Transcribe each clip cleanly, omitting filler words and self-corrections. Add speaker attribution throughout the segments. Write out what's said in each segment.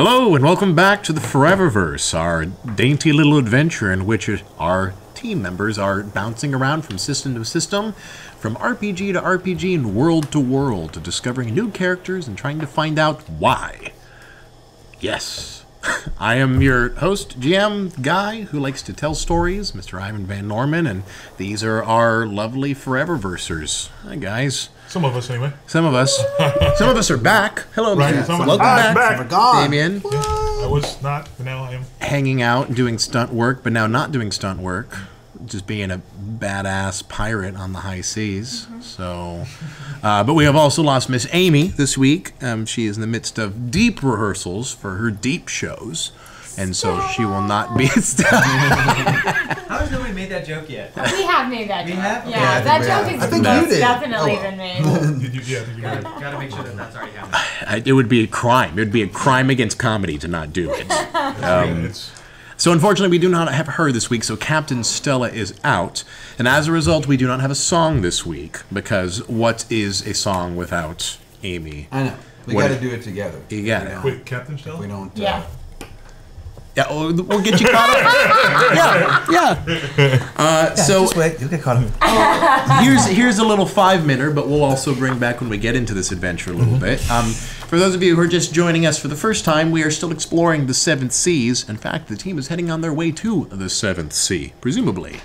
Speaker 1: Hello and welcome back to the ForeverVerse, our dainty little adventure in which our team members are bouncing around from system to system, from RPG to RPG and world to world, discovering new characters and trying to find out why. Yes, I am your host, GM guy, who likes to tell stories, Mr. Ivan Van Norman, and these are our lovely ForeverVersers. Hi guys.
Speaker 2: Some of us, anyway.
Speaker 1: Some of us. Some of us are back. Hello,
Speaker 2: right,
Speaker 1: welcome back. Damion.
Speaker 2: Yeah, I was not, but now I am.
Speaker 1: Hanging out and doing stunt work, but now not doing stunt work. Just being a badass pirate on the high seas. So, but we have also lost Miss Amy this week. She is in the midst of deep rehearsals for her deep shows. And so she will not be.
Speaker 3: How has nobody made that joke yet?
Speaker 4: We have made that joke.
Speaker 3: We have?
Speaker 4: Yeah, that joke has definitely been made.
Speaker 3: Gotta make sure that that's already happened.
Speaker 1: It would be a crime. It would be a crime against comedy to not do it. So unfortunately, we do not have her this week, so Captain Stella is out. And as a result, we do not have a song this week, because what is a song without Amy?
Speaker 5: I know. We got to do it together.
Speaker 1: You got it.
Speaker 2: Wait, Captain Stella?
Speaker 5: We don't.
Speaker 4: Yeah.
Speaker 1: Yeah, we'll get you caught up. Yeah. So
Speaker 5: just wait. You'll get caught up.
Speaker 1: here's a little 5-minute, but we'll also bring back when we get into this adventure a little bit. For those of you who are just joining us for the first time, we are still exploring the 7th Seas. In fact, the team is heading on their way to the 7th Sea, presumably.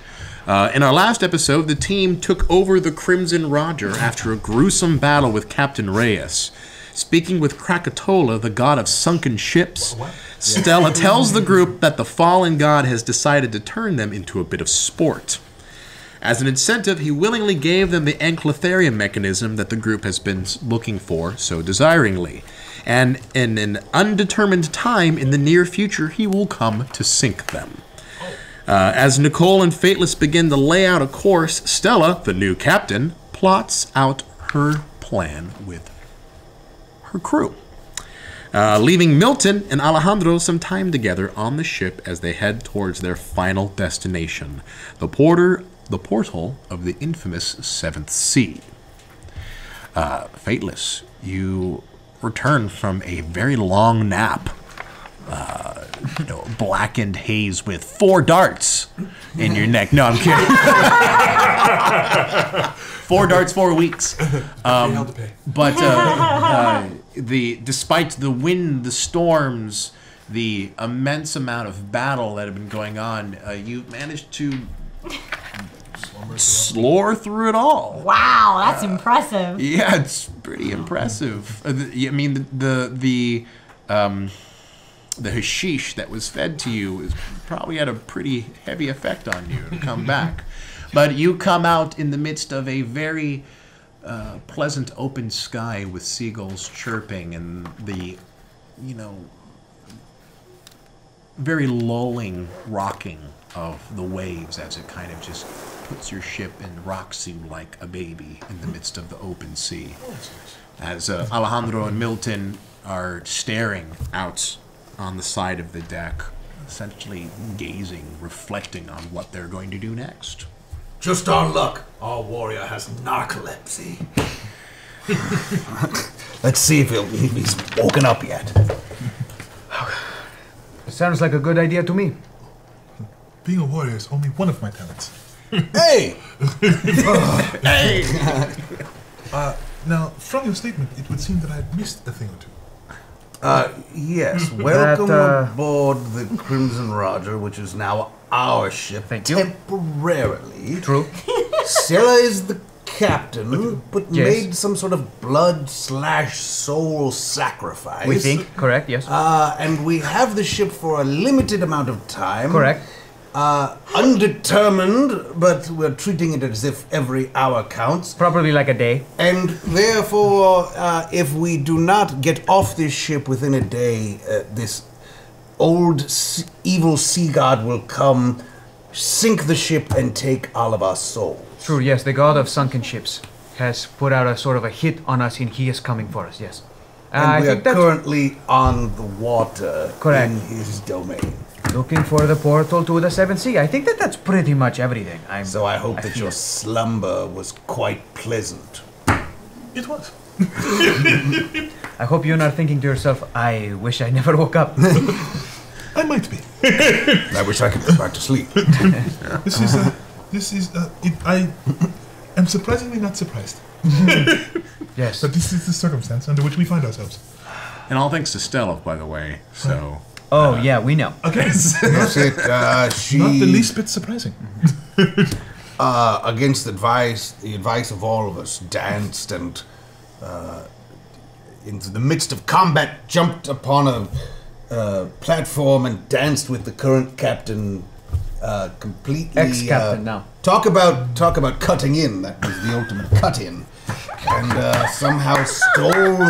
Speaker 1: In our last episode, the team took over the Crimson Rodger after a gruesome battle with Captain Reyes. Speaking with Krakatoa, the god of sunken ships, Stella tells the group that the fallen god has decided to turn them into a bit of sport. As an incentive, he willingly gave them the Anclotherium mechanism that the group has been looking for so desiringly. And in an undetermined time in the near future, he will come to sink them. As Nicole and Fateless begin to lay out a course, Stella, the new captain, plots out her plan with her crew. Leaving Milton and Alejandro some time together on the ship as they head towards their final destination, the portal of the infamous 7th Sea. Fateless, you return from a very long nap. Blackened haze with 4 darts in your neck. No, I'm kidding. 4 darts, 4 weeks. But despite the wind, the storms, the immense amount of battle that have been going on, you managed to slore through it all.
Speaker 4: Wow, that's impressive.
Speaker 1: Yeah, it's pretty impressive. I mean, the hashish that was fed to you is probably had a pretty heavy effect on you to come back. But you come out in the midst of a very pleasant open sky with seagulls chirping and the, very lulling rocking of the waves as it kind of just puts your ship and rocks you like a baby in the midst of the open sea. As Alejandro and Milton are staring out on the side of the deck, essentially gazing, reflecting on what they're going to do next.
Speaker 5: Just our luck. Our warrior has narcolepsy. Let's see if he's woken up yet.
Speaker 6: Sounds like a good idea to me.
Speaker 2: Being a warrior is only one of my talents.
Speaker 5: Hey!
Speaker 1: Hey!
Speaker 2: Now, from your statement, it would seem that I had missed a thing or two.
Speaker 5: Yes. Welcome aboard the Crimson Rodger, which is now our ship.
Speaker 6: Thank you.
Speaker 5: Temporarily.
Speaker 6: True.
Speaker 5: Stella is the captain, but
Speaker 6: Yes.
Speaker 5: made some sort of blood/soul sacrifice.
Speaker 6: We think, correct, yes.
Speaker 5: And we have the ship for a limited amount of time.
Speaker 6: Correct.
Speaker 5: Undetermined, but we're treating it as if every hour counts.
Speaker 6: Probably like a day.
Speaker 5: And therefore, if we do not get off this ship within a day, this old evil sea god will come, sink the ship, and take all of our souls.
Speaker 6: True, yes, the God of Sunken Ships has put out a sort of a hit on us and he is coming for us, yes.
Speaker 5: And we are currently on the water
Speaker 6: Correct.
Speaker 5: in his domain.
Speaker 6: Looking for the portal to the 7th Sea. I think that's pretty much everything.
Speaker 5: So I hope that your slumber was quite pleasant.
Speaker 2: It was.
Speaker 6: I hope you're not thinking to yourself, I wish I never woke up.
Speaker 2: I might be.
Speaker 5: I wish I could go back to sleep.
Speaker 2: I am surprisingly not surprised.
Speaker 6: Yes.
Speaker 2: But this is the circumstance under which we find ourselves.
Speaker 1: And all thanks to Stella, by the way. So.
Speaker 6: Oh, yeah, we know.
Speaker 2: Again,
Speaker 5: That's it. She,
Speaker 2: not the least bit surprising.
Speaker 5: against the advice of all of us, danced and into the midst of combat, jumped upon a platform and danced with the current captain. Completely
Speaker 6: Ex-captain now.
Speaker 5: Talk about cutting in. That was the ultimate cut in, and somehow stole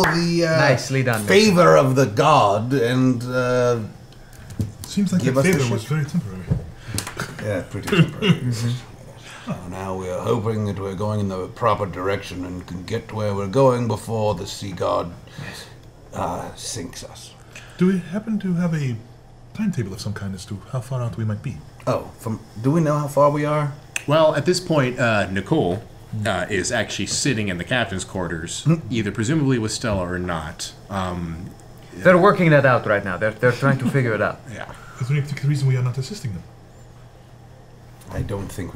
Speaker 5: the
Speaker 6: Nicely done.
Speaker 5: favor of the god and
Speaker 2: Seems like
Speaker 5: give
Speaker 2: the
Speaker 5: us the
Speaker 2: favor
Speaker 5: ship.
Speaker 2: was very temporary.
Speaker 5: Yeah, pretty temporary. Now we are hoping that we're going in the proper direction and can get to where we're going before the sea god sinks us.
Speaker 2: Do we happen to have a timetable of some kind as to how far out we might be?
Speaker 5: Oh, do we know how far we are?
Speaker 1: Well, at this point, Nicole is actually sitting in the captain's quarters, either presumably with Stella or not.
Speaker 6: They're working that out right now. They're trying to figure it out.
Speaker 1: Yeah.
Speaker 2: Is there any particular reason we are not assisting them?
Speaker 5: I don't think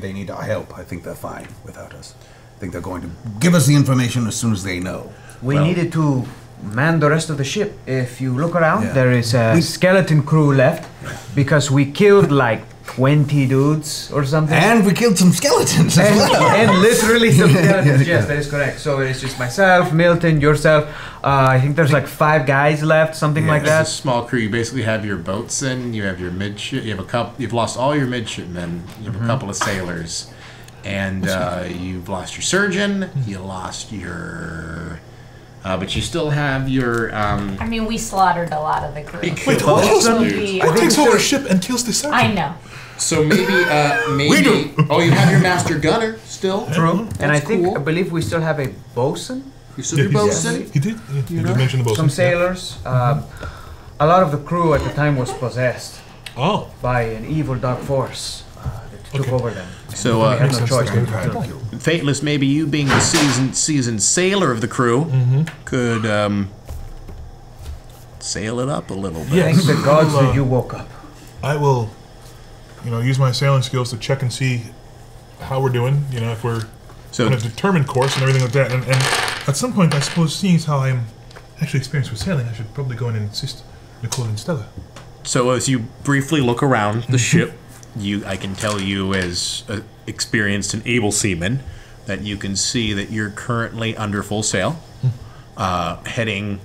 Speaker 5: they need our help. I think they're fine without us. I think they're going to give us the information as soon as they know.
Speaker 6: We needed to man the rest of the ship. If you look around,
Speaker 5: Yeah.
Speaker 6: there is a skeleton crew left because we killed like 20 dudes or something.
Speaker 5: And we killed some skeletons as well.
Speaker 6: And literally some skeletons. Yes, that is correct. So it's just myself, Milton, yourself. I think there's like 5 guys left, something like
Speaker 1: It's
Speaker 6: that.
Speaker 1: a small crew. You basically have your boatswain, you have your midship, you've lost all your midshipmen, you have a couple of sailors, and you've lost your surgeon, you lost your... but you still have your...
Speaker 4: I mean, we slaughtered a lot of the crew.
Speaker 2: Wait, hold on.
Speaker 4: We-
Speaker 2: What takes over a ship and kills the sergeant?
Speaker 4: I know.
Speaker 1: So maybe... Oh, you have your master gunner still?
Speaker 6: True. And I
Speaker 1: cool.
Speaker 6: believe we still have a bosun,
Speaker 1: You still have your boatswain?
Speaker 2: He did. He did mention the bosun.
Speaker 6: some sailors. A lot of the crew at the time was possessed
Speaker 2: Oh.
Speaker 6: by an evil dark force that took over them.
Speaker 1: So,
Speaker 6: we had no
Speaker 2: sense.
Speaker 6: choice.
Speaker 1: Fateless, maybe you being the seasoned sailor of the crew could sail it up a little bit.
Speaker 6: Thank the gods that you woke up.
Speaker 2: I will, use my sailing skills to check and see how we're doing. If we're
Speaker 1: So-
Speaker 2: on a determined course and everything like that. And at some point, I suppose, seeing as how I'm actually experienced with sailing, I should probably go in and assist Nicole and Stella.
Speaker 1: So as you briefly look around the ship, I can tell you as an experienced and able seaman that you can see that you're currently under full sail, heading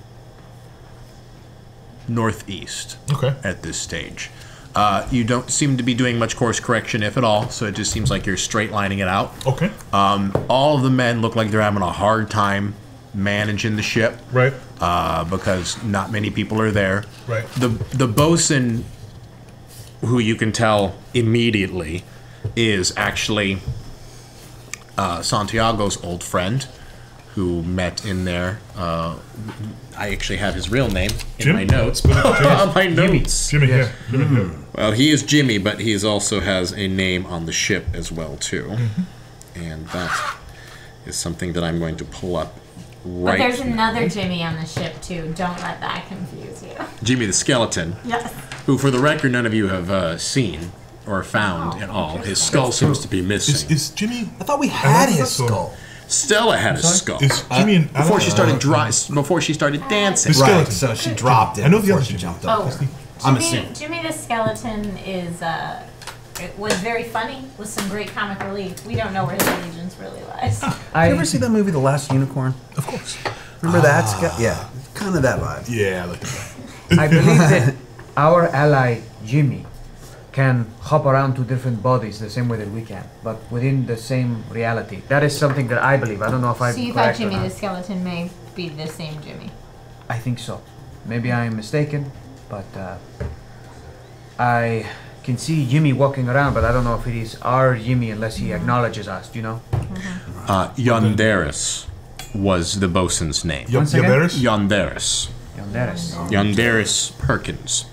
Speaker 1: northeast
Speaker 2: Okay.
Speaker 1: at this stage. You don't seem to be doing much course correction, if at all, so it just seems like you're straight lining it out.
Speaker 2: Okay.
Speaker 1: All of the men look like they're having a hard time managing the ship.
Speaker 2: Right.
Speaker 1: Because not many people are there.
Speaker 2: Right.
Speaker 1: The bosun, who you can tell immediately, is actually Santiago's old friend, who met in there. I actually have his real name in
Speaker 2: Jim?
Speaker 1: my notes. On my notes.
Speaker 2: Jimmy, yeah. Jimmy, yeah.
Speaker 1: Well, he is Jimmy, but he also has a name on the ship as well too, and that is something that I'm going to pull up.
Speaker 4: But there's another Jimmy on the ship too. Don't let that confuse you.
Speaker 1: Jimmy the skeleton,
Speaker 4: Yes.
Speaker 1: who for the record none of you have seen or found at all. His skull seems to be missing.
Speaker 2: Is Jimmy...
Speaker 5: I thought we had his
Speaker 2: Or-
Speaker 5: skull.
Speaker 1: Stella had a skull
Speaker 2: Is Jimmy and
Speaker 1: before she started before she started dancing.
Speaker 2: The skeleton.
Speaker 5: Right, so she dropped it
Speaker 2: I know the
Speaker 5: before
Speaker 2: other
Speaker 5: she
Speaker 2: Jimmy.
Speaker 5: jumped up.
Speaker 4: Oh,
Speaker 5: I'm
Speaker 4: Jimmy,
Speaker 5: assuming.
Speaker 4: Jimmy the skeleton is it was very funny with some great comic relief. We don't know where his allegiance really lies.
Speaker 5: Did you ever see that movie, The Last Unicorn?
Speaker 2: Of course.
Speaker 5: Remember that? Yeah, kind of that vibe.
Speaker 2: Yeah, I like that.
Speaker 6: I believe that our ally Jimmy can hop around to different bodies the same way that we can, but within the same reality. That is something that I believe. I don't know if I'm
Speaker 4: So you thought
Speaker 6: correct or
Speaker 4: Jimmy
Speaker 6: not.
Speaker 4: the skeleton may be the same Jimmy?
Speaker 6: I think so. Maybe I am mistaken, but I can see Jimmy walking around, but I don't know if it is our Jimmy unless he acknowledges us, do you know?
Speaker 1: Yonderis was the bosun's name.
Speaker 6: Once again?
Speaker 2: Yaberis?
Speaker 1: Yonderis.
Speaker 6: Yonderis.
Speaker 1: Yonderis Perkins.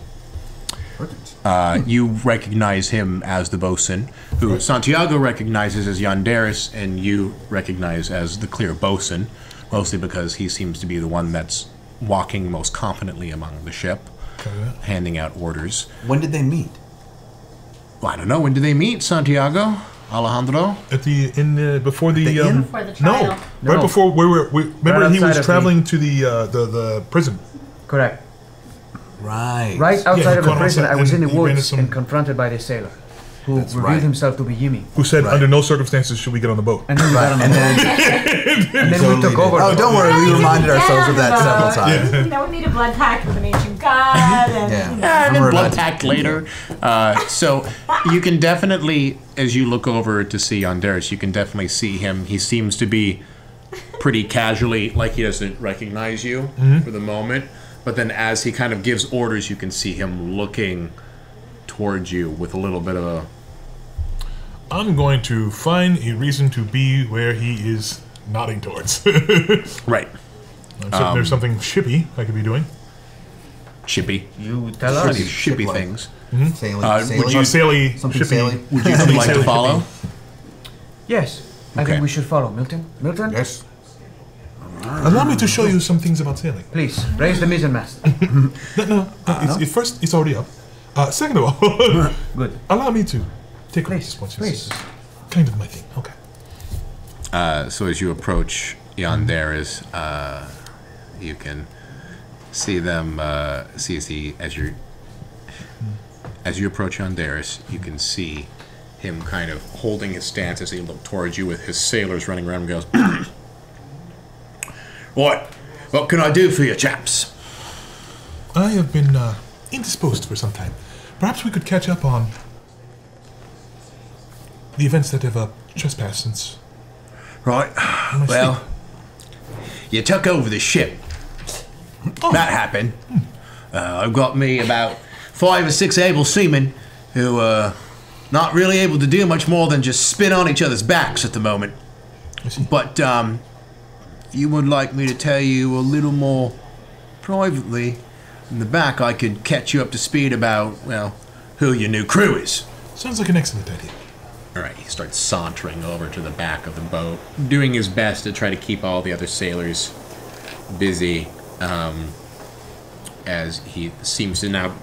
Speaker 1: You recognize him as the bosun, who Santiago recognizes as Yonderis, and you recognize as the clear bosun, mostly because he seems to be the one that's walking most confidently among the ship, handing out orders.
Speaker 5: When did they meet?
Speaker 1: Well, I don't know. When did they meet, Santiago? Alejandro?
Speaker 2: At the before the
Speaker 1: inn?
Speaker 4: Before the trial.
Speaker 2: No, right before we remember
Speaker 6: Right
Speaker 2: he was
Speaker 6: outside of
Speaker 2: traveling to the prison.
Speaker 6: Correct.
Speaker 5: Right.
Speaker 6: Right outside of the prison, I was in the
Speaker 2: he ran into
Speaker 6: woods
Speaker 2: some-
Speaker 6: and confronted by the sailor, who revealed
Speaker 5: right.
Speaker 6: himself to be Jimmy.
Speaker 2: Who said
Speaker 5: Right.
Speaker 2: under no circumstances should we get on the boat.
Speaker 6: And then we got on the
Speaker 5: And
Speaker 6: boat.
Speaker 5: then
Speaker 6: And then we took over.
Speaker 5: Oh, don't worry. We reminded ourselves of that several times.
Speaker 4: You know, we made a blood pact with an ancient god. And,
Speaker 5: Yeah.
Speaker 4: you know,
Speaker 1: And then
Speaker 5: Remember
Speaker 1: blood
Speaker 5: that.
Speaker 1: pact later. So you can definitely, as you look over to see Yonderis, you can definitely see him. He seems to be pretty casually, like he doesn't recognize you for the moment. But then as he kind of gives orders, you can see him looking towards you with a little bit of a...
Speaker 2: I'm going to find a reason to be where he is nodding towards.
Speaker 1: Right.
Speaker 2: There's something shippy I could be doing.
Speaker 1: Shippy.
Speaker 6: You tell
Speaker 1: Shippy,
Speaker 6: us.
Speaker 1: shippy
Speaker 5: Ship-like.
Speaker 1: things.
Speaker 5: Sailing,
Speaker 1: would you-
Speaker 2: Saily,
Speaker 5: Something
Speaker 2: shippy.
Speaker 5: saily.
Speaker 1: Would you like to follow?
Speaker 6: Yes, I
Speaker 1: Okay.
Speaker 6: think we should follow. Milton? Milton?
Speaker 5: Yes.
Speaker 2: Allow me to show you some things about sailing.
Speaker 6: Please, raise the mizzenmast.
Speaker 2: No. First, it's already up. Second of all,
Speaker 6: Good.
Speaker 2: allow me to take
Speaker 6: Please,
Speaker 2: responsibility.
Speaker 6: please.
Speaker 2: This is kind of my thing. Okay.
Speaker 1: So as you approach Yonderis, you can see them. As you approach Yonderis, you can see him kind of holding his stance as he looks towards you with his sailors running around and goes, what can I do for you chaps?
Speaker 2: I have been indisposed for some time. Perhaps we could catch up on the events that have trespassed since.
Speaker 1: Right, well, you took over the ship. That happened. I've got me about 5 or 6 able seamen who not really able to do much more than just spin on each other's backs at the moment. But if you would like me to tell you a little more privately in the back, I could catch you up to speed about, well, who your new crew is.
Speaker 2: Sounds like an excellent idea.
Speaker 1: All right, he starts sauntering over to the back of the boat, doing his best to try to keep all the other sailors busy, as he seems to now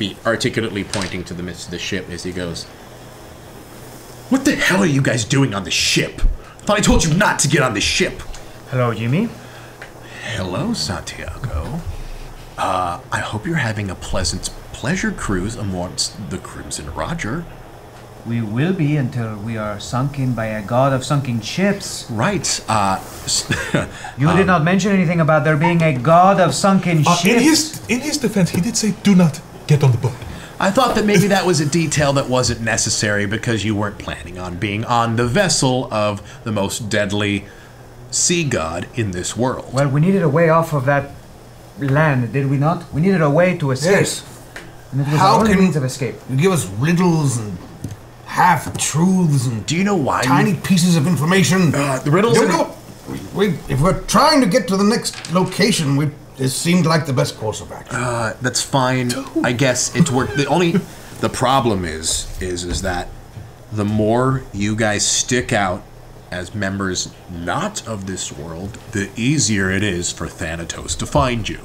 Speaker 1: be articulately pointing to the midst of the ship as he goes, "What the hell are you guys doing on the ship? I thought I told you not to get on the ship."
Speaker 6: Hello, Jimmy.
Speaker 1: Hello, Santiago. I hope you're having a pleasure cruise amongst the Crimson Rodger.
Speaker 6: We will be until we are sunk in by a god of sunken ships.
Speaker 1: Right.
Speaker 6: You did not mention anything about there being a god of sunken ships.
Speaker 2: In his defense, he did say, "Do not get on the boat."
Speaker 1: I thought that maybe that was a detail that wasn't necessary because you weren't planning on being on the vessel of the most deadly sea god in this world.
Speaker 6: Well, we needed a way off of that land, did we not? We needed a way to escape.
Speaker 5: Yes.
Speaker 6: And it was
Speaker 5: How
Speaker 6: the only
Speaker 5: can-
Speaker 6: means of escape.
Speaker 5: You give us riddles and half-truths and
Speaker 1: Do you know why?
Speaker 5: tiny pieces of information.
Speaker 1: The riddles
Speaker 5: You
Speaker 1: and-
Speaker 5: know, if we're trying to get to the next location, it seemed like the best course of action.
Speaker 1: That's fine. I guess it's worked. The problem is that the more you guys stick out as members not of this world, the easier it is for Thanatos to find you.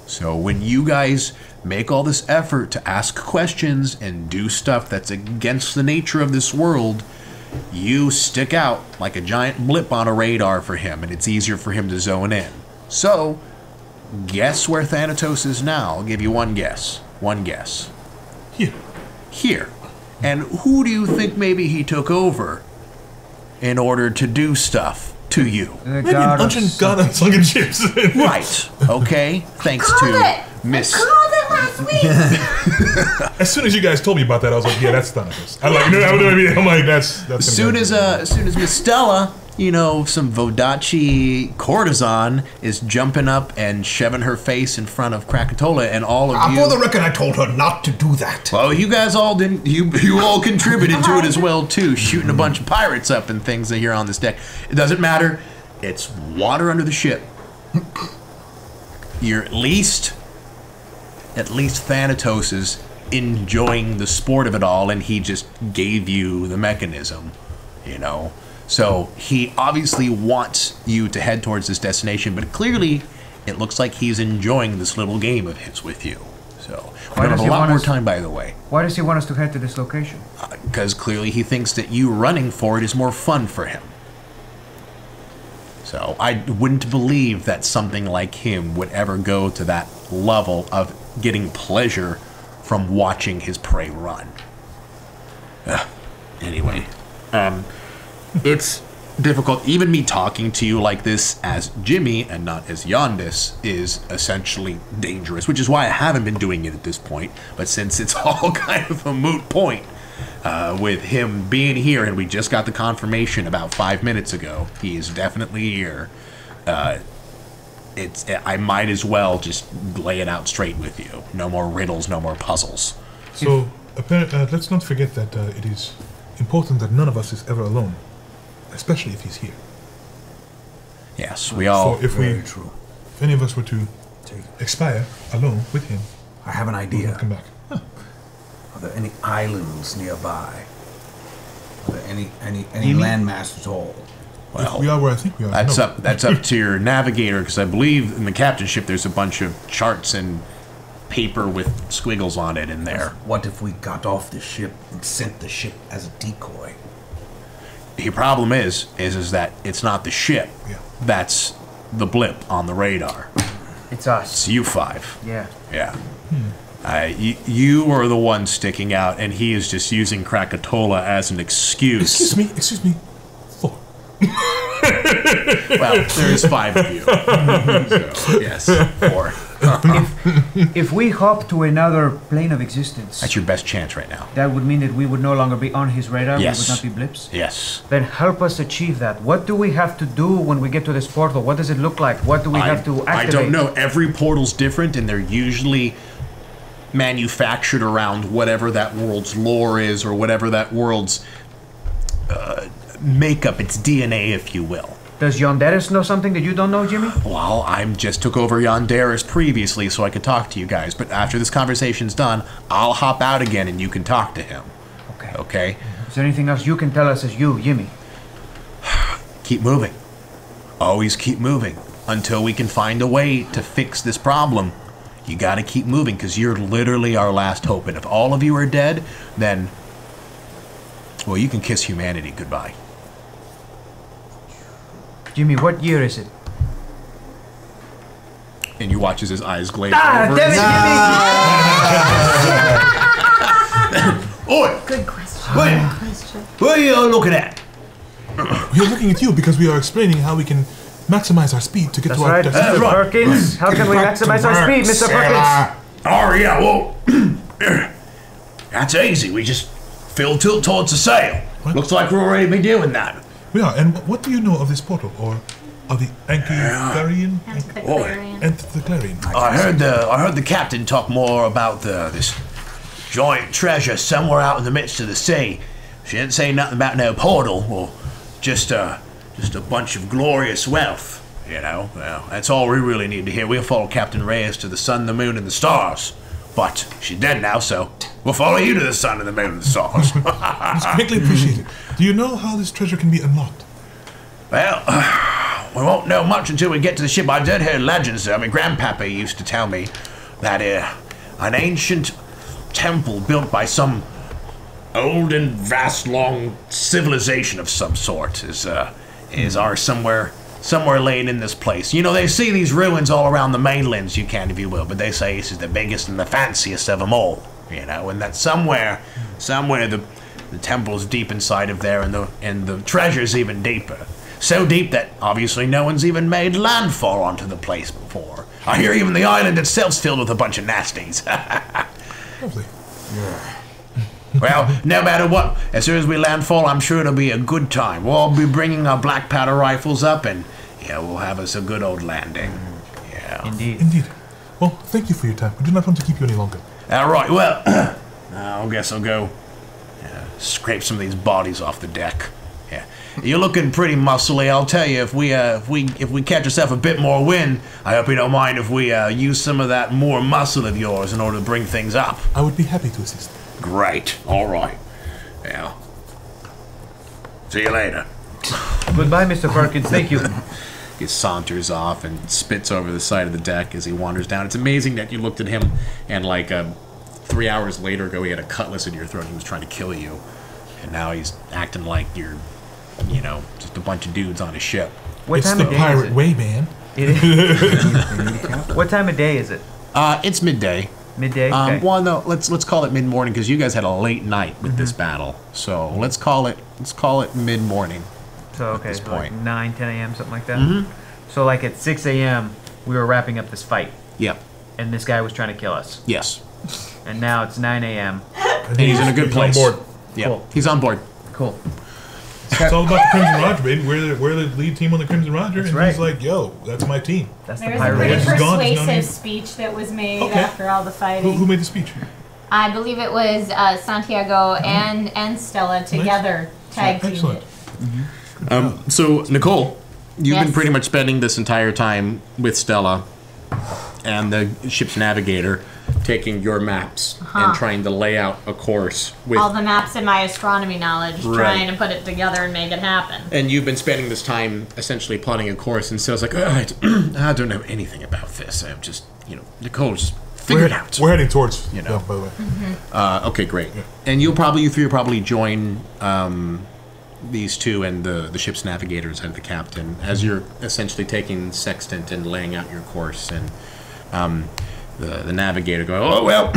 Speaker 1: So when you guys make all this effort to ask questions and do stuff that's against the nature of this world, you stick out like a giant blip on a radar for him, and it's easier for him to zone in. So, guess where Thanatos is now? I'll give you one guess. One guess.
Speaker 2: Here.
Speaker 1: Here. And who do you think maybe he took over in order to do stuff to you?
Speaker 6: The
Speaker 2: Maybe an
Speaker 6: god of
Speaker 2: ancient god of sunken ships.
Speaker 1: Right. Okay. Thanks
Speaker 4: Called
Speaker 1: to
Speaker 4: it!
Speaker 1: Miss.
Speaker 4: Called it last week!
Speaker 2: As soon as you guys told me about that, I was like, "Yeah, that's Thanatos." I'm like, "That's."
Speaker 1: As soon as Miss Stella, some Vodacci courtesan is jumping up and shoving her face in front of Krakatoa, and all of you.
Speaker 5: For the record, I told her not to do that.
Speaker 1: Well, you guys all didn't. You all contributed to it as well too, shooting a bunch of pirates up and things that here on this deck. It doesn't matter. It's water under the ship. You're at least Thanatos' enjoying the sport of it all, and he just gave you the mechanism, you know. So he obviously wants you to head towards this destination, but clearly it looks like he's enjoying this little game of his with you. So we have a lot more time, by the way.
Speaker 6: Why does he want us to head to this location?
Speaker 1: Because clearly he thinks that you running for it is more fun for him. So I wouldn't believe that something like him would ever go to that level of getting pleasure from watching his prey run. Anyway, it's difficult. Even me talking to you like this as Jimmy and not as Yondis is essentially dangerous, which is why I haven't been doing it at this point. But since it's all kind of a moot point, with him being here, and we just got the confirmation about 5 minutes ago, he is definitely here. I might as well just lay it out straight with you. No more riddles, no more puzzles.
Speaker 2: So, let's not forget that it is important that none of us is ever alone, especially if he's here.
Speaker 1: Yes, we all.
Speaker 2: So if any of us were to expire alone with him,
Speaker 5: I have an
Speaker 2: we
Speaker 5: idea.
Speaker 2: would come back. Huh.
Speaker 5: Are there any islands nearby? Are there any landmass at all?
Speaker 2: If we are where I think we are.
Speaker 1: That's
Speaker 2: no.
Speaker 1: up. That's up to your navigator, because I believe in the captain ship there's a bunch of charts and paper with squiggles on it in there.
Speaker 5: What if we got off the ship and sent the ship as a decoy?
Speaker 1: The problem is that it's not the ship.
Speaker 2: Yeah.
Speaker 1: That's the blip on the radar.
Speaker 6: It's us.
Speaker 1: It's you five.
Speaker 6: Yeah.
Speaker 1: Yeah. You are the one sticking out, and he is just using Krakatoa as an excuse.
Speaker 2: Excuse me. 4.
Speaker 1: Well, there's 5 of you. So, yes, 4.
Speaker 6: If we hop to another plane of existence,
Speaker 1: That's your best chance right now.
Speaker 6: that would mean that we would no longer be on his radar.
Speaker 1: Yes.
Speaker 6: We would not be blips.
Speaker 1: Yes.
Speaker 6: Then help us achieve that. What do we have to do when we get to this portal? What does it look like? What do we have to activate?
Speaker 1: I don't know. Every portal's different, and they're usually manufactured around whatever that world's lore is, or whatever that world's makeup, its DNA, if you will.
Speaker 6: Does Yonderis know something that you don't know, Jimmy?
Speaker 1: Well, I just took over Yonderis previously so I could talk to you guys, but after this conversation's done, I'll hop out again and you can talk to him.
Speaker 6: Okay.
Speaker 1: Okay?
Speaker 6: Is there anything else you can tell us as you, Jimmy?
Speaker 1: Keep moving. Always keep moving until we can find a way to fix this problem. You gotta keep moving, because you're literally our last hope, and if all of you are dead, then, well, you can kiss humanity goodbye.
Speaker 6: Jimmy, what year is it?
Speaker 1: And you watch as his eyes glaze
Speaker 6: Ah,
Speaker 1: over.
Speaker 6: damn it, Jimmy!
Speaker 1: Oi!
Speaker 4: Good question.
Speaker 5: Wait.
Speaker 4: Question.
Speaker 5: What are you all looking at?
Speaker 2: We're looking at you because we are explaining how we can maximize our speed to get
Speaker 6: That's
Speaker 2: to our
Speaker 6: right,
Speaker 2: destination.
Speaker 6: Mr. Perkins. How can we maximize our speed, Mr. Perkins?
Speaker 1: Oh, yeah, well, that's easy. We just fill tilt towards the sail.
Speaker 2: What?
Speaker 1: Looks like we're already be doing that.
Speaker 2: We are. And what do you know of this portal, or of the Antiquarian?
Speaker 4: Antiquarian.
Speaker 2: Antiquarian.
Speaker 1: I heard the captain talk more about this giant treasure somewhere out in the midst of the sea. She didn't say nothing about no portal, or just a bunch of glorious wealth. You know, well, that's all we really need to hear. We'll follow Captain Reyes to the sun, the moon, and the stars. But she's dead now, so we'll follow you to the sun and the moon and the stars.
Speaker 2: It's greatly appreciated. Do you know how this treasure can be unlocked?
Speaker 1: Well, we won't know much until we get to the ship. I did hear legends. My grandpapa used to tell me that an ancient temple built by some old and vast, long civilization of some sort is somewhere laying in this place. You know, they see these ruins all around the mainlands, you can, if you will, but they say this is the biggest and the fanciest of them all. You know, and that somewhere the temple's deep inside of there, and the treasure's even deeper. So deep that obviously no one's even made landfall onto the place before. I hear even the island itself's filled with a bunch of nasties.
Speaker 2: Lovely.
Speaker 1: Well, no matter what, as soon as we landfall, I'm sure it'll be a good time. We'll all be bringing our black powder rifles up, and yeah, we'll have us a good old landing. Yeah.
Speaker 2: Indeed. Well, thank you for your time. We do not want to keep you any longer.
Speaker 1: All right. Well, I guess I'll go scrape some of these bodies off the deck. Yeah. You're looking pretty muscly. I'll tell you, if we catch ourselves a bit more wind, I hope you don't mind if we use some of that more muscle of yours in order to bring things up.
Speaker 2: I would be happy to assist.
Speaker 1: Great. All right. Well, see you later.
Speaker 6: Goodbye, Mr. Perkins. Thank you.
Speaker 1: He saunters off and spits over the side of the deck as he wanders down. It's amazing that you looked at him and 3 hours later ago he had a cutlass in your throat and he was trying to kill you. And now he's acting like you're, just a bunch of dudes on a ship.
Speaker 6: What
Speaker 2: It's
Speaker 6: time
Speaker 2: the
Speaker 6: of day
Speaker 2: pirate
Speaker 6: is it?
Speaker 2: way, man.
Speaker 6: It is. What time of day is it?
Speaker 1: It's midday.
Speaker 6: Midday? Okay.
Speaker 1: Well, no, let's call it mid-morning because you guys had a late night with this battle. So let's call it mid-morning.
Speaker 6: So, okay,
Speaker 1: this
Speaker 6: so
Speaker 1: point.
Speaker 6: like 9, 10 a.m., something like that? So like at 6 a.m., we were wrapping up this fight,
Speaker 1: Yep.
Speaker 6: and this guy was trying to kill us.
Speaker 1: Yes.
Speaker 6: And now it's 9 a.m.
Speaker 1: And he's in a good place.
Speaker 2: On board.
Speaker 1: Yeah.
Speaker 6: Cool.
Speaker 1: He's on board.
Speaker 6: Cool.
Speaker 2: It's all about the Crimson Rodger, baby. We're the lead team on the Crimson Rodger, and
Speaker 6: right.
Speaker 2: he's like, "Yo, that's my team."
Speaker 6: That's the
Speaker 4: There's a
Speaker 6: pirate.
Speaker 4: pretty
Speaker 2: Reyes is gone, there's no
Speaker 4: persuasive
Speaker 2: need.
Speaker 4: speech that was made
Speaker 2: Okay.
Speaker 4: after all the fighting.
Speaker 2: Who made the speech?
Speaker 4: I believe it was Santiago and Stella together tag teamed
Speaker 2: Excellent.
Speaker 4: it.
Speaker 1: So, Nicole, you've been
Speaker 4: Yes.
Speaker 1: pretty much spending this entire time with Stella and the ship's navigator, taking your maps and trying to lay out a course with.
Speaker 4: All the maps and my astronomy knowledge,
Speaker 1: Right.
Speaker 4: trying to put it together and make it happen.
Speaker 1: And you've been spending this time essentially plotting a course, and Stella's like, I don't know anything about this. I'm just, Nicole, just figure it out.
Speaker 2: We're heading towards.
Speaker 1: You know.
Speaker 2: Yeah, by the way.
Speaker 1: Okay, great. And you three will probably join these two and the ship's navigators and the captain as you're essentially taking sextant and laying out your course. And the navigator going, oh, well,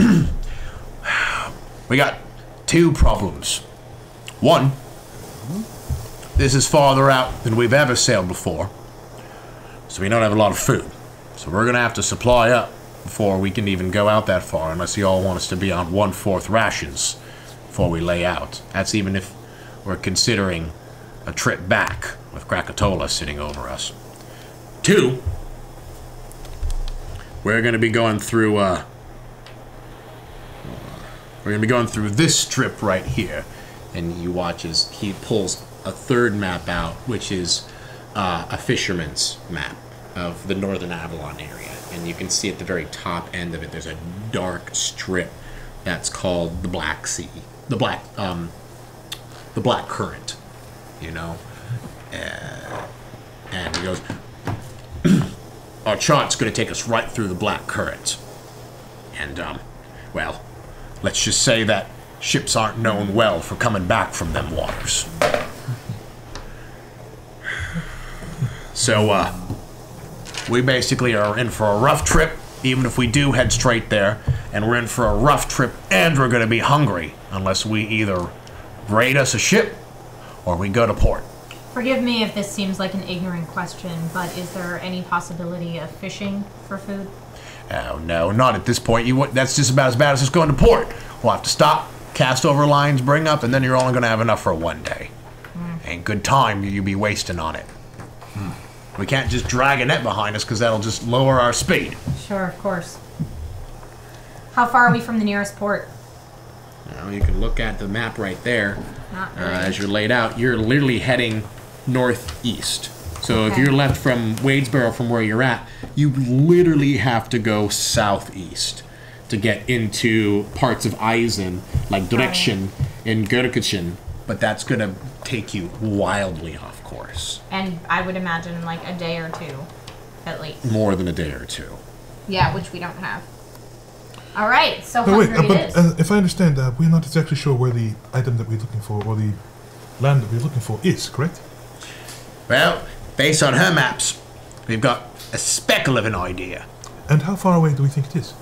Speaker 1: we got two problems. One, this is farther out than we've ever sailed before, so we don't have a lot of food. So we're going to have to supply up before we can even go out that far, unless you all want us to be on 1/4 rations before we lay out. That's even if we're considering a trip back with Krakatoa sitting over us. Two, we're going to be going through this strip right here. And you watch as he pulls a third map out, which is a fisherman's map of the northern Avalon area. And you can see at the very top end of it, there's a dark strip that's called the Black Sea, the Black Current, and he goes, our chart's going to take us right through the Black Current. And, well, let's just say that ships aren't known well for coming back from them waters. So, we basically are in for a rough trip, even if we do head straight there. And we're in for a rough trip, and we're going to be hungry, unless we either raid us a ship or we go to port.
Speaker 4: Forgive me if this seems like an ignorant question, but is there any possibility of fishing for food?
Speaker 1: Oh, no, not at this point. That's just about as bad as just going to port. We'll have to stop, cast over lines, bring up, and then you're only going to have enough for one day. Ain't good time you'll be wasting on it. We can't just drag a net behind us because that'll just lower our speed.
Speaker 4: Sure, of course. How far are we from the nearest port?
Speaker 1: Well, you can look at the map right there.
Speaker 4: Not really.
Speaker 1: As you're laid out, you're literally heading northeast. So if
Speaker 4: Okay.
Speaker 1: you're left from Wadesboro from where you're at, you literally have to go southeast to get into parts of Eisen, like Direction and Görkischen, but that's going to take you wildly off course.
Speaker 4: And I would imagine like a day or two, at least.
Speaker 1: More than a day or two.
Speaker 4: Yeah, which we don't have. All right, so
Speaker 2: No, wait,
Speaker 4: hungry it
Speaker 2: but
Speaker 4: is.
Speaker 2: if I understand, we're not exactly sure where the item that we're looking for or the land that we're looking for is, correct?
Speaker 1: Well, based on her maps, we've got a speckle of an idea.
Speaker 2: And how far away do we think it is?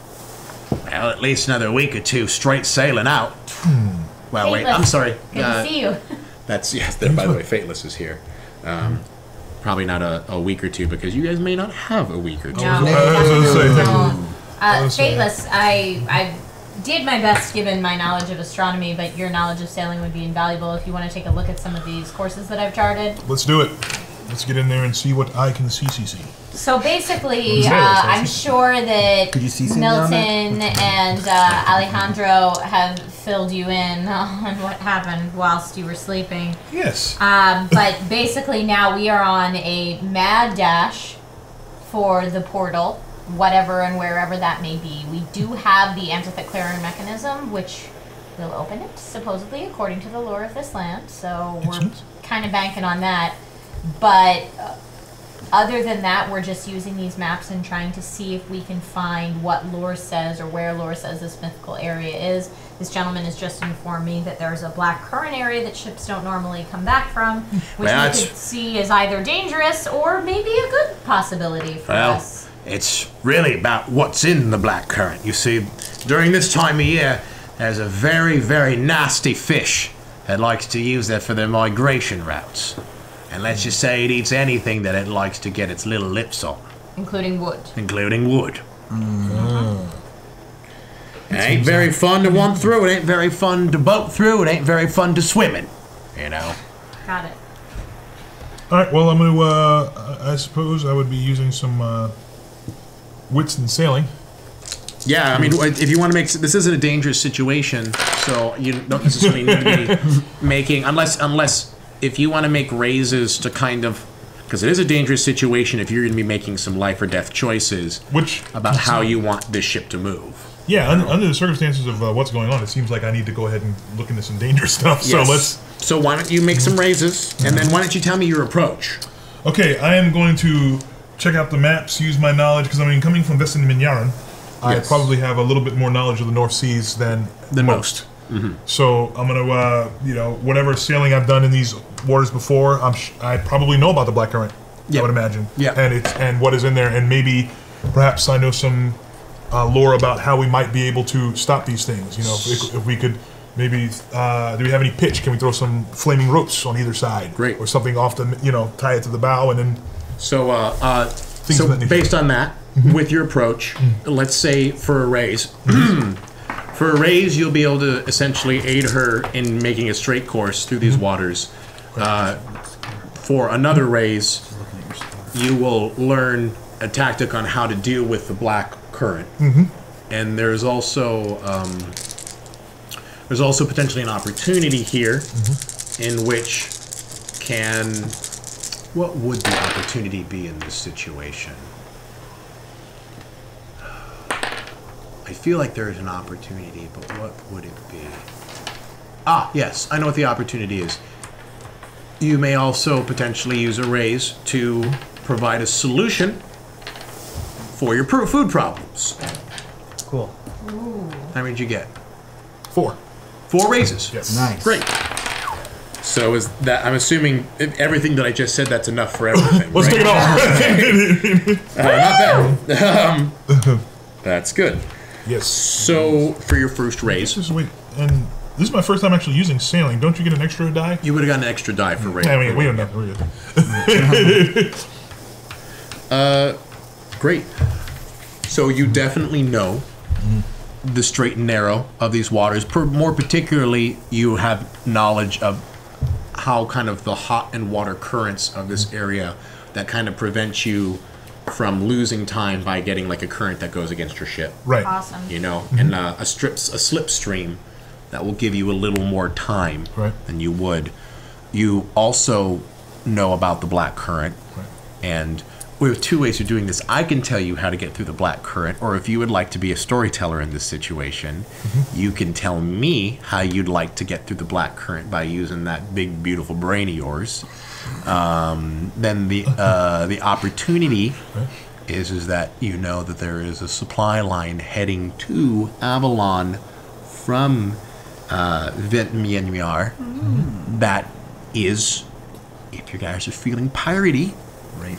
Speaker 1: Well, at least another week or two straight sailing out. Well, wait,
Speaker 4: Fateless.
Speaker 1: I'm sorry.
Speaker 4: Good to see you.
Speaker 1: That's, yes, by the way, Fateless is here. Probably not a week or two, because you guys may not have a week or two.
Speaker 4: No, Fateless, I did my best given my knowledge of astronomy, but your knowledge of sailing would be invaluable if you want to take a look at some of these courses that I've charted.
Speaker 2: Let's do it. let's get in there and see what I can see.
Speaker 4: So basically,
Speaker 2: Well,
Speaker 4: I'm sure that
Speaker 7: Could you see something on
Speaker 4: Milton and Alejandro have filled you in on what happened whilst you were sleeping.
Speaker 2: Yes.
Speaker 4: But basically now we are on a mad dash for the portal, whatever and wherever that may be. We do have the amphithic clearing mechanism, which will open it, supposedly, according to the lore of this land. So we're kind of banking on that. But other than that, we're just using these maps and trying to see if we can find what lore says or where lore says this mythical area is. This gentleman has just informed me that there's a black current area that ships don't normally come back from, which we could see as either dangerous or maybe a good possibility for us.
Speaker 1: It's really about what's in the black current. You see, during this time of year, there's a very, very nasty fish that likes to use that for their migration routes. And let's just say it eats anything that it likes to get its little lips on.
Speaker 4: Including wood.
Speaker 1: Including wood. It ain't very fun to run through, it ain't very fun to boat through, it ain't very fun to swim in, you know?
Speaker 4: Got it.
Speaker 2: Alright, well, I'm gonna, I suppose I would be using some, wits and sailing.
Speaker 1: Yeah, I mean, if you want to make... This isn't a dangerous situation, so you don't necessarily need to be making... Unless if you want to make raises to kind of... Because it is a dangerous situation if you're going to be making some life or death choices about how you want this ship to move.
Speaker 2: Yeah, under the circumstances of what's going on, it seems like I need to go ahead and look into some dangerous stuff.
Speaker 1: Yes.
Speaker 2: So let's...
Speaker 1: So why don't you make some raises, and then why don't you tell me your approach?
Speaker 2: Okay, I am going to check out the maps, use my knowledge, because I mean, coming from Vestin Minyaran, I probably have a little bit more knowledge of the North Seas than most. So I'm gonna, you know, whatever sailing I've done in these waters before, I probably know about the Black Current. I would imagine. Yeah. And what is in there, and maybe, perhaps I know some lore about how we might be able to stop these things. You know, if we could. Maybe, do we have any pitch? Can we throw some flaming ropes on either side? Great. Or something off the, you know, tie it to the bow and then...
Speaker 1: So, based on that, with your approach, let's say for a raise, for a raise, you'll be able to essentially aid her in making a straight course through these waters. For another raise, you will learn a tactic on how to deal with the black current. And there's also potentially an opportunity here in which what would the opportunity be in this situation? I feel like there's an opportunity, but what would it be? Ah, yes, I know what the opportunity is. You may also potentially use a raise to provide a solution for your food problems.
Speaker 6: Cool.
Speaker 1: How many did you get?
Speaker 2: 4.
Speaker 1: 4 raises.
Speaker 2: Yes.
Speaker 6: Nice.
Speaker 1: Great. So is that? I'm assuming everything that I just said, that's enough for everything.
Speaker 2: Let's take it off.
Speaker 1: Not bad. That's good.
Speaker 2: Yes.
Speaker 1: So for your first raise,
Speaker 2: and this is my first time actually using sailing. Don't you get an extra die?
Speaker 1: You would have gotten an extra die for raise.
Speaker 2: I mean, we don't know. We're good.
Speaker 1: Great. So you definitely know the straight and narrow of these waters. More particularly, you have knowledge of how kind of the hot and water currents of this area that kind of prevent you from losing time by getting like a current that goes against your ship.
Speaker 2: Right.
Speaker 4: Awesome.
Speaker 1: You know, and a slipstream that will give you a little more time than you would. You also know about the black current, and we have 2 ways of doing this. I can tell you how to get through the black current, or if you would like to be a storyteller in this situation, you can tell me how you'd like to get through the black current by using that big, beautiful brain of yours. Then the opportunity is that you know that there is a supply line heading to Avalon from Ventmienmiar that is, if you guys are feeling piratey,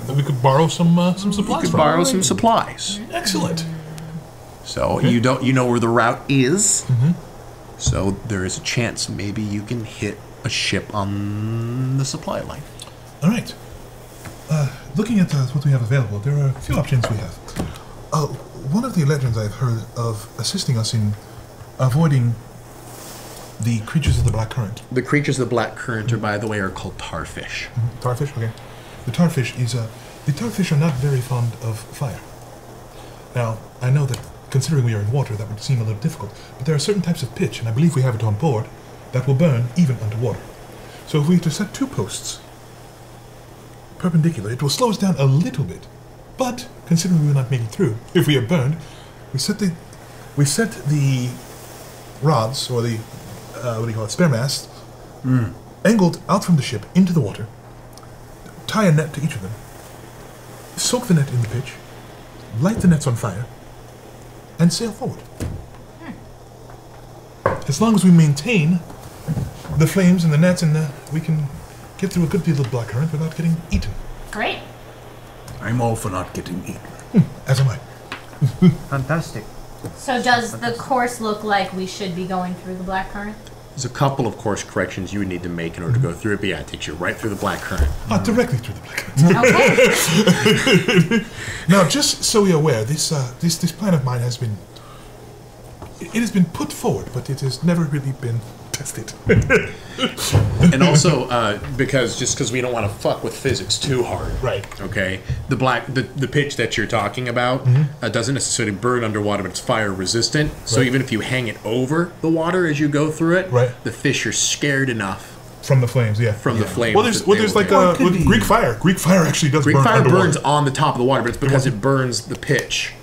Speaker 2: we could borrow some supplies.
Speaker 1: You could borrow some supplies.
Speaker 2: Excellent.
Speaker 1: So you know where the route is. So there is a chance maybe you can hit a ship on the supply line.
Speaker 2: All right. Looking at what we have available, there are a few options we have. One of the legends I've heard of assisting us in avoiding the creatures of the black current.
Speaker 1: The creatures of the black current are, by the way, are called tarfish.
Speaker 2: Tarfish, okay. the tarfish are not very fond of fire. Now, I know that considering we are in water, that would seem a little difficult, but there are certain types of pitch, and I believe we have it on board, that will burn even underwater. So if we were to set 2 posts perpendicular, it will slow us down a little bit. But considering we will not make it through, if we are burned, we set the rods, or the spare mast, angled out from the ship into the water, tie a net to each of them, soak the net in the pitch, light the nets on fire, and sail forward. As long as we maintain the flames and the nets, and we can get through a good deal of black current without getting eaten.
Speaker 4: Great.
Speaker 5: I'm all for not getting eaten.
Speaker 2: As am I.
Speaker 6: Fantastic.
Speaker 4: So does the course look like we should be going through the black current?
Speaker 1: There's a couple of course corrections you would need to make in order to go through it, but yeah, it takes you right through the black current.
Speaker 2: Directly through the black current.
Speaker 4: Okay.
Speaker 2: Now, just so you're aware, this plan of mine has been put forward, but it has never really been tested.
Speaker 1: And also, because we don't want to fuck with physics too hard.
Speaker 2: Right.
Speaker 1: Okay. The pitch that you're talking about doesn't necessarily burn underwater, but it's fire resistant. So even if you hang it over the water as you go through it, the fish are scared enough.
Speaker 2: From the flames, yeah.
Speaker 1: From the flames.
Speaker 2: Well, there's like Greek fire. Greek fire actually does burn
Speaker 1: Greek fire
Speaker 2: underwater.
Speaker 1: burns on the top of the water, but it's because it burns the pitch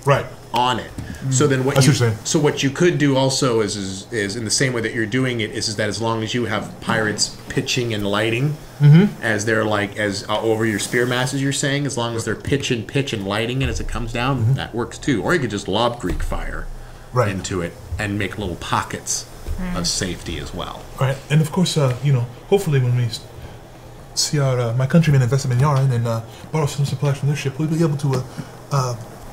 Speaker 1: on it. So then what you could do also is in the same way that you're doing it is that as long as you have pirates pitching and lighting as they're over your spear mast, as you're saying, as long as they're pitch and lighting it as it comes down, that works too. Or you could just lob Greek fire into it and make little pockets of safety as well.
Speaker 2: Right, and of course, hopefully when we see my countrymen invest in Yaran and borrow some supplies from their ship, we'll be able to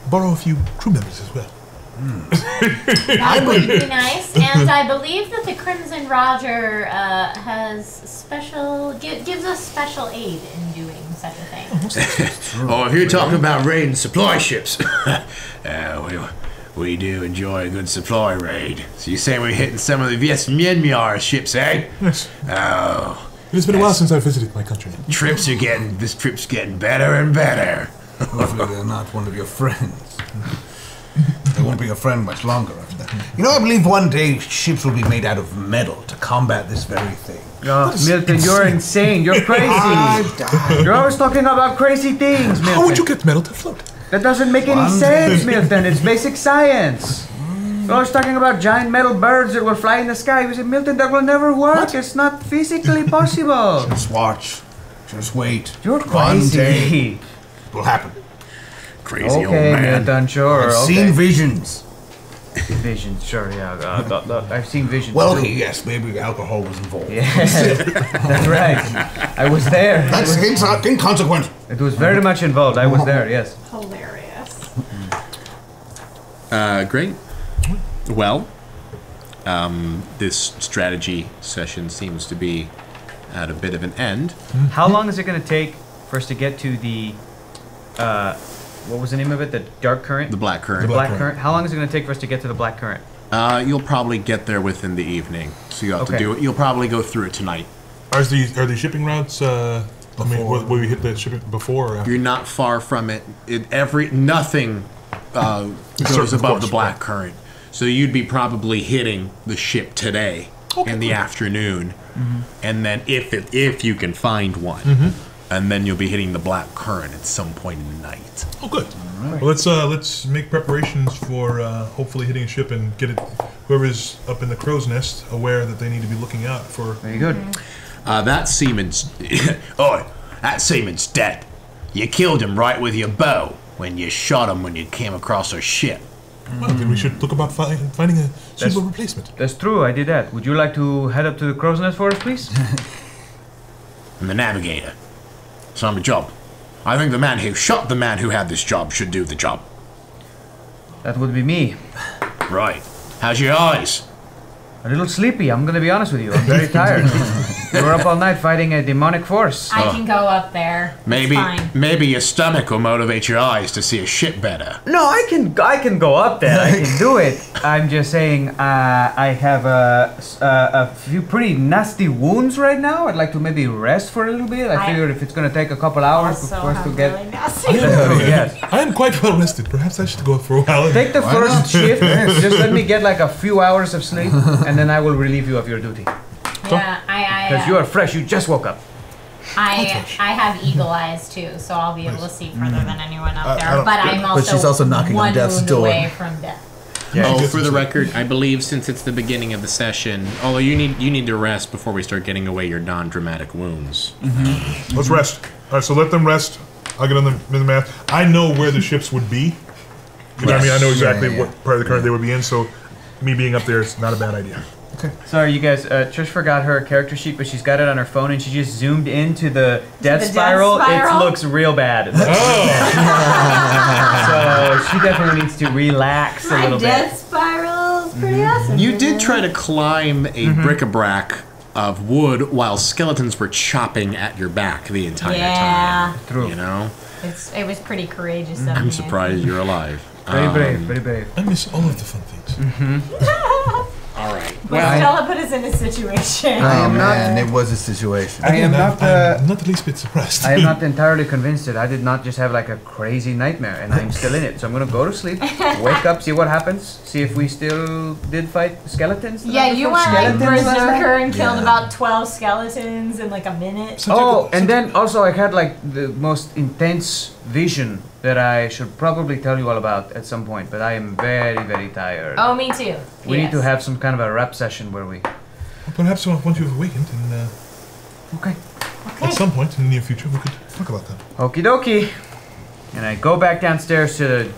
Speaker 2: borrow a few crew members as well.
Speaker 4: That would be nice, and I believe that the Crimson Rodger gives us special aid in doing such a thing.
Speaker 1: Oh, if you're talking about raiding supply ships, we do enjoy a good supply raid. So you're saying we're hitting some of the Myanmar ships, eh?
Speaker 2: Yes.
Speaker 1: Oh.
Speaker 2: It's been a while since I visited my country.
Speaker 1: This trip's getting better and better.
Speaker 5: Hopefully they're not one of your friends. They won't be your friend much longer after that. I believe one day ships will be made out of metal to combat this very thing.
Speaker 6: Milton, you're insane. You're crazy. You're always talking about crazy things, Milton.
Speaker 2: How would you get metal to float?
Speaker 6: That doesn't make any sense, Milton. It's basic science. You're always talking about giant metal birds that will fly in the sky. We said, Milton, that will never work. What? It's not physically possible.
Speaker 5: Just watch. Just wait.
Speaker 6: You're crazy.
Speaker 5: One day it will happen.
Speaker 1: Crazy old man.
Speaker 6: Milton, sure.
Speaker 5: I've seen visions.
Speaker 6: Visions, sure, yeah. I've seen visions.
Speaker 5: Well,
Speaker 6: too.
Speaker 5: yes, maybe alcohol was involved.
Speaker 6: Yes, that's right. I was there.
Speaker 5: That's inconsequential.
Speaker 6: It was very much involved. I was there, yes.
Speaker 4: Hilarious.
Speaker 1: Great. Well, this strategy session seems to be at a bit of an end.
Speaker 6: How long is it going to take for us to get to the, what was the name of it? The dark current?
Speaker 1: The black current.
Speaker 6: The black current. How long is it going to take for us to get to the black current?
Speaker 1: You'll probably get there within the evening, so you have to do it. You'll probably go through it tonight.
Speaker 2: Are these shipping routes? Will we hit the shipping before or after?
Speaker 1: You're not far from it. Nothing goes above the black current, so you'd be probably hitting the ship today in the afternoon, and then if you can find one. And then you'll be hitting the black current at some point in the night.
Speaker 2: Oh, good. Right. Well, let's make preparations for hopefully hitting a ship and get whoever's up in the crow's nest aware that they need to be looking out for.
Speaker 6: Very good.
Speaker 1: That seaman's that seaman's dead. You killed him right with your bow when you shot him when you came across our ship.
Speaker 2: Well, then we should look about finding a suitable replacement.
Speaker 6: That's true. I did that. Would you like to head up to the crow's nest for us, please?
Speaker 1: I'm the navigator. It's not my job. I think the man who shot the man who had this job should do the job.
Speaker 6: That would be me.
Speaker 1: Right. How's your eyes?
Speaker 6: A little sleepy, I'm gonna be honest with you. I'm very tired. We were up all night fighting a demonic force.
Speaker 4: I can go up there.
Speaker 1: Maybe your stomach will motivate your eyes to see a ship better.
Speaker 6: No, I can go up there. I can do it. I'm just saying, I have a few pretty nasty wounds right now. I'd like to maybe rest for a little bit. I figured if it's gonna take a couple hours for us to get.
Speaker 4: Really nasty.
Speaker 6: Yes.
Speaker 2: I am quite well rested. Perhaps I should go for a while.
Speaker 6: Take the first shift. Just let me get like a few hours of sleep, and then I will relieve you of your duty.
Speaker 4: Yeah,
Speaker 6: Because you are fresh. You just woke up.
Speaker 4: I have eagle eyes too, so I'll be able to see further than anyone up there. But I'm
Speaker 5: But she's also knocking on
Speaker 4: one
Speaker 5: death's
Speaker 4: wound
Speaker 5: door.
Speaker 4: away from death.
Speaker 1: Yeah. Oh, for the record, I believe since it's the beginning of the session, although you need to rest before we start getting away your non-dramatic wounds.
Speaker 2: Let's rest. All right, so let them rest. I'll get on the math. I know where the ships would be. You know what I mean? I know exactly what part of the current they would be in, so me being up there is not a bad idea.
Speaker 5: Okay.
Speaker 6: Sorry, you guys. Trish forgot her character sheet, but she's got it on her phone, and she just zoomed into the death spiral. It looks real bad. So she definitely needs to relax a little bit.
Speaker 4: Death spiral is pretty awesome.
Speaker 1: You did try to climb a bric-a-brac of wood while skeletons were chopping at your back the entire time.
Speaker 6: True.
Speaker 1: You know?
Speaker 4: It was pretty courageous of me.
Speaker 1: I'm surprised you're alive.
Speaker 6: Very brave, very brave.
Speaker 2: I miss all of the fun things.
Speaker 1: All right.
Speaker 4: But Stella put us in a situation.
Speaker 5: It was a situation.
Speaker 6: I am not
Speaker 2: the least bit surprised.
Speaker 6: I am not entirely convinced that I did not just have like a crazy nightmare, and I'm still in it. So I'm gonna go to sleep, wake up, see what happens, see if we still did fight skeletons.
Speaker 4: Yeah, you went like berserker and killed about 12 skeletons in like a minute.
Speaker 6: And then also I had like the most intense vision that I should probably tell you all about at some point, but I am very, very tired.
Speaker 4: Oh, me too.
Speaker 6: We need to have some kind of a rap session where we...
Speaker 2: Well, perhaps once you've awakened, and
Speaker 6: Okay.
Speaker 2: at some point in the near future, we could talk about that.
Speaker 6: Okie dokie. And I go back downstairs to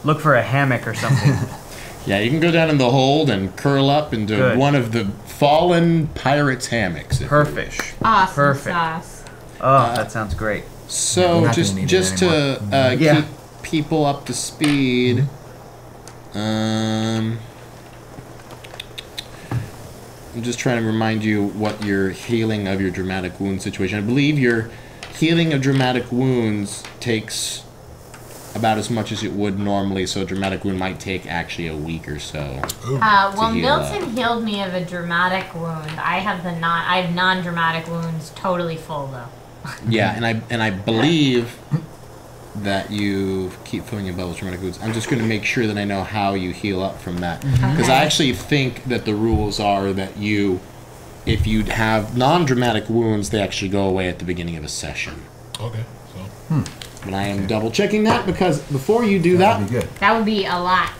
Speaker 6: look for a hammock or something.
Speaker 1: Yeah, you can go down in the hold and curl up into one of the fallen pirates' hammocks.
Speaker 6: Perfect.
Speaker 4: Awesome
Speaker 6: Perfect.
Speaker 4: sauce.
Speaker 6: Oh, that sounds great.
Speaker 1: So just to keep people up to speed, I'm just trying to remind you what your healing of your dramatic wound situation. I believe your healing of dramatic wounds takes about as much as it would normally, so a dramatic wound might take actually a week or so.
Speaker 4: Well, Milton healed me of a dramatic wound. I have non-dramatic wounds totally full though.
Speaker 1: Yeah, and I believe that you keep filling your bubbles dramatic wounds. I'm just going to make sure that I know how you heal up from that, because I actually think that the rules are that if you have non-dramatic wounds, they actually go away at the beginning of a session.
Speaker 2: Okay. So.
Speaker 1: But I am double checking that because before you do that,
Speaker 4: that would be a lot.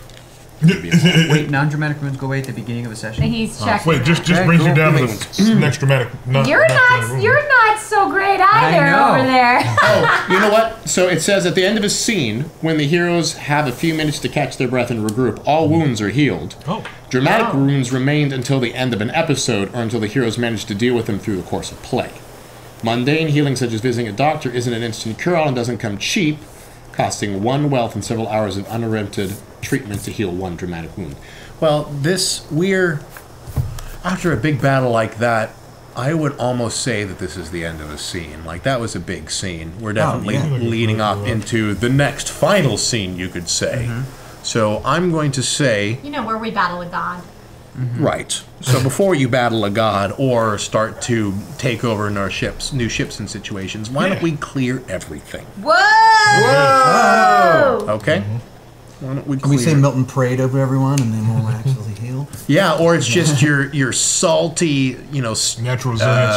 Speaker 6: Wait, non-dramatic wounds go away at the beginning of a session?
Speaker 4: He's checking.
Speaker 2: Wait, just brings you down to the next dramatic.
Speaker 4: You're not so great either over there.
Speaker 1: Oh, you know what? So it says at the end of a scene, when the heroes have a few minutes to catch their breath and regroup, all wounds are healed.
Speaker 2: Oh.
Speaker 1: Dramatic wounds remained until the end of an episode or until the heroes manage to deal with them through the course of play. Mundane healing, such as visiting a doctor, isn't an instant cure-all and doesn't come cheap, costing 1 wealth and several hours of uninterrupted treatment to heal 1 dramatic wound. Well, after a big battle like that, I would almost say that this is the end of a scene. Like, that was a big scene. We're definitely leading off into the next final scene, you could say. So I'm going to say...
Speaker 4: where we battle a god.
Speaker 1: Right. So before you battle a god or start to take over new ships and situations, why don't we clear everything?
Speaker 4: Whoa!
Speaker 1: Okay? Why don't we
Speaker 5: Can we say Milton prayed over everyone and then we'll actually heal?
Speaker 1: Yeah, or it's just your salty,
Speaker 2: natural resilience,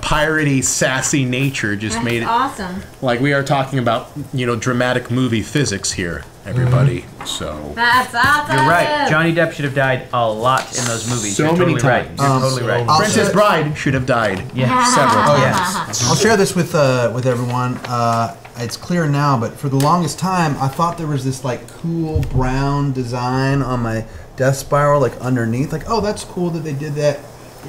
Speaker 1: piratey, sassy nature just made it
Speaker 4: awesome.
Speaker 1: Like we are talking about, dramatic movie physics here, everybody. So
Speaker 4: that's awesome.
Speaker 6: You're right. Johnny Depp should have died a lot in those movies.
Speaker 1: So
Speaker 6: You're
Speaker 1: many
Speaker 6: totally
Speaker 1: times.
Speaker 6: Right. You're totally right.
Speaker 1: Princess Bride should have died.
Speaker 6: Yeah,
Speaker 1: several times.
Speaker 5: Oh yes. I'll share this with everyone. It's clear now, but for the longest time, I thought there was this like cool brown design on my death spiral, like underneath. Like, oh, that's cool that they did that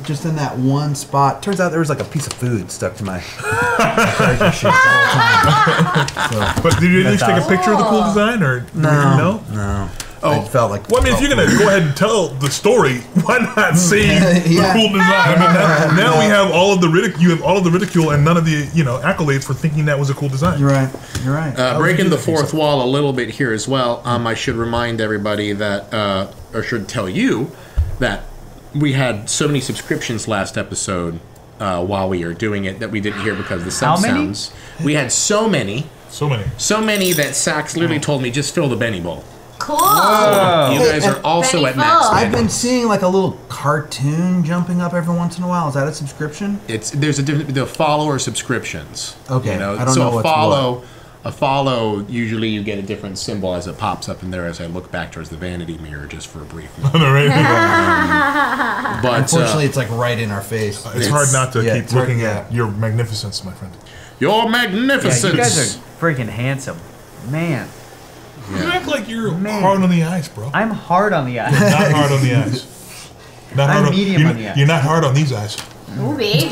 Speaker 5: just in that one spot. Turns out there was like a piece of food stuck to my treasure sheet the whole time.
Speaker 2: But did you at least take a picture of the cool design, or
Speaker 5: no?
Speaker 2: No.
Speaker 5: I felt like.
Speaker 2: Well, I mean, if you're gonna go ahead and tell the story, why not say the cool design? I mean, now we have all of the ridicule. You have all of the ridicule and none of the accolades for thinking that was a cool design.
Speaker 5: You're right. You're right.
Speaker 1: Breaking the fourth wall a little bit here as well. I should remind everybody that, or should tell you that we had so many subscriptions last episode while we were doing it that we didn't hear because of the sub sounds. We had so many that Sax literally told me just fill the Benny Bowl.
Speaker 4: Cool.
Speaker 1: So you guys are also at max.
Speaker 5: I've been seeing like a little cartoon jumping up every once in a while. Is that a subscription?
Speaker 1: There's a different the follower subscriptions.
Speaker 5: Okay.
Speaker 1: You know?
Speaker 5: I don't know what's what.
Speaker 1: A follow, usually you get a different symbol as it pops up in there as I look back towards the vanity mirror just for a brief moment. But
Speaker 5: unfortunately, it's like right in our face.
Speaker 2: It's hard not to keep looking at your magnificence, my friend.
Speaker 1: Your magnificence!
Speaker 6: Yeah, you guys are freaking handsome. Man.
Speaker 2: Yeah. You act like you're hard on the eyes, bro.
Speaker 6: I'm hard on the eyes.
Speaker 2: You're not hard on the eyes.
Speaker 6: I'm medium on the eyes.
Speaker 2: You're not hard on these eyes.
Speaker 4: Ooh, baby.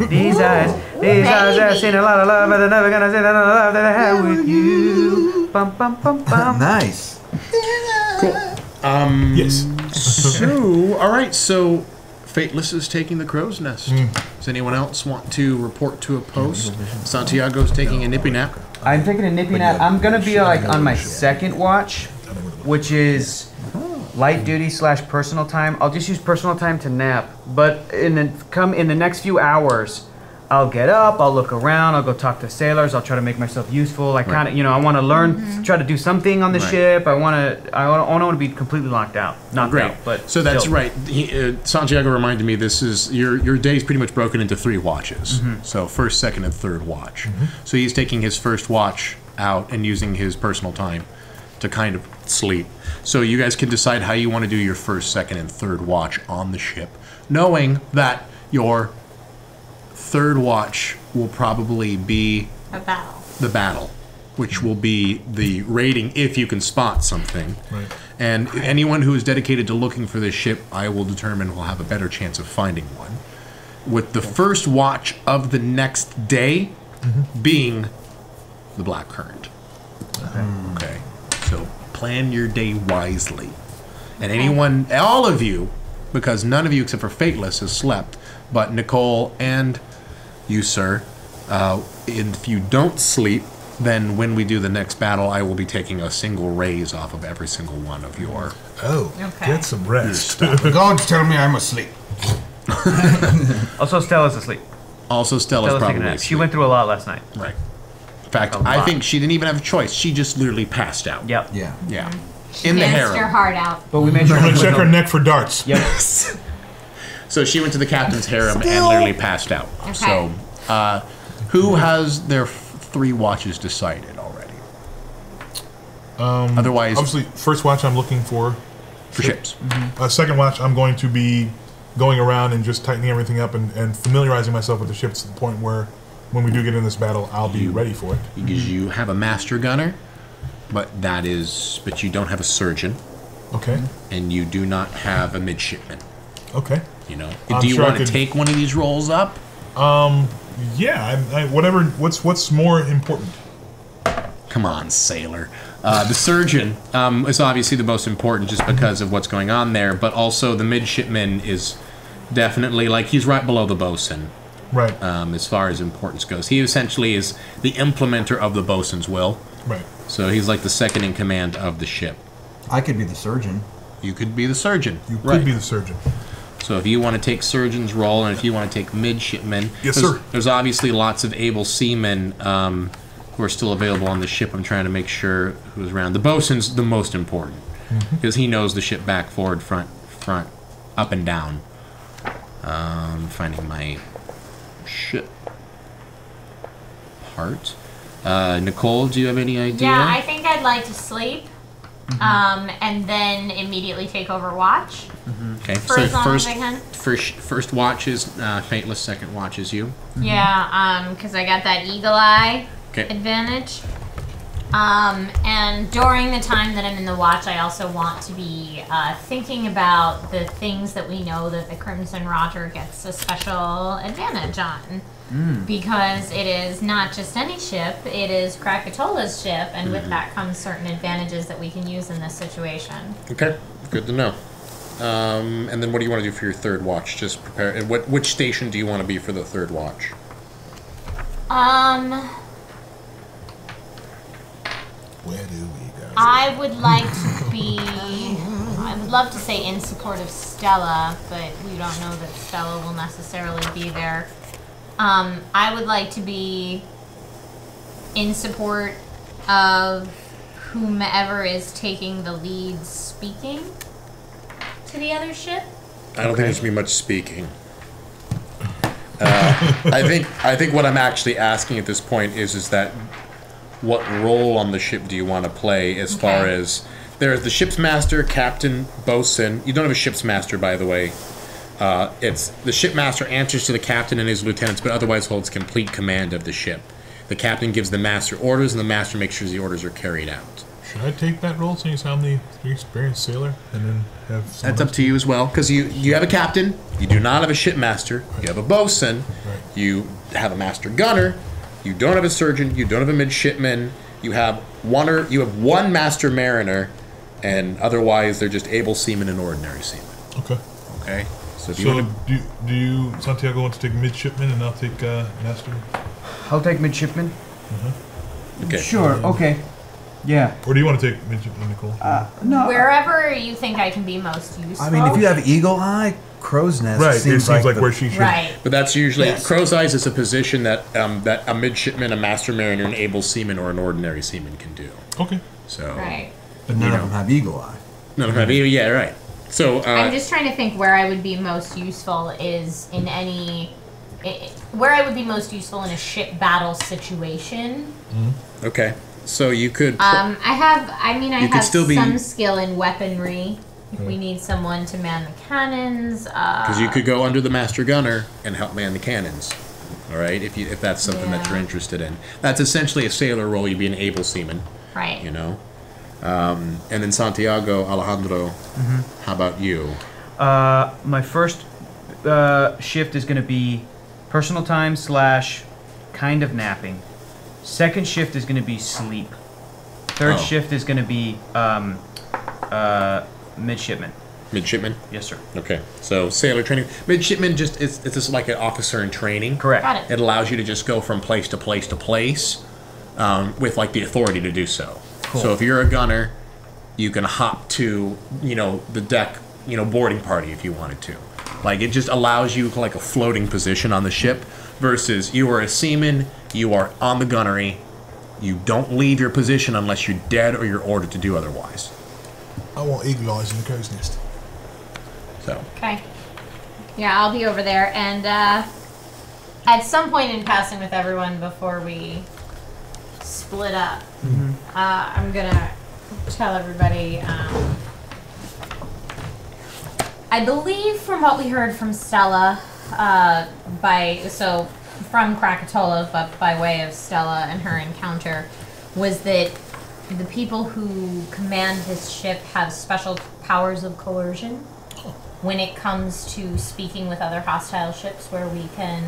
Speaker 6: These eyes I've seen a lot of love, but they're never gonna say none of the love that I had with you. Bum, bum, bum, bum.
Speaker 5: Nice.
Speaker 1: Cool.
Speaker 2: Yes.
Speaker 1: So, all right. So, Fateless is taking the crow's nest. Does anyone else want to report to a post? Santiago's taking a nippy nap.
Speaker 6: I'm taking a nippy nap. I'm gonna be like on my second watch, which is light duty / personal time. I'll just use personal time to nap. But in the next few hours, I'll get up, I'll look around, I'll go talk to sailors, I'll try to make myself useful. I kind of, I want to learn, try to do something on the ship. I don't want to be completely knocked out. Not
Speaker 1: great,
Speaker 6: out, but
Speaker 1: so that's
Speaker 6: still.
Speaker 1: right. Santiago reminded me this is your day's pretty much broken into 3 watches. So first, second, and third watch. So he's taking his first watch out and using his personal time to kind of sleep. So you guys can decide how you want to do your first, second, and third watch on the ship, knowing that your third watch will probably be the battle, which will be the raiding if you can spot something.
Speaker 2: Right.
Speaker 1: And anyone who is dedicated to looking for this ship, I will determine will have a better chance of finding one. With the first watch of the next day being the Black Current. Okay. So plan your day wisely. And anyone, all of you, because none of you except for Fateless has slept, but Nicole and you, sir, if you don't sleep, then when we do the next battle, I will be taking a single raise off of every single one of your...
Speaker 2: Get some rest.
Speaker 5: Gods tell me I'm asleep.
Speaker 6: Also, Stella's asleep.
Speaker 1: Stella's probably asleep.
Speaker 6: She went through a lot last night.
Speaker 1: Right. In fact, I think she didn't even have a choice. She just literally passed out.
Speaker 6: Yep.
Speaker 1: Yeah. In the harem.
Speaker 4: her heart out.
Speaker 6: But we made sure
Speaker 2: I'm gonna check her neck for darts.
Speaker 6: Yep.
Speaker 1: So she went to the captain's harem and literally passed out.
Speaker 4: Okay.
Speaker 1: So, who has their 3 watches decided already? Otherwise,
Speaker 2: obviously, first watch I'm looking for
Speaker 1: ships.
Speaker 2: Second watch I'm going to be going around and just tightening everything up and familiarizing myself with the ships to the point where when we do get in this battle, I'll be ready for it.
Speaker 1: Because you have a master gunner, but you don't have a surgeon.
Speaker 2: Okay.
Speaker 1: And you do not have a midshipman.
Speaker 2: Okay.
Speaker 1: Do you want to take one of these roles up?
Speaker 2: Yeah. Whatever. What's more important?
Speaker 1: Come on, sailor. The surgeon is obviously the most important just because of what's going on there, but also the midshipman is definitely, he's right below the bosun.
Speaker 2: Right.
Speaker 1: As far as importance goes. He essentially is the implementer of the bosun's will.
Speaker 2: Right.
Speaker 1: So he's like the second in command of the ship.
Speaker 5: I could be the surgeon.
Speaker 1: You could be the surgeon.
Speaker 2: You could be the surgeon.
Speaker 1: So if you want to take surgeon's role, and if you want to take midshipman,
Speaker 2: yes, sir.
Speaker 1: There's obviously lots of able seamen who are still available on the ship. I'm trying to make sure who's around. The bosun's the most important because he knows the ship back, forward, front, up and down. Finding my ship part. Nicole, do you have any idea?
Speaker 4: Yeah, I think I'd like to sleep. And then immediately take over watch.
Speaker 1: Okay,
Speaker 4: for as long as I can.
Speaker 1: First watch is Fateless, second watch is you.
Speaker 4: Yeah, because I got that eagle eye advantage. And during the time that I'm in the watch, I also want to be thinking about the things that we know that the Crimson Rodger gets a special advantage on. Because it is not just any ship, it is Krakatola's ship, and with that comes certain advantages that we can use in this situation.
Speaker 1: Okay, good to know. And then what do you want to do for your third watch? Just prepare. And which station do you want to be for the third watch?
Speaker 2: Where do we go?
Speaker 4: I would like to be... I would love to say in support of Stella, but we don't know that Stella will necessarily be there. I would like to be in support of whomever is taking the lead speaking to the other ship.
Speaker 1: I don't think there's going to be much speaking. I think what I'm actually asking at this point is that what role on the ship do you want to play as far as there's the ship's master, captain, bosun. You don't have a ship's master, by the way. It's the shipmaster answers to the captain and his lieutenants, but otherwise holds complete command of the ship. The captain gives the master orders, and the master makes sure the orders are carried out.
Speaker 2: Should I take that role since I'm the experienced sailor, and then have?
Speaker 1: That's up to you as well, because you have a captain. You do not have a shipmaster. You have a bosun.
Speaker 2: Right.
Speaker 1: You have a master gunner. You don't have a surgeon. You don't have a midshipman. You have one master mariner, and otherwise they're just able seamen and ordinary seamen.
Speaker 2: Okay.
Speaker 1: Okay. So
Speaker 2: do you Santiago want to take midshipman and I'll take master?
Speaker 6: I'll take midshipman.
Speaker 1: Okay.
Speaker 6: Sure. Okay. Yeah.
Speaker 2: Or do you want to take midshipman, Nicole?
Speaker 6: No.
Speaker 4: Wherever you think I can be most useful.
Speaker 7: I mean, if you have Eagle Eye, Crow's Nest
Speaker 2: right.
Speaker 7: seems
Speaker 2: like
Speaker 7: the,
Speaker 2: where she should.
Speaker 4: Right.
Speaker 1: But that's usually
Speaker 5: Yes.
Speaker 1: Crow's Eyes is a position that that a midshipman, a master mariner, an able seaman, or an ordinary seaman can do.
Speaker 2: Okay.
Speaker 1: So.
Speaker 4: Right.
Speaker 7: But none of them have Eagle Eye.
Speaker 1: None of them have either. Yeah. Right. So.
Speaker 4: I'm just trying to think where I would be most useful is in where I would be most useful in a ship battle situation.
Speaker 1: Okay. So you could.
Speaker 4: I have
Speaker 1: still be-
Speaker 4: some skill in weaponry. If we need someone to man the cannons.
Speaker 1: Because you could go under the master gunner and help man the cannons. All right, if that's something that you're interested in. That's essentially a sailor role. You'd be an able seaman.
Speaker 4: Right.
Speaker 1: You know. And then Santiago, Alejandro, how about you?
Speaker 6: My first shift is going to be personal time / kind of napping. Second shift is going to be sleep. Third shift is going to be midshipman.
Speaker 1: Midshipman?
Speaker 6: Yes, sir.
Speaker 1: Okay. So sailor training. Midshipman it's just like an officer in training.
Speaker 6: Correct.
Speaker 4: Got it.
Speaker 1: It allows you to just go from place to place to place with like the authority to do so.
Speaker 6: Cool.
Speaker 1: So if you're a gunner, you can hop to, the deck, boarding party if you wanted to. Like it just allows you like a floating position on the ship versus you are a seaman, you are on the gunnery, you don't leave your position unless you're dead or you're ordered to do otherwise.
Speaker 2: I want eagle eyes in the crow's nest.
Speaker 1: So.
Speaker 4: Okay. Yeah, I'll be over there. And at some point in passing with everyone before we split up, I'm going to tell everybody... I believe from what we heard from Stella, from Krakatoa, but by way of Stella and her encounter, was that the people who command this ship have special powers of coercion when it comes to speaking with other hostile ships, where we can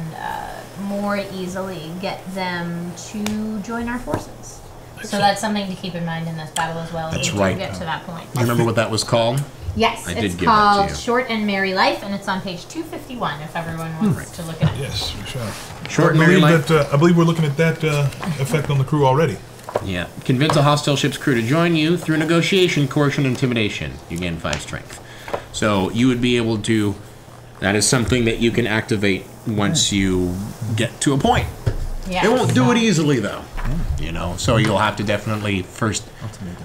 Speaker 4: more easily get them to join our forces. So that's something to keep in mind in this battle as well.
Speaker 1: That's
Speaker 4: if we
Speaker 1: right.
Speaker 4: do get to that point.
Speaker 1: You remember what that was called?
Speaker 4: Yes,
Speaker 1: I did
Speaker 4: it's
Speaker 1: give that to
Speaker 4: called
Speaker 1: you.
Speaker 4: Short and Merry Life, and it's on page 251 if everyone wants to look at it.
Speaker 2: Yes, we shall.
Speaker 1: Short and merry life.
Speaker 2: I believe we're looking at that effect on the crew already.
Speaker 1: Yeah. Convince a hostile ship's crew to join you through negotiation, coercion, and intimidation. You gain 5 strength. So you would be able to... That is something that you can activate once you get to a point.
Speaker 4: Yes.
Speaker 1: It won't do it easily, though. So you'll have to definitely first...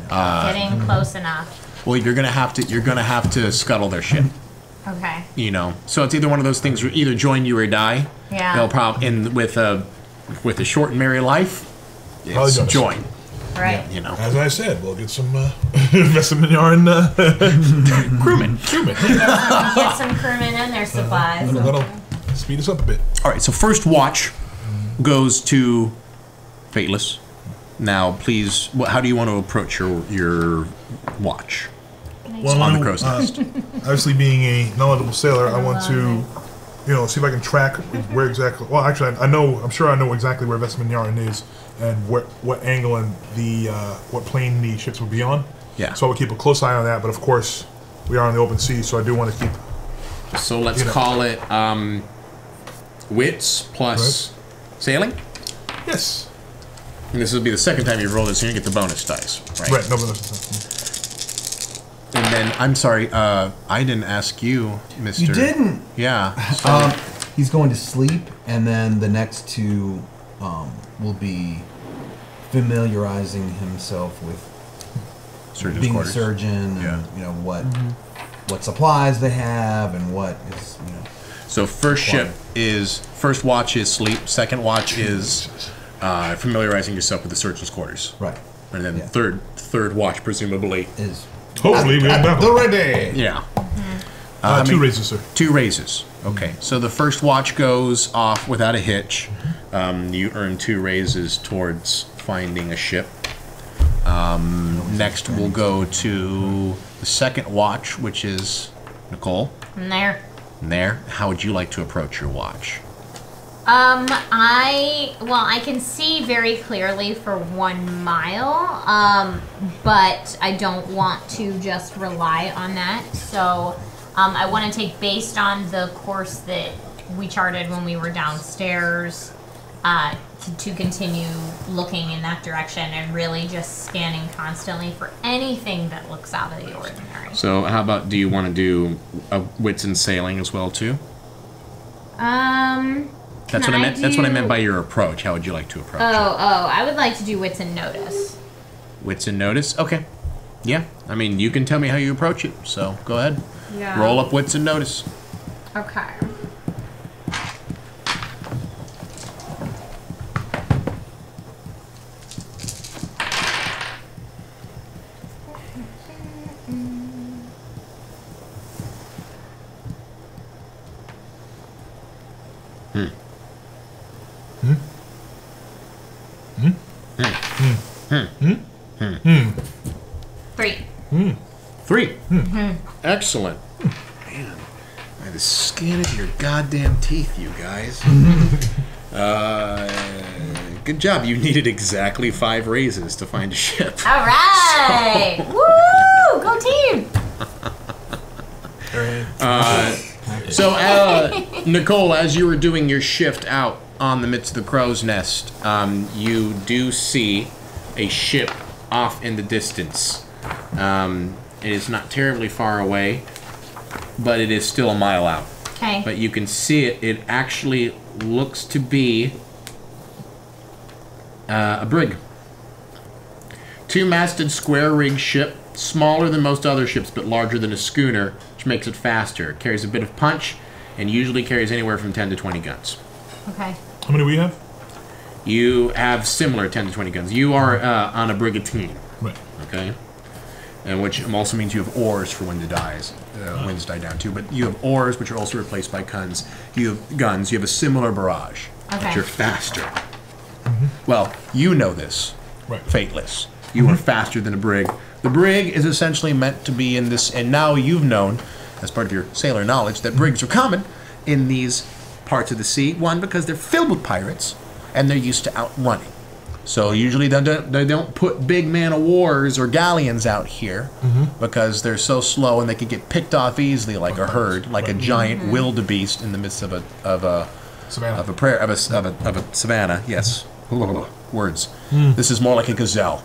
Speaker 4: Getting close enough.
Speaker 1: Well, you're gonna have to scuttle their ship.
Speaker 4: Okay.
Speaker 1: So it's either one of those things where either join you or die.
Speaker 4: Yeah.
Speaker 1: They'll probably with a short and merry life. It's join.
Speaker 4: Right.
Speaker 2: As I said, we'll get some investment yarn
Speaker 1: Crewmen.
Speaker 4: Get some crewmen and their supplies.
Speaker 2: That'll speed us up a bit.
Speaker 1: All right. So first watch goes to Fateless, Now, please, how do you want to approach your watch?
Speaker 2: Well,
Speaker 1: On the crow's nest.
Speaker 2: Obviously, being a knowledgeable sailor, I want to, see if I can track where exactly. Well, actually, I'm sure I know exactly where Vesta Yaran is and what angle and what plane the ships will be on.
Speaker 1: Yeah.
Speaker 2: So I will keep a close eye on that. But of course, we are on the open sea, so I do want to keep.
Speaker 1: So let's call it wits plus sailing.
Speaker 2: Yes.
Speaker 1: And this will be the second time you've rolled this, so you get the bonus dice, right?
Speaker 2: Right. No bonus.
Speaker 1: And then, I'm sorry, I didn't ask you, Mr.
Speaker 7: You didn't.
Speaker 1: Yeah. So
Speaker 7: He's going to sleep, and then the next two will be familiarizing himself with
Speaker 1: surgeon's
Speaker 7: being
Speaker 1: quarters.
Speaker 7: a surgeon, and what supplies they have, and what is
Speaker 1: So first watch is sleep. Second watch is familiarizing yourself with the surgeon's quarters.
Speaker 7: right.
Speaker 1: And then third watch presumably
Speaker 7: Is
Speaker 2: Hopefully, we have
Speaker 5: The ready.
Speaker 1: Yeah.
Speaker 2: 2 raises, sir.
Speaker 1: 2 raises. Okay. So the first watch goes off without a hitch. You earn 2 raises towards finding a ship. Next, we'll go to the second watch, which is Nicole. There. How would you like to approach your watch?
Speaker 4: I can see very clearly for 1 mile, but I don't want to just rely on that. So, I want to take based on the course that we charted when we were downstairs, to continue looking in that direction and really just scanning constantly for anything that looks out of the ordinary.
Speaker 1: So, how about, do you want to do wits and sailing as well too? That's what I meant. That's what I meant by your approach. How would you like to approach it?
Speaker 4: I would like to do wits and notice.
Speaker 1: Wits and notice? Okay. Yeah. I mean, you can tell me how you approach it. So go ahead.
Speaker 4: Yeah.
Speaker 1: Roll up wits and notice.
Speaker 4: Okay.
Speaker 1: Three. Excellent. Man, by the skin of your goddamn teeth, you guys. Good job. You needed exactly 5 raises to find a ship.
Speaker 4: All right. Woo! Go team.
Speaker 1: Nicole, as you were doing your shift out on the midst of the crow's nest, you do see a ship off in the distance. It is not terribly far away, but it is still a mile out.
Speaker 4: Okay.
Speaker 1: But you can see it. It actually looks to be a brig. 2-masted square-rigged ship, smaller than most other ships, but larger than a schooner, which makes it faster. It carries a bit of punch, and usually carries anywhere from 10 to 20 guns.
Speaker 4: Okay.
Speaker 2: How many do we have?
Speaker 1: You have similar 10 to 20 guns. You are on a brigantine.
Speaker 2: Right.
Speaker 1: Okay. And which also means you have oars for when the winds die down too. But you have oars, which are also replaced by guns. You have guns. You have a similar barrage, but you're faster. Well, you know this,
Speaker 2: Right.
Speaker 1: Fateless. You are faster than a brig. The brig is essentially meant to be in this, and now you've known, as part of your sailor knowledge, that brigs are common in these parts of the sea. One, because they're filled with pirates, and they're used to outrunning. So usually they don't put big man-of-wars or galleons out here because they're so slow and they can get picked off easily like a herd, like a giant wildebeest in the midst of a savannah. Yes, words. This is more like a gazelle.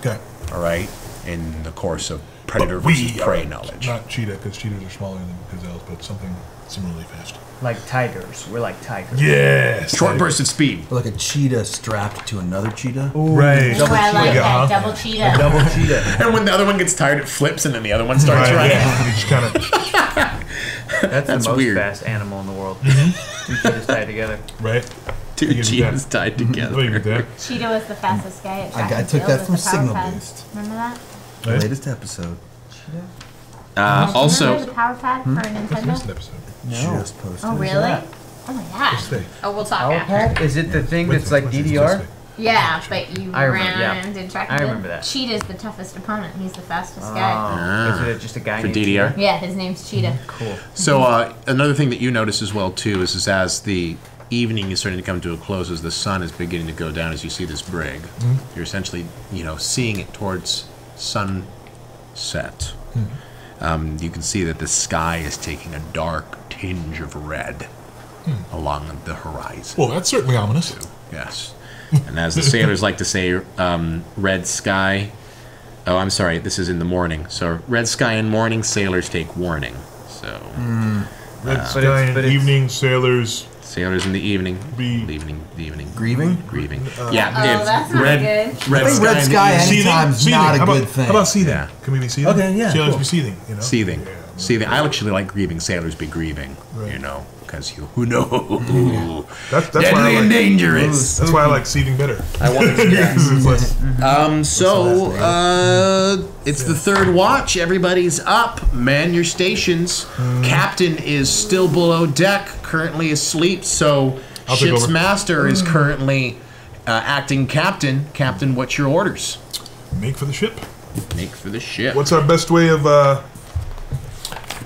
Speaker 2: Okay.
Speaker 1: All right, in the course of predator versus prey knowledge.
Speaker 2: Not cheetah, because cheetahs are smaller than gazelles, but something similarly fast.
Speaker 6: Like tigers. We're like tigers.
Speaker 2: Yes.
Speaker 1: Short burst of speed.
Speaker 7: like a cheetah strapped to another cheetah.
Speaker 2: Right.
Speaker 4: Ooh, I like that.
Speaker 2: cheetah.
Speaker 4: Double cheetah.
Speaker 7: Double cheetah.
Speaker 1: And when the other one gets tired, it flips, and then the other one starts
Speaker 2: Right,
Speaker 1: running.
Speaker 2: yeah. You just kind of
Speaker 6: That's the most
Speaker 1: weird.
Speaker 6: fast animal in the world. 2 cheetahs tied together.
Speaker 2: right.
Speaker 1: 2
Speaker 2: You
Speaker 1: cheetahs
Speaker 2: get
Speaker 1: tied
Speaker 2: Look
Speaker 1: together.
Speaker 2: at that.
Speaker 4: Cheetah was the fastest guy at track
Speaker 7: I
Speaker 4: and
Speaker 7: took
Speaker 4: field
Speaker 7: that
Speaker 4: with
Speaker 7: from
Speaker 4: the power
Speaker 7: Signal
Speaker 4: pad.
Speaker 7: Boost.
Speaker 4: Remember that?
Speaker 2: Right.
Speaker 7: Latest episode.
Speaker 1: Also,
Speaker 4: Remember the power pad for
Speaker 2: What's the
Speaker 4: Nintendo?
Speaker 2: next episode?
Speaker 7: Just posted.
Speaker 4: Oh, really? Oh my gosh.
Speaker 2: Say.
Speaker 4: Oh, we'll talk
Speaker 6: Power
Speaker 4: after.
Speaker 6: pad? Is it the thing
Speaker 2: Wait,
Speaker 6: that's like
Speaker 2: what's this
Speaker 6: DDR?
Speaker 2: say?
Speaker 4: Yeah, but you
Speaker 6: I remember,
Speaker 4: ran
Speaker 6: yeah.
Speaker 4: and track.
Speaker 6: I remember that.
Speaker 4: Cheetah's the toughest opponent. He's the fastest guy.
Speaker 6: Is it just a guy
Speaker 1: For
Speaker 6: named
Speaker 1: DDR?
Speaker 4: Yeah, his name's Cheetah.
Speaker 6: Cool.
Speaker 1: So another thing that you notice as well too is as the evening is starting to come to a close, as the sun is beginning to go down, as you see this brig, you're essentially seeing it towards sunset. You can see that the sky is taking a dark tinge of red along the horizon.
Speaker 2: Well, that's certainly ominous.
Speaker 1: Yes. And as the sailors like to say, red sky. Oh, I'm sorry, this is in the morning. So, red sky in morning, sailors take warning. So,
Speaker 2: Red sky in the evening, sailors.
Speaker 1: Sailors in the evening. The evening.
Speaker 7: Grieving?
Speaker 1: Grieving.
Speaker 4: Oh, that's not
Speaker 1: red,
Speaker 4: good.
Speaker 1: red
Speaker 7: I think
Speaker 1: sky.
Speaker 7: red sky
Speaker 2: Seething?
Speaker 7: anytime's not a
Speaker 2: How about-
Speaker 7: good thing.
Speaker 2: How about seething?
Speaker 1: Yeah.
Speaker 2: Can we be seething?
Speaker 7: Okay, yeah,
Speaker 2: Sailors
Speaker 7: cool.
Speaker 2: be seething,
Speaker 1: Seething.
Speaker 2: Yeah.
Speaker 1: Seething. I actually like grieving. Sailors be grieving.
Speaker 2: Right.
Speaker 1: Because who knows?
Speaker 2: That's why
Speaker 1: Deadly
Speaker 2: I
Speaker 1: and
Speaker 2: like,
Speaker 1: dangerous.
Speaker 2: that's why I like seething better.
Speaker 1: I wanted to
Speaker 2: It's less-
Speaker 1: So, it's the third watch. Everybody's up. Man your stations. Captain is still below deck, currently asleep. So,
Speaker 2: I'll take
Speaker 1: ship's
Speaker 2: over.
Speaker 1: master is currently acting captain. Captain, what's your orders?
Speaker 2: Make for the ship.
Speaker 1: Make for the ship.
Speaker 2: What's our best way of, I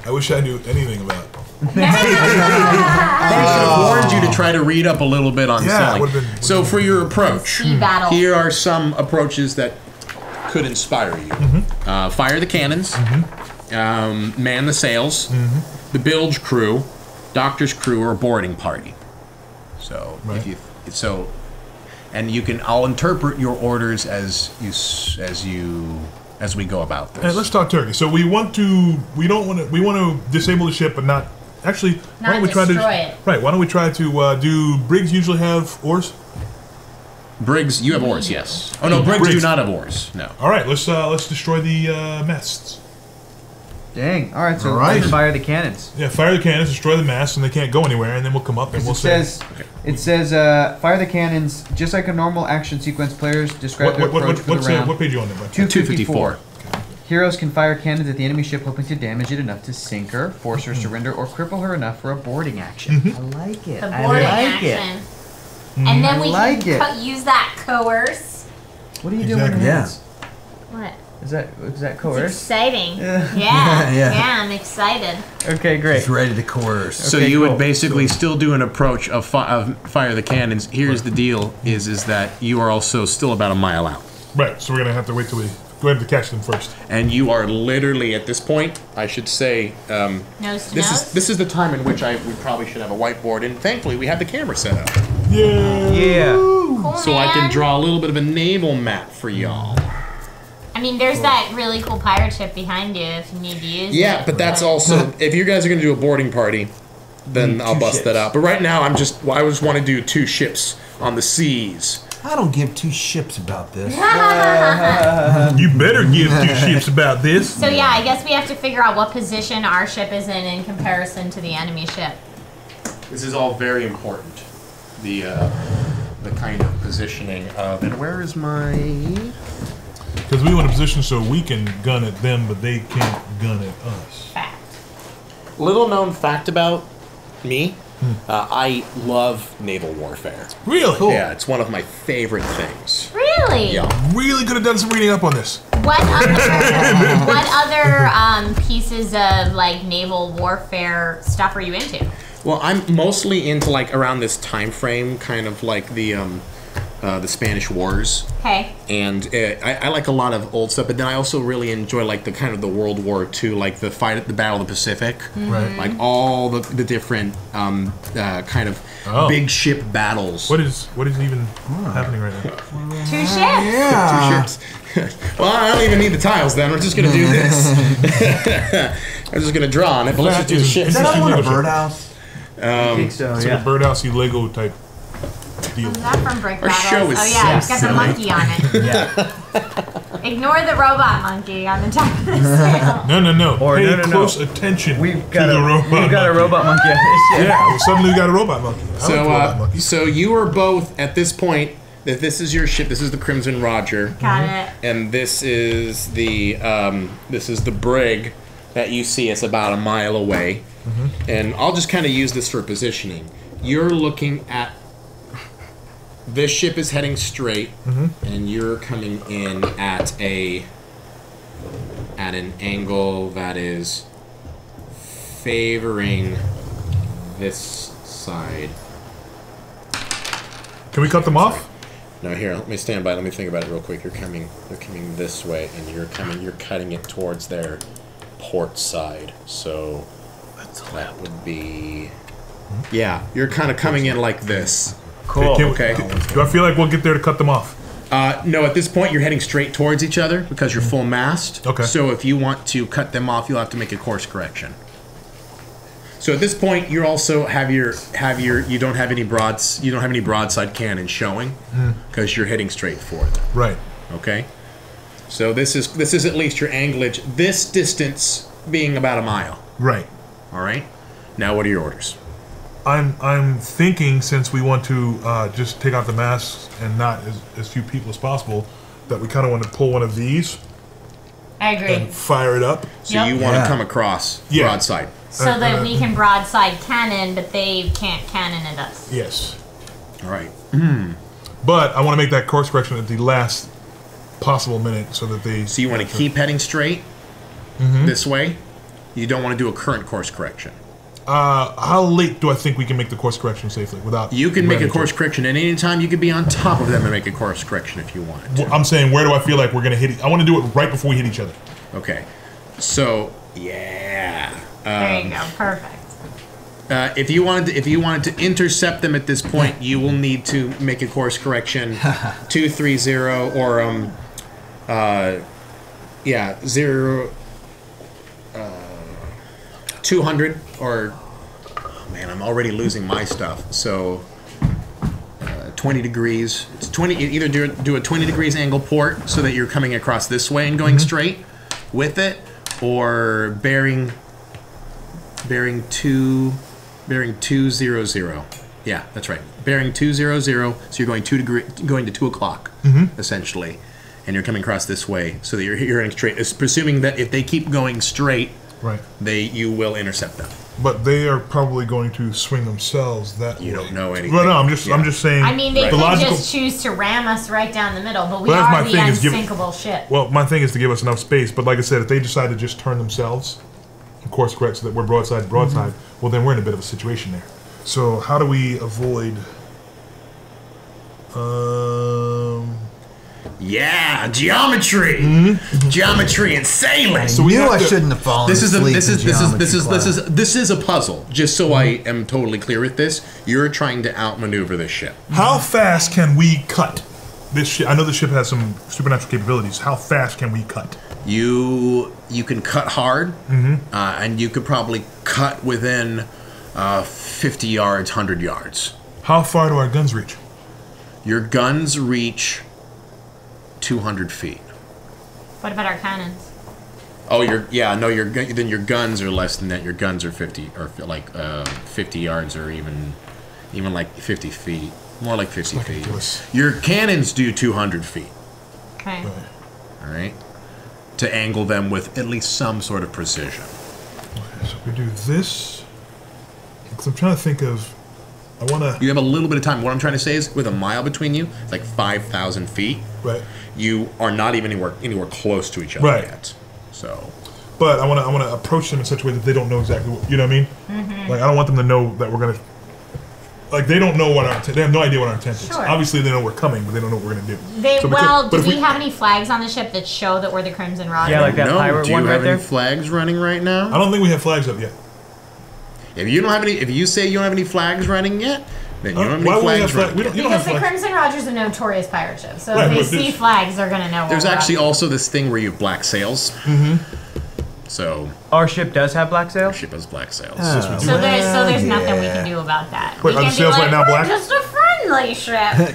Speaker 2: wish I knew anything about.
Speaker 1: I should have warned you to try to read up a little bit on
Speaker 2: Yeah,
Speaker 1: sailing.
Speaker 2: would've been-
Speaker 1: So, for your approach,
Speaker 4: Sea battle.
Speaker 1: here are some approaches that could inspire you. Fire the cannons, man the sails, the bilge crew, doctor's crew, or boarding party. So,
Speaker 2: Right.
Speaker 1: and I'll interpret your orders as we go about this.
Speaker 2: Hey, let's talk turkey. So we want to disable the ship, but not actually. Why
Speaker 4: Not
Speaker 2: don't we try
Speaker 4: destroy
Speaker 2: to?
Speaker 4: it.
Speaker 2: Right. Why don't we try to do brigs usually have oars?
Speaker 1: Briggs, you have oars, yes. Oh no, Briggs do
Speaker 2: Briggs.
Speaker 1: not have oars. No.
Speaker 2: All right. Let's destroy the masts.
Speaker 6: Dang. All right, so
Speaker 7: All right.
Speaker 6: let's fire the cannons.
Speaker 2: Yeah, fire the cannons, destroy the masts, and they can't go anywhere. And then we'll come up and we'll say.
Speaker 6: It says, fire the cannons just like a normal action sequence. Players describe their approach for the round.
Speaker 2: What page are you on there, bud?
Speaker 1: 254.
Speaker 6: Heroes can fire cannons at the enemy ship, hoping to damage it enough to sink her, force her surrender, or cripple her enough for a boarding action. I like it.
Speaker 4: The boarding action. And then we
Speaker 6: like
Speaker 4: can use that coerce.
Speaker 6: What are you doing?
Speaker 2: Exactly.
Speaker 7: Yeah.
Speaker 4: What?
Speaker 6: Is that
Speaker 4: It's
Speaker 6: coerce?
Speaker 4: exciting.
Speaker 6: Yeah.
Speaker 4: Yeah, I'm excited.
Speaker 6: Okay, great.
Speaker 7: He's ready to coerce.
Speaker 1: So
Speaker 6: Okay,
Speaker 1: you
Speaker 6: cool.
Speaker 1: would basically still do an approach of fire the cannons. Here's the deal: is that you are also still about a mile out,
Speaker 2: Right. So we're gonna have to wait till we go ahead to catch them first.
Speaker 1: and you are literally at this point. I should say,
Speaker 4: Nose to
Speaker 1: this
Speaker 4: nose.
Speaker 1: is the time in which we probably should have a whiteboard, and thankfully we have the camera set up,
Speaker 2: Yeah.
Speaker 6: Yeah.
Speaker 4: Cool,
Speaker 1: so I can
Speaker 4: man.
Speaker 1: draw a little bit of a naval map for y'all.
Speaker 4: I mean, there's that really cool pirate ship behind you if you need to use it.
Speaker 1: Yeah, but that's also if you guys are gonna do a boarding party, then I'll bust that out. But right now, I just want to do 2 ships on the seas.
Speaker 7: I don't give 2 ships about this.
Speaker 2: You better give 2 ships about this.
Speaker 4: So yeah, I guess we have to figure out what position our ship is in comparison to the enemy ship.
Speaker 1: This is all very important. The kind of positioning of, and where is my?
Speaker 2: Because we want a position so we can gun at them, but they can't gun at us.
Speaker 4: Fact.
Speaker 1: Little known fact about me, I love naval warfare.
Speaker 2: Really?
Speaker 1: Yeah, it's one of my favorite things.
Speaker 4: Really?
Speaker 1: Yeah.
Speaker 2: Really could have done some reading up on this.
Speaker 4: What other pieces of like naval warfare stuff are you into?
Speaker 1: Well, I'm mostly into like around this time frame, kind of like the Spanish Wars.
Speaker 4: Okay.
Speaker 1: And I like a lot of old stuff, but then I also really enjoy like the kind of the World War II, like the fight at the Battle of the Pacific,
Speaker 2: Right.
Speaker 1: like all the different kind of big ship battles.
Speaker 2: What is even happening right now?
Speaker 4: 2 ships.
Speaker 7: Yeah.
Speaker 1: 2 ships. Well, I don't even need the tiles then. We're just gonna do this. I'm just gonna draw on it, but let's just do the ships.
Speaker 7: Is that
Speaker 2: Interesting
Speaker 7: on a
Speaker 2: leadership.
Speaker 7: birdhouse?
Speaker 6: I think so,
Speaker 2: It's like a birdhousey Lego type deal.
Speaker 4: Is that from Brick
Speaker 1: Our
Speaker 4: Battles?
Speaker 1: show is
Speaker 4: oh yeah, it's got
Speaker 1: so
Speaker 4: the monkey on it.
Speaker 6: Yeah.
Speaker 4: Ignore the robot monkey on the top of the sail.
Speaker 2: No.
Speaker 6: Or
Speaker 2: Pay
Speaker 6: no.
Speaker 2: close attention
Speaker 6: We've
Speaker 2: to
Speaker 6: got
Speaker 2: the robot
Speaker 6: a
Speaker 2: monkey.
Speaker 6: robot monkey on this ship.
Speaker 2: Yeah, well, suddenly we got a robot monkey. I like robot monkeys.
Speaker 1: So you are both at this point. That this is your ship. This is the Crimson Rodger.
Speaker 4: Got it.
Speaker 1: And this is the brig that you see. It's about a mile away. And I'll just kind of use this for positioning. You're looking at this ship is heading straight, and you're coming in at an angle that is favoring this side.
Speaker 2: Can we cut them off?
Speaker 1: No, here, let me stand by. Let me think about it real quick. They're coming this way, and you're cutting it towards their port side. So that would be, yeah, you're kind of coming in like this.
Speaker 6: Cool.
Speaker 1: Okay.
Speaker 2: Do I feel like we'll get there to cut them off?
Speaker 1: No, at this point you're heading straight towards each other because you're full mast.
Speaker 2: Okay.
Speaker 1: So if you want to cut them off, you'll have to make a course correction. So at this point, you also have you don't have any broadside cannon showing because you're heading straight for them.
Speaker 2: Right.
Speaker 1: Okay. So this is at least your anglage. This distance being about a mile.
Speaker 2: Right.
Speaker 1: All right. Now, what are your orders?
Speaker 2: I'm thinking, since we want to just take out the masts and not as few people as possible, that we kind of want to pull one of these.
Speaker 4: I agree.
Speaker 2: And fire it up.
Speaker 1: So you want to come across broadside.
Speaker 4: So that we can broadside cannon, but they can't cannon at us.
Speaker 2: Yes.
Speaker 1: All right.
Speaker 2: But I want to make that course correction at the last possible minute so that they...
Speaker 1: So you want to keep heading straight this way? You don't want to do a current course correction.
Speaker 2: How late do I think we can make the course correction safely without...
Speaker 1: You can make a course correction at any time. You could be on top of them and make a course correction if you wanted to.
Speaker 2: Well, I'm saying, where do I feel like we're going to hit... I want to do it right before we hit each other.
Speaker 1: Okay. So, yeah.
Speaker 4: There you go. Perfect.
Speaker 1: If you wanted to intercept them at this point, you will need to make a course correction 230 or 200 or oh man, I'm already losing my stuff. So 20 degrees. It's 20. Either do a 20 degrees angle port so that you're coming across this way and going straight with it, or bearing 200. Yeah, that's right. Bearing 200. So you're going going to 2 o'clock essentially, and you're coming across this way so that you're heading straight. It's presuming that if they keep going straight,
Speaker 2: right,
Speaker 1: you will intercept them.
Speaker 2: But they are probably going to swing themselves that way.
Speaker 1: You don't know anything.
Speaker 2: Well, no, I'm just saying.
Speaker 4: I mean, they
Speaker 2: the
Speaker 4: could just choose to ram us right down the middle, but we
Speaker 2: Well, that's
Speaker 4: are
Speaker 2: my
Speaker 4: the
Speaker 2: thing, is
Speaker 4: unsinkable ship.
Speaker 2: Well, my thing is to give us enough space. But like I said, if they decide to just turn themselves, of course, correct, so that we're broadside to broadside, well, then we're in a bit of a situation there. So how do we avoid?
Speaker 1: Yeah, geometry, geometry and sailing.
Speaker 7: So I shouldn't have fallen. This
Speaker 1: is a puzzle. Just so I am totally clear with this, you're trying to outmaneuver this ship.
Speaker 2: How fast can we cut this ship? I know this ship has some supernatural capabilities. How fast can we cut?
Speaker 1: You can cut hard, and you could probably cut within 50 yards, 100 yards.
Speaker 2: How far do our guns reach?
Speaker 1: Your guns reach 200 feet.
Speaker 4: What about our cannons?
Speaker 1: Oh, then your guns are less than that. Your guns are 50 or like 50 yards, or even like 50 feet. More like 50 feet.
Speaker 2: Ridiculous.
Speaker 1: Your cannons do 200 feet.
Speaker 4: Okay.
Speaker 2: Right.
Speaker 1: All right, to angle them with at least some sort of precision.
Speaker 2: Okay, so we do this. Because I'm trying to think of. I want to.
Speaker 1: You have a little bit of time. What I'm trying to say is, with a mile between you, it's like 5,000 feet.
Speaker 2: Right.
Speaker 1: You are not even anywhere close to each other yet. So.
Speaker 2: But I want to approach them in such a way that they don't know exactly what, you know what I mean? Like, I don't want them to know that we're gonna. Like, they don't know what our they have no idea what our intent is.
Speaker 4: Sure.
Speaker 2: Obviously, they know we're coming, but they don't know what we're gonna do.
Speaker 4: Do we have any flags on the ship that show that we're the Crimson Rodger?
Speaker 6: Yeah, like that pirate
Speaker 1: do
Speaker 6: one
Speaker 1: you
Speaker 6: right
Speaker 1: have
Speaker 6: there.
Speaker 1: any flags running right now?
Speaker 2: I don't think we have flags up yet.
Speaker 1: If you don't have any, if you say you don't have any flags running yet, then you don't have any flags running.
Speaker 2: You don't have
Speaker 4: Because the
Speaker 2: flags.
Speaker 4: Crimson Rodger's a notorious pirate ship, so
Speaker 2: Right,
Speaker 4: if they
Speaker 2: but
Speaker 4: see flags, they're gonna know.
Speaker 1: There's
Speaker 4: what we're
Speaker 1: actually
Speaker 4: up to.
Speaker 1: also this thing where you have black sails. So
Speaker 6: Our ship does have black
Speaker 1: our
Speaker 6: sails.
Speaker 1: ship has black sails.
Speaker 4: So there's nothing we can do about that.
Speaker 2: Wait,
Speaker 4: we
Speaker 2: are the
Speaker 4: can be
Speaker 2: sails
Speaker 4: like,
Speaker 2: right now
Speaker 4: we're
Speaker 2: black?
Speaker 4: just a friendly ship.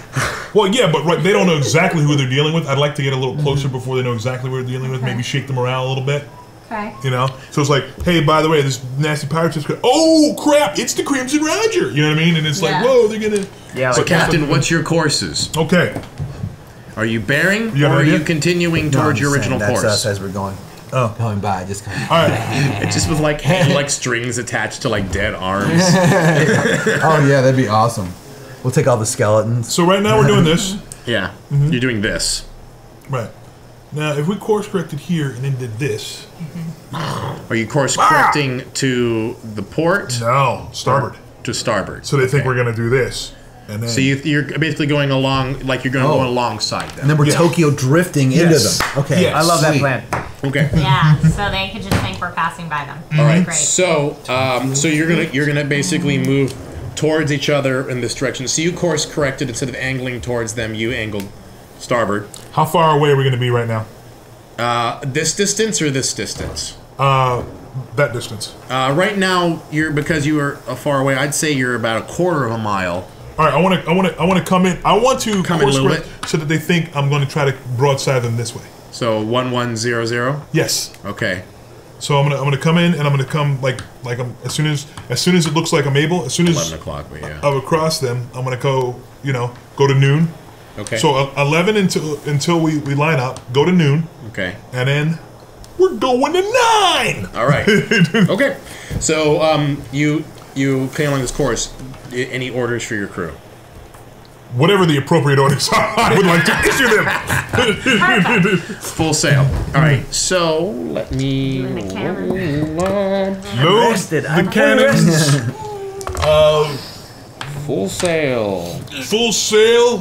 Speaker 2: Well, yeah, but they don't know exactly who they're dealing with. I'd like to get a little closer before they know exactly what they're dealing with. Maybe shake the morale a little bit.
Speaker 4: Okay.
Speaker 2: You know? So it's like, hey, by the way, this nasty pirate ship's oh, crap, it's the Crimson Rodger. You know what I mean? And it's like, whoa, they're going to...
Speaker 6: Yeah.
Speaker 1: So,
Speaker 6: Like
Speaker 1: Captain, what's your courses?
Speaker 2: Okay.
Speaker 1: Are you bearing,
Speaker 2: You have
Speaker 1: or
Speaker 2: an
Speaker 1: are
Speaker 2: idea?
Speaker 1: you continuing
Speaker 7: No,
Speaker 1: towards
Speaker 7: I'm
Speaker 1: your
Speaker 7: just
Speaker 1: original
Speaker 7: saying, that's
Speaker 1: course?
Speaker 7: us as we're going.
Speaker 2: Oh.
Speaker 7: Coming by, just coming.
Speaker 2: All right.
Speaker 1: It's just with like strings attached to like dead arms.
Speaker 7: Oh yeah, that'd be awesome. We'll take all the skeletons.
Speaker 2: So right now we're doing this.
Speaker 1: Yeah. You're doing this.
Speaker 2: Right. Now, if we course corrected here and then did this.
Speaker 1: Are you course correcting to the port?
Speaker 2: No, starboard.
Speaker 1: To starboard.
Speaker 2: So they think we're going to do this. And then,
Speaker 1: So you're basically going along, like you're going to go alongside them.
Speaker 7: And then we're Tokyo drifting into them. Okay.
Speaker 2: Yes.
Speaker 6: I love that
Speaker 7: Sweet.
Speaker 6: plan.
Speaker 1: Okay.
Speaker 4: Yeah, so they could just think we're passing by them.
Speaker 1: All right.
Speaker 4: Great.
Speaker 1: So so you're gonna basically move towards each other in this direction. So you course corrected instead of angling towards them, you angled starboard.
Speaker 2: how far away are we going to be right now?
Speaker 1: This distance or this distance?
Speaker 2: That distance.
Speaker 1: Right now, because you are far away. I'd say you're about a quarter of a mile.
Speaker 2: All right, I want to come in. I want to
Speaker 1: Come in a
Speaker 2: course
Speaker 1: little
Speaker 2: correct so that they think I'm going to try to broadside them this way.
Speaker 1: So 1100.
Speaker 2: Yes.
Speaker 1: Okay.
Speaker 2: So I'm gonna come in and I'm gonna come like I'm as soon as it looks like I'm able, as soon as
Speaker 1: 11 o'clock. But yeah.
Speaker 2: I'm across them, I'm gonna go to noon.
Speaker 1: Okay.
Speaker 2: So 11 until we line up, go to noon,
Speaker 1: Okay.
Speaker 2: and then we're going to 9.
Speaker 1: All right. Okay. So you play along this course. Any orders for your crew?
Speaker 2: Whatever the appropriate orders are, I would like to issue them.
Speaker 1: Full sail. All right. So let me
Speaker 4: Doing the cannon.
Speaker 2: Load
Speaker 6: Rested.
Speaker 2: the
Speaker 6: I'm
Speaker 2: cannons.
Speaker 1: full sail.
Speaker 2: Full sail.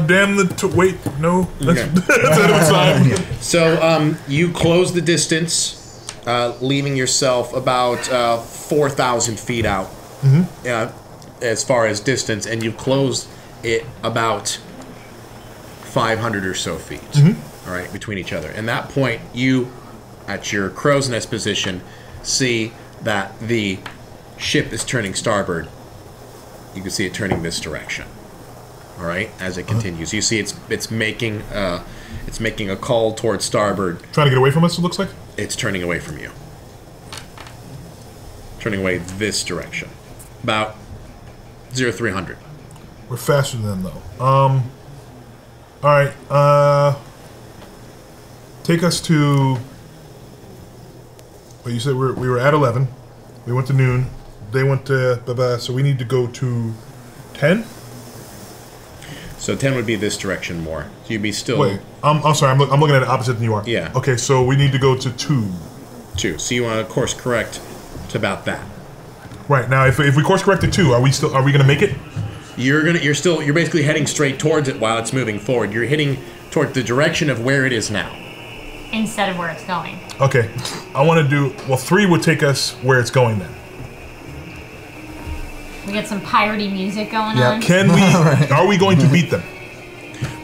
Speaker 2: Damn the wait. No, that's out of time.
Speaker 1: So you close the distance, leaving yourself about 4,000 feet out. As far as distance, and you've closed it about 500 or so feet. All right, between each other. And that point, you, at your crow's nest position, see that the ship is turning starboard. You can see it turning this direction. All right, as it continues, you see it's making a call towards starboard.
Speaker 2: Trying to get away from us. It looks like.
Speaker 1: It's turning away from you. Turning away this direction. About 0300.
Speaker 2: We're faster than them, though. All right. Take us to. Well, you said we were at 11. We went to noon. They went to. So we need to go to 10.
Speaker 1: So 10 would be this direction more. So you'd be still.
Speaker 2: Wait. I'm sorry. I'm looking at it opposite than you are.
Speaker 1: Yeah.
Speaker 2: Okay. So we need to go to 2.
Speaker 1: 2. So you want to course correct to about that.
Speaker 2: Right now, if we course correct to 2, are we gonna make it?
Speaker 1: You're basically heading straight towards it while it's moving forward. You're heading toward the direction of where it is now.
Speaker 4: Instead of where it's going.
Speaker 2: Okay. I want to do. Well, 3 would take us where it's going then.
Speaker 4: We get some piratey music going
Speaker 7: Yeah.
Speaker 4: on.
Speaker 2: Can we? Are we going to beat them?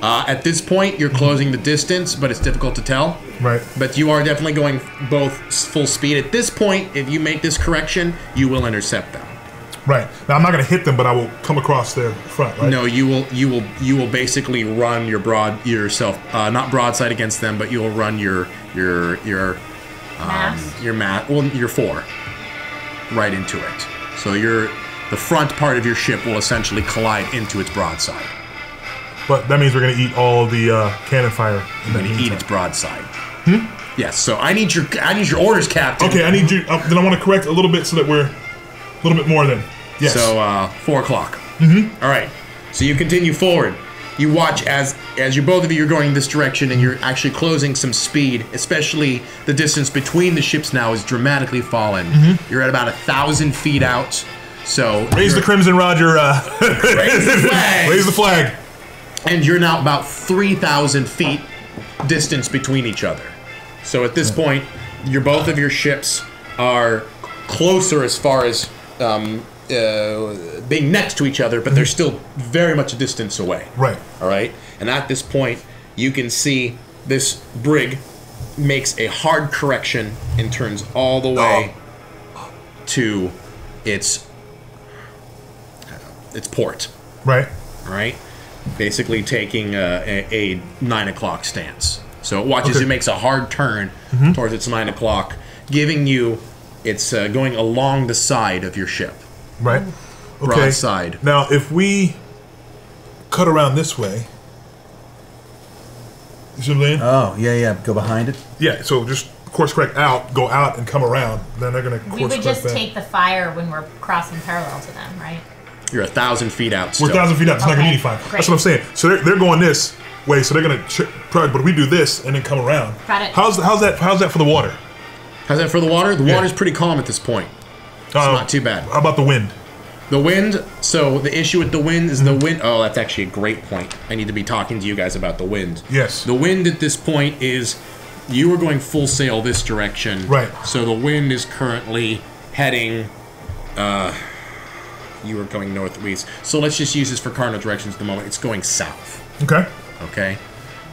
Speaker 1: At this point, you're closing the distance, but it's difficult to tell.
Speaker 2: Right.
Speaker 1: But you are definitely going both full speed. At this point, if you make this correction, you will intercept them.
Speaker 2: Right. Now I'm not going to hit them, but I will come across their front. Right.
Speaker 1: No, you will basically run yourself not broadside against them, but you will run your fore right into it. So the front part of your ship will essentially collide into its broadside.
Speaker 2: But that means we're going to eat all the cannon fire.
Speaker 1: You're going to eat its broadside. Yes. So I need your orders, Captain.
Speaker 2: Okay, I need you. Then I want to correct a little bit so that we're a little bit more than. Yes.
Speaker 1: So 4 o'clock. All right. So you continue forward. You watch as you both of you are going this direction, and you're actually closing some speed. Especially the distance between the ships now is dramatically fallen. You're at about 1,000 feet out. So
Speaker 2: raise the Crimson Rodger.
Speaker 1: Raise the flag.
Speaker 2: Raise the flag.
Speaker 1: And you're now about 3,000 feet distance between each other. So at this point, both of your ships are closer as far as being next to each other, but they're still very much a distance away.
Speaker 2: Right.
Speaker 1: All right. And at this point, you can see this brig makes a hard correction and turns all the way to its port.
Speaker 2: Right.
Speaker 1: All right. Basically taking a 9 o'clock stance. So it watches.
Speaker 2: Okay.
Speaker 1: It makes a hard turn towards its 9 o'clock, giving you. It's going along the side of your ship.
Speaker 2: Right. Okay.
Speaker 1: Broadside.
Speaker 2: Now, if we cut around this way, you see what I'm saying?
Speaker 7: Oh, yeah. Go behind it.
Speaker 2: Yeah. So just course correct out, go out, and come around. Then they're gonna course
Speaker 4: We would
Speaker 2: correct
Speaker 4: just
Speaker 2: back.
Speaker 4: take the fire when we're crossing parallel to them, right?
Speaker 1: You're 1,000 feet out.
Speaker 2: We're 1,000 feet out. It's not gonna be 85.
Speaker 4: Great.
Speaker 2: That's what I'm saying. So they're going this way. So they're gonna but we do this and then come around.
Speaker 4: Got it.
Speaker 2: How's that for the water?
Speaker 1: How's that for the water? The water's pretty calm at this point. It's not too bad.
Speaker 2: How about the wind?
Speaker 1: The wind, so the issue with the wind is the wind. Oh, that's actually a great point. I need to be talking to you guys about the wind.
Speaker 2: Yes.
Speaker 1: The wind at this point is, you were going full sail this direction.
Speaker 2: Right.
Speaker 1: So the wind is currently heading, you were going northeast. So let's just use this for cardinal directions at the moment. It's going south.
Speaker 2: Okay.
Speaker 1: Okay.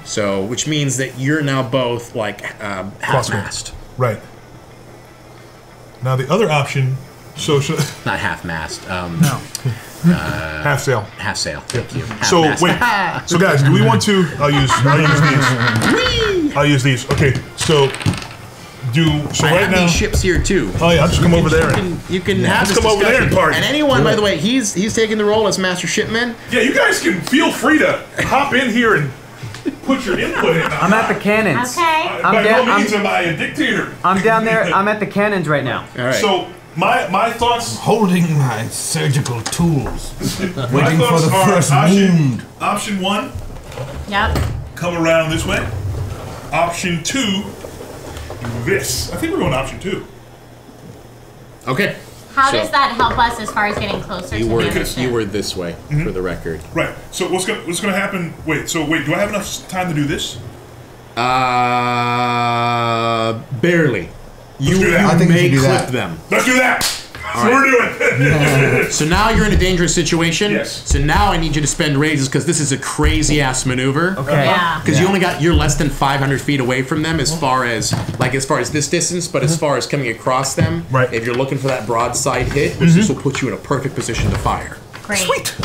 Speaker 1: So, which means that you're now both like half-mast.
Speaker 2: Right. Now the other option,
Speaker 1: Not half-mast.
Speaker 6: No.
Speaker 2: half sail.
Speaker 1: Half sail. Thank you.
Speaker 2: So
Speaker 1: Half-mast.
Speaker 2: wait. So guys, do we want to? I'll use these. I'll use these. Okay. So
Speaker 1: I
Speaker 2: right
Speaker 1: have
Speaker 2: now.
Speaker 1: these ships here too.
Speaker 2: Oh yeah, I'll just come over there.
Speaker 1: You can have this
Speaker 2: come over there and
Speaker 1: discussion.
Speaker 2: party.
Speaker 1: And anyone, by the way, he's taking the role as master shipman.
Speaker 2: Yeah, you guys can feel free to hop in here and put your input in.
Speaker 6: I'm at the cannons.
Speaker 4: Okay.
Speaker 2: By no means am I a dictator.
Speaker 6: I'm down there. I'm at the cannons right now.
Speaker 1: All right.
Speaker 2: So my thoughts.
Speaker 5: Holding my surgical tools,
Speaker 2: My
Speaker 5: waiting for
Speaker 2: thoughts
Speaker 5: the
Speaker 2: are
Speaker 5: first wound.
Speaker 2: option 1,
Speaker 4: Yep.
Speaker 2: come around this way. Option 2, do this. I think we're going option 2.
Speaker 1: Okay.
Speaker 4: How
Speaker 1: So-
Speaker 4: does that help us as far as getting closer to the other ship?
Speaker 1: You were this way for the record.
Speaker 2: Right. So what's gonna happen? Wait. Do I have enough time to do this?
Speaker 1: Barely. You
Speaker 2: do that.
Speaker 7: I think you
Speaker 1: may
Speaker 7: should do
Speaker 1: clip
Speaker 7: that.
Speaker 1: them.
Speaker 2: Let's do that. That's what we're doing.
Speaker 1: So now you're in a dangerous situation.
Speaker 2: Yes.
Speaker 1: So now I need you to spend raises because this is a crazy ass maneuver.
Speaker 6: Okay.
Speaker 4: Yeah.
Speaker 1: Because you're less than 500 feet away from them as far as this distance, but as far as coming across them,
Speaker 2: Right.
Speaker 1: if you're looking for that broadside hit, which this will put you in a perfect position to fire.
Speaker 4: Great.
Speaker 2: Sweet.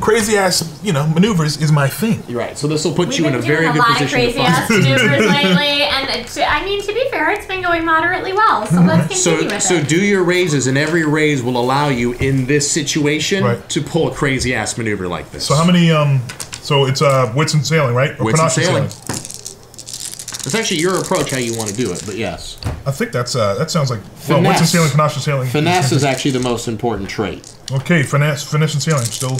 Speaker 2: Crazy ass, maneuvers is my thing.
Speaker 1: You're right. So this will put
Speaker 4: We've
Speaker 1: you in
Speaker 4: been
Speaker 1: a very
Speaker 4: doing
Speaker 1: good
Speaker 4: a lot of
Speaker 1: position to
Speaker 4: crazy
Speaker 1: fire.
Speaker 4: ass maneuvers lately, and to be fair, it's been going moderately well. So let's continue with
Speaker 1: So
Speaker 4: it.
Speaker 1: do your raises, and every raise will allow you in this situation
Speaker 2: Right.
Speaker 1: to pull a crazy ass maneuver like this.
Speaker 2: So how many? So it's wits and sailing, right? Or
Speaker 1: Wits and
Speaker 2: panache
Speaker 1: sailing. It's actually your approach how you want to do it, but yes.
Speaker 2: I think that sounds like wits and
Speaker 1: Finesse.
Speaker 2: sailing, panache and sailing.
Speaker 1: Finesse is actually the most important trait.
Speaker 2: Okay, finesse and sailing. Still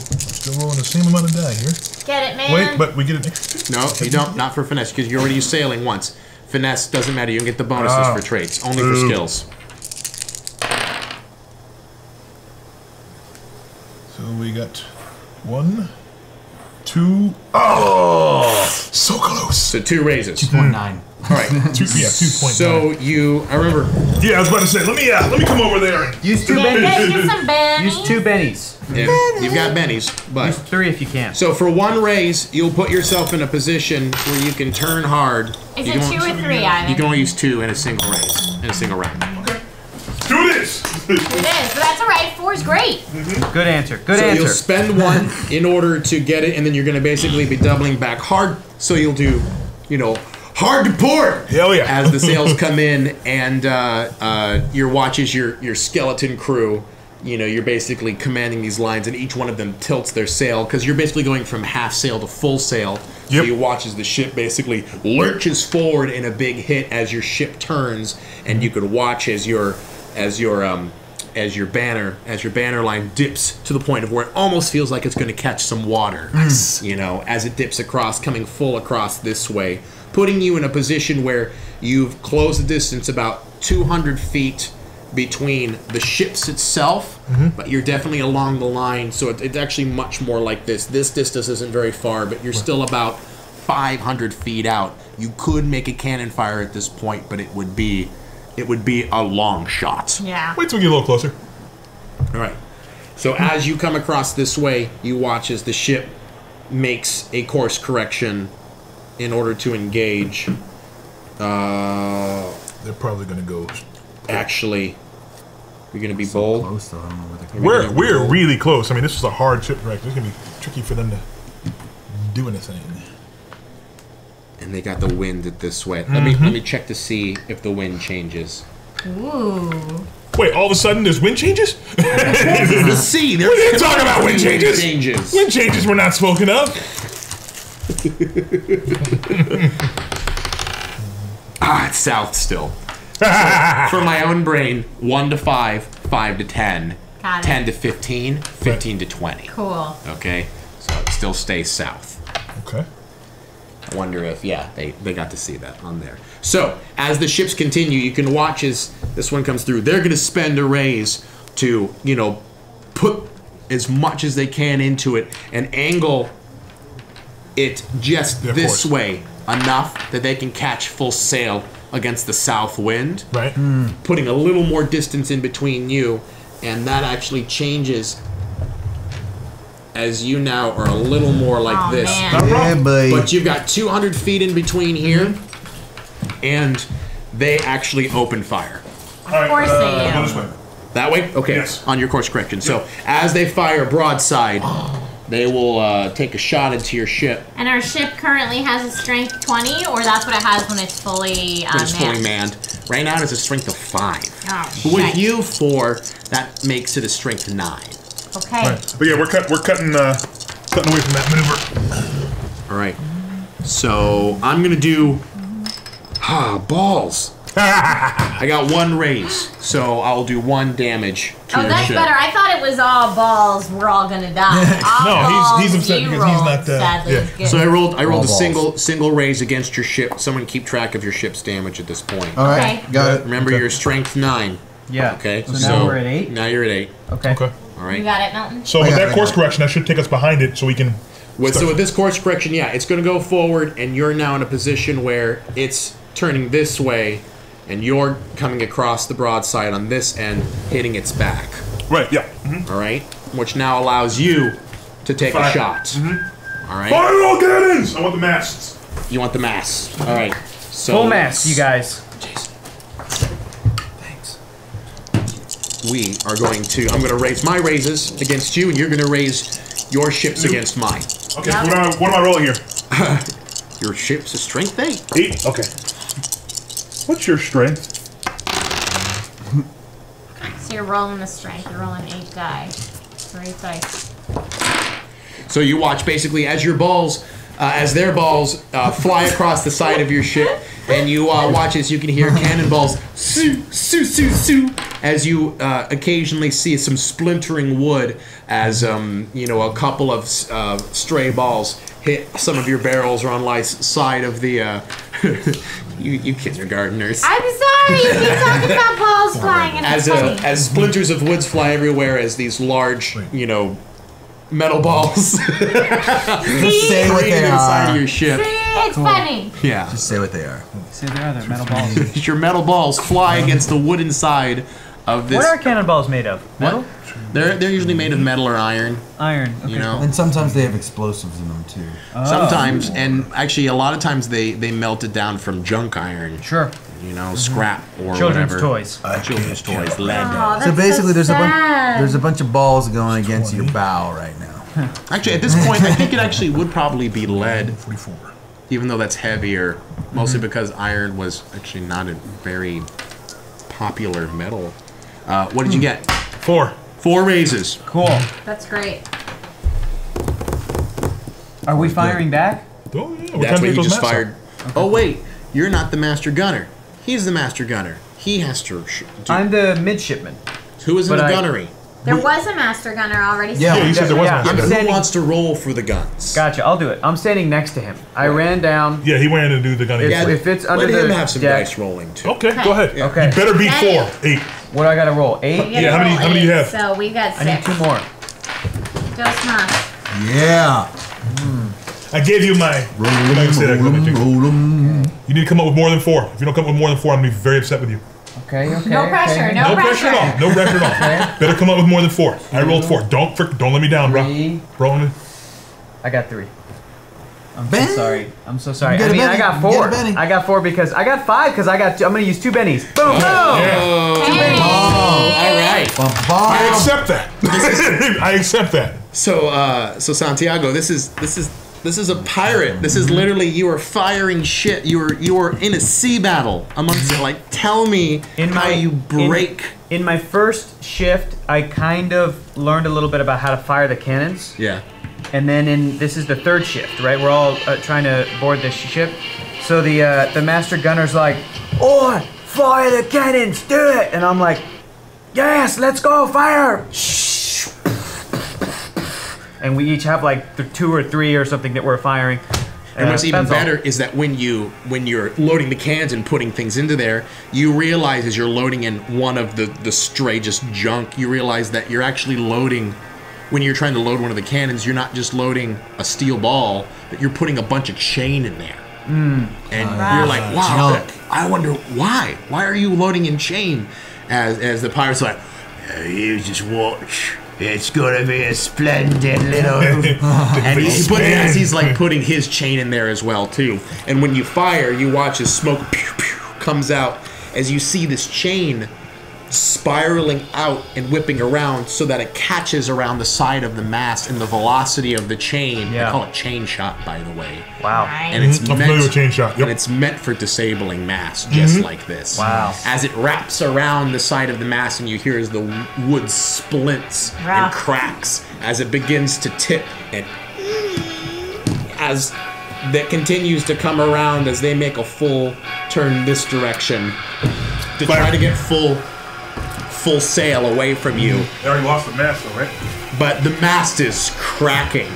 Speaker 2: rolling the same amount of die here.
Speaker 4: Get it, man.
Speaker 2: Wait, but we get an extra.
Speaker 1: No, you don't. Not for finesse, because you already used sailing once. Finesse doesn't matter. You can get the bonuses for traits, only for skills.
Speaker 2: So we got 1, 2. Oh, so close.
Speaker 1: So 2 raises.
Speaker 7: 2.9.
Speaker 1: All right.
Speaker 2: 2.9.
Speaker 1: So I remember.
Speaker 2: Yeah, I was about to say. Let me come over there. And
Speaker 6: Use 2
Speaker 4: Get
Speaker 6: bennies.
Speaker 4: some bennies.
Speaker 6: Use 2 bennies.
Speaker 1: Yeah, you've got bennies, but
Speaker 6: Use 3 if you can.
Speaker 1: so for 1 raise, you'll put yourself in a position where you can turn hard.
Speaker 4: Is
Speaker 1: You
Speaker 4: it
Speaker 1: can
Speaker 4: 2
Speaker 1: only-
Speaker 4: or 3, Ivan?
Speaker 1: You can only use 2 in a single raise, in a single round.
Speaker 2: do this.
Speaker 4: It is, but that's all right. 4's great.
Speaker 6: Good answer. Good
Speaker 1: So
Speaker 6: answer.
Speaker 1: you'll spend 1 in order to get it, and then you're going to basically be doubling back hard. So you'll do, hard to port.
Speaker 2: Hell yeah.
Speaker 1: As the sails come in, and your watches, your skeleton crew. You're basically commanding these lines, and each one of them tilts their sail because you're basically going from half sail to full sail. So
Speaker 2: Yep.
Speaker 1: you watch as the ship basically lurches forward in a big hit as your ship turns, and you could watch as your banner line dips to the point of where it almost feels like it's going to catch some water. As it dips across, coming full across this way, putting you in a position where you've closed the distance about 200 feet between the ships itself, but you're definitely along the line, so it's actually much more like this. This distance isn't very far, but you're still about 500 feet out. You could make a cannon fire at this point, but it would be a long shot.
Speaker 4: Yeah.
Speaker 2: Wait till we get a little closer.
Speaker 1: All right. So as you come across this way, you watch as the ship makes a course correction in order to engage.
Speaker 2: They're probably gonna go.
Speaker 1: Actually, you're going to be bold.
Speaker 7: Close though. I don't know where they're
Speaker 2: We're really close. I mean, this is a hard shipwreck. This is gonna be tricky for them to do anything.
Speaker 1: And they got the wind at this way. Let me check to see if the wind changes.
Speaker 4: Ooh.
Speaker 2: Wait, all of a sudden there's wind changes?
Speaker 1: The sea.
Speaker 2: We didn't talk about wind changes. Wind changes were not spoken of.
Speaker 1: It's south still. So, for my own brain, 1 to 5, 5 to 10.
Speaker 4: Got it.
Speaker 1: 10 to 15, 15 to 20.
Speaker 4: Cool.
Speaker 1: Okay, so it still stays south.
Speaker 2: Okay.
Speaker 1: I wonder if, yeah, they got to see that on there. So, as the ships continue, you can watch as this one comes through. They're going to spend a raise to, you know, put as much as they can into it and angle it just this way enough that they can catch full sail against the south wind.
Speaker 2: Right.
Speaker 1: Putting a little more distance in between you, and that actually changes as you now are a little more like this.
Speaker 4: Man.
Speaker 5: Yeah, buddy.
Speaker 1: But you've got 200 feet in between here, and they actually open fire.
Speaker 2: All right.
Speaker 4: course they do.
Speaker 2: Go this way.
Speaker 1: That way? Okay.
Speaker 2: Yes.
Speaker 1: On your course correction. So as they fire broadside, they will take a shot into your ship.
Speaker 4: And our ship currently has a strength 20, or that's what it has when it's fully
Speaker 1: When it's fully
Speaker 4: manned?
Speaker 1: manned. Right now it's a strength of 5.
Speaker 4: Oh,
Speaker 1: But with
Speaker 4: shite.
Speaker 1: you 4, that makes it a strength 9.
Speaker 4: Okay.
Speaker 2: Right. But yeah, we're cutting away from that maneuver.
Speaker 1: All right. So I'm gonna do balls. I got 1 raise, so I'll do 1 damage to
Speaker 4: Oh,
Speaker 1: your
Speaker 4: that's
Speaker 1: ship.
Speaker 4: better. I thought it was all balls. We're all gonna die. All
Speaker 2: No,
Speaker 4: balls,
Speaker 2: he's upset
Speaker 4: you
Speaker 2: because he's
Speaker 4: rolled,
Speaker 2: not,
Speaker 4: sadly.
Speaker 2: yeah.
Speaker 4: Good.
Speaker 1: So I rolled
Speaker 7: All
Speaker 1: a
Speaker 7: balls.
Speaker 1: single raise against your ship. Someone keep track of your ship's damage at this point.
Speaker 7: All right,
Speaker 4: Okay.
Speaker 7: got it.
Speaker 1: Remember your strength 9.
Speaker 6: Yeah.
Speaker 1: Okay.
Speaker 6: So now we're at 8?
Speaker 1: Now you're at 8.
Speaker 6: Okay.
Speaker 2: Okay.
Speaker 1: All
Speaker 4: You
Speaker 1: right.
Speaker 4: got it, Milton?
Speaker 2: So
Speaker 7: I
Speaker 2: with
Speaker 7: got
Speaker 2: that
Speaker 7: it.
Speaker 2: course correction, that should take us behind it, so we can.
Speaker 1: So with this course correction, yeah, it's going to go forward, and you're now in a position where it's turning this way, and you're coming across the broadside on this end, hitting its back.
Speaker 2: Right. Yeah.
Speaker 1: All right, which now allows you to take a
Speaker 2: Fire.
Speaker 1: shot. All right.
Speaker 2: Fire all cannons! I want the masts.
Speaker 1: You want the mass. All right. So
Speaker 6: Full mass, you guys.
Speaker 1: we are going to. I'm going to raise my raises against you, and you're going to raise your ships against mine.
Speaker 2: Okay.
Speaker 4: Yep.
Speaker 2: What am I rolling here?
Speaker 1: Your ship's a strength 8.
Speaker 2: 8. Okay. What's your strength?
Speaker 4: So you're rolling the strength. You're rolling 8 die. 3 dice.
Speaker 1: So you watch basically as your balls, as their balls fly across the side of your ship, and you watch as you can hear cannonballs soo soo soo soo as you occasionally see some splintering wood as you know, a couple of stray balls hit some of your barrels or on the side of the you kindergartners.
Speaker 4: I'm sorry. You keep talking about balls flying, and it's funny.
Speaker 1: As splinters of woods fly everywhere, as these large, you know, metal balls
Speaker 7: Just say what
Speaker 1: rain
Speaker 7: they
Speaker 1: inside
Speaker 7: are.
Speaker 1: your ship.
Speaker 4: It's funny.
Speaker 1: Yeah.
Speaker 7: Just say what they are.
Speaker 6: See, there are metal balls.
Speaker 1: Your metal balls fly against the wooden side of this.
Speaker 6: What are cannonballs made of? Metal?
Speaker 1: They're usually made of metal or iron,
Speaker 6: Iron. Okay.
Speaker 1: you know.
Speaker 7: And sometimes they have explosives in them too.
Speaker 1: Sometimes, and actually a lot of times they melt it down from junk iron,
Speaker 6: Sure.
Speaker 1: you know, scrap or
Speaker 6: Children's
Speaker 1: whatever.
Speaker 6: toys.
Speaker 1: Children's toys, lead.
Speaker 4: Oh, that's
Speaker 7: So basically,
Speaker 4: so
Speaker 7: there's a
Speaker 4: sad.
Speaker 7: bunch of balls going against your bow right now.
Speaker 1: Actually, at this point, I think it actually would probably be lead,
Speaker 2: 44.
Speaker 1: even though that's heavier, mostly because iron was actually not a very popular metal. What did you get?
Speaker 2: 4.
Speaker 1: 4 raises.
Speaker 6: Cool.
Speaker 4: That's great.
Speaker 6: Are we firing back?
Speaker 2: Oh, yeah.
Speaker 1: That's what you just fired. Oh wait, you're not the master gunner. He's the master gunner. He has to do.
Speaker 6: I'm the midshipman.
Speaker 1: Who is in
Speaker 6: but
Speaker 1: the
Speaker 6: I-
Speaker 1: gunnery?
Speaker 4: There was a master gunner already.
Speaker 7: Yeah.
Speaker 2: Yeah, you said there was
Speaker 6: Yeah,
Speaker 2: one.
Speaker 6: I'm
Speaker 1: Who
Speaker 6: standing-
Speaker 1: wants to roll for the guns?
Speaker 6: Gotcha. I'll do it. I'm standing next to him. I ran down.
Speaker 2: Yeah, he went in to do the gunning.
Speaker 6: Yeah. If it's under
Speaker 1: let him
Speaker 6: the
Speaker 1: have some
Speaker 6: deck-
Speaker 1: dice rolling too.
Speaker 2: Okay, go ahead.
Speaker 6: Okay.
Speaker 2: You better beat
Speaker 4: Hey.
Speaker 2: 4. 8.
Speaker 6: What do I gotta roll? 8?
Speaker 4: You gotta
Speaker 2: Yeah, how many-
Speaker 4: roll
Speaker 2: how many do you
Speaker 4: 8,
Speaker 2: have?
Speaker 4: So we got 6.
Speaker 6: I need 2 more.
Speaker 4: Go smash.
Speaker 7: Yeah.
Speaker 2: I gave you my. I'm not gonna say that, I'm gonna do- You need to come up with more than 4. If you don't come up with more than 4, I'm gonna be very upset with you.
Speaker 6: Okay, okay.
Speaker 4: No pressure,
Speaker 6: okay.
Speaker 4: no
Speaker 2: No pressure at all. No pressure at all. Better come up with more than 4. I rolled 4. Don't let me down, bro.
Speaker 6: 3.
Speaker 2: Rolling.
Speaker 6: I got 3. I'm
Speaker 7: Ben?
Speaker 6: so sorry. I'm so sorry.
Speaker 7: You
Speaker 6: I
Speaker 7: get a
Speaker 6: mean, I
Speaker 7: Benny.
Speaker 6: got
Speaker 7: You get
Speaker 6: 4.
Speaker 7: a Benny.
Speaker 6: I got 4 because I got 5 because I got. I'm gonna use 2 bennies. Boom! Boom!
Speaker 4: Hey.
Speaker 1: All right.
Speaker 7: Bum,
Speaker 2: I
Speaker 7: bum.
Speaker 2: accept that. I accept that.
Speaker 1: So Santiago, this is a pirate. This is literally you are firing shit. You are in a sea battle amongst it. Like, tell me how you break.
Speaker 6: In my first shift, I kind of learned a little bit about how to fire the cannons.
Speaker 1: Yeah.
Speaker 6: And then this is the 3rd shift, right? We're all trying to board this ship. So the master gunner's like, "Oh, fire the cannons, do it!" And I'm like, yes, let's go, fire! And we each have like the 2 or 3 or something that we're firing.
Speaker 1: And what's even better is that when you're loading the cans and putting things into there, you realize as you're loading in one of the stray just junk, you realize that you're actually loading. When you're trying to load one of the cannons, you're not just loading a steel ball, but you're putting a bunch of chain in there. And you're like, wow, I wonder why. Why are you loading in chain? As the pirate's like, you just watch. It's gonna be a splendid little. And he's like putting his chain in there as well too. And when you fire, you watch as smoke comes out as you see this chain spiraling out and whipping around so that it catches around the side of the mast, and the velocity of the chain. They call it chain shot, by the way.
Speaker 6: Wow.
Speaker 1: And it's
Speaker 2: I'm familiar with chain shot. Yep.
Speaker 1: And it's meant for disabling masts, just like this.
Speaker 6: Wow.
Speaker 1: As it wraps around the side of the mast, and you hear as the wood splints and cracks as it begins to tip, and as that continues to come around as they make a full turn this direction to try to get full sail away from you.
Speaker 2: They already lost the mast though, right?
Speaker 1: But the mast is cracking.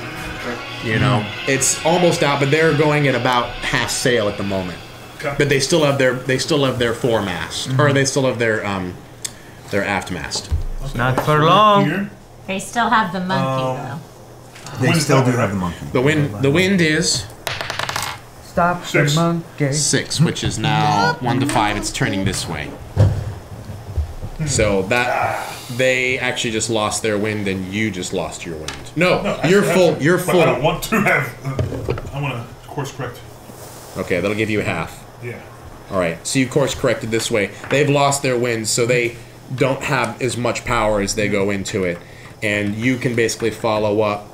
Speaker 1: You know, it's almost out, but they're going at about half sail at the moment. Okay. But they still have their foremast, or they still have their aft mast.
Speaker 6: Okay. Not for long.
Speaker 2: Here.
Speaker 4: They still have the monkey though.
Speaker 7: They still do have the monkey.
Speaker 1: The wind is
Speaker 6: stop
Speaker 2: 6.
Speaker 6: the monkey.
Speaker 1: 6, which is now 1 to 5. It's turning this way. So that they actually just lost their wind, and you just lost your wind. No, you're full. You're full.
Speaker 2: I don't want to have. I want to course correct.
Speaker 1: Okay, that'll give you half.
Speaker 2: Yeah.
Speaker 1: All right. So you course corrected this way. They've lost their wind, so they don't have as much power as they go into it, and you can basically follow up.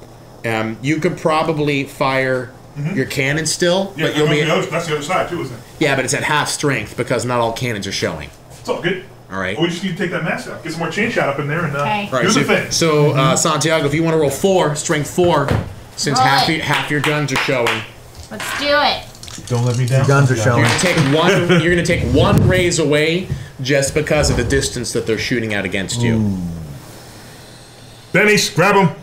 Speaker 1: You could probably fire your cannon still,
Speaker 2: Yeah,
Speaker 1: but you'll be.
Speaker 2: that's the other side too, isn't it?
Speaker 1: Yeah, but it's at half strength because not all cannons are showing.
Speaker 2: It's all good.
Speaker 1: All right.
Speaker 2: We just need to take that mast out. Get some more chain shot up in there and
Speaker 4: Okay.
Speaker 2: do the thing.
Speaker 1: So Santiago, if you want to roll 4, strength 4, since
Speaker 4: Roll
Speaker 1: half your guns are showing,
Speaker 4: Let's do it.
Speaker 2: Don't let me down.
Speaker 7: Guns are showing.
Speaker 1: you're gonna take one raise away just because of the distance that they're shooting at against you.
Speaker 2: Benny's, grab him.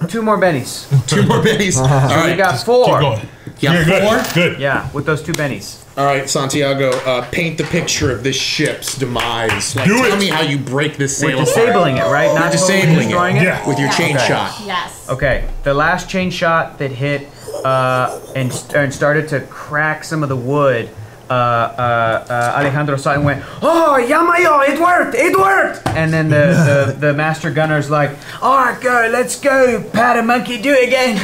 Speaker 6: 2 more bennies.
Speaker 1: 2 more bennies. All
Speaker 6: So
Speaker 1: right.
Speaker 6: we got
Speaker 2: Keep
Speaker 6: 4.
Speaker 2: going.
Speaker 1: Yeah,
Speaker 2: You're
Speaker 1: 4.
Speaker 2: Good.
Speaker 6: Yeah, with those 2 bennies.
Speaker 1: All right, Santiago, paint the picture of this ship's demise. Like,
Speaker 2: Do
Speaker 1: tell
Speaker 2: it.
Speaker 1: me how you break this sail
Speaker 6: We're
Speaker 1: apart.
Speaker 6: disabling it, right? Not
Speaker 1: disabling
Speaker 6: destroying
Speaker 1: it.
Speaker 6: it.
Speaker 2: Yeah.
Speaker 1: With your chain
Speaker 6: Okay.
Speaker 1: shot.
Speaker 4: Yes.
Speaker 6: Okay, the last chain shot that hit and started to crack some of the wood, Alejandro saw it and went, "Oh, Yamayo, it worked! And then the master gunner's like, "All right, go, let's go, powder monkey, do it again."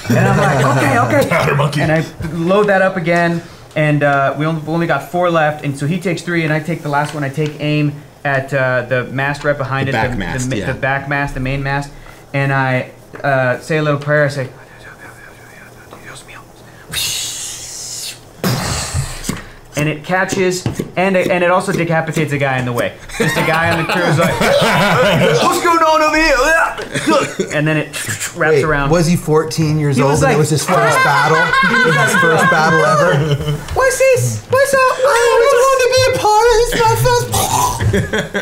Speaker 6: And I'm like, okay.
Speaker 2: Powder monkey.
Speaker 6: And I load that up again, and we only got 4 left, and so he takes 3, and I take the last one. I take aim at the mast right behind
Speaker 1: The
Speaker 6: it,
Speaker 1: back mast, yeah.
Speaker 6: the back mast, the main mast, and I say a little prayer. I say, and it catches, and it also decapitates a guy in the way. Just a guy on the crew is like, "What's going on over here?" And then it wraps around.
Speaker 7: Was he 14 years
Speaker 6: He
Speaker 7: old
Speaker 6: was
Speaker 7: and
Speaker 6: like-
Speaker 7: it was his first battle? It was his first battle ever?
Speaker 6: What's this? What's up?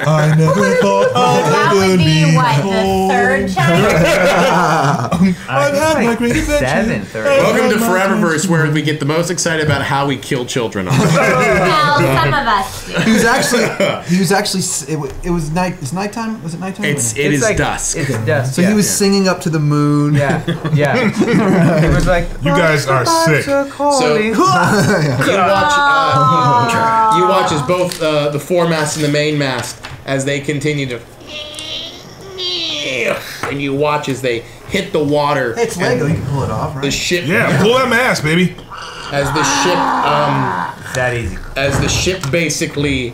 Speaker 2: I never thought
Speaker 4: That would be what, the 3rd time?
Speaker 2: I've had my great adventure.
Speaker 6: 7th or
Speaker 1: Welcome to ForeverVerse, where we get the most excited about how we kill children.
Speaker 4: Well, some of us do.
Speaker 7: He was actually, it was night, it's nighttime? Was it nighttime?
Speaker 1: It is
Speaker 6: like,
Speaker 1: dusk.
Speaker 6: It's dusk.
Speaker 7: So
Speaker 6: yeah.
Speaker 7: he was singing up to the moon.
Speaker 6: Yeah. It was like,
Speaker 2: You guys are sick.
Speaker 1: So you watch as both the foremast and the mainmast as they continue to, and you watch as they hit the water.
Speaker 7: It's Lego, you can pull it off,
Speaker 1: The
Speaker 7: right?
Speaker 1: ship,
Speaker 2: Yeah, pull that mast, baby.
Speaker 1: as the ship,
Speaker 6: that easy.
Speaker 1: as the ship basically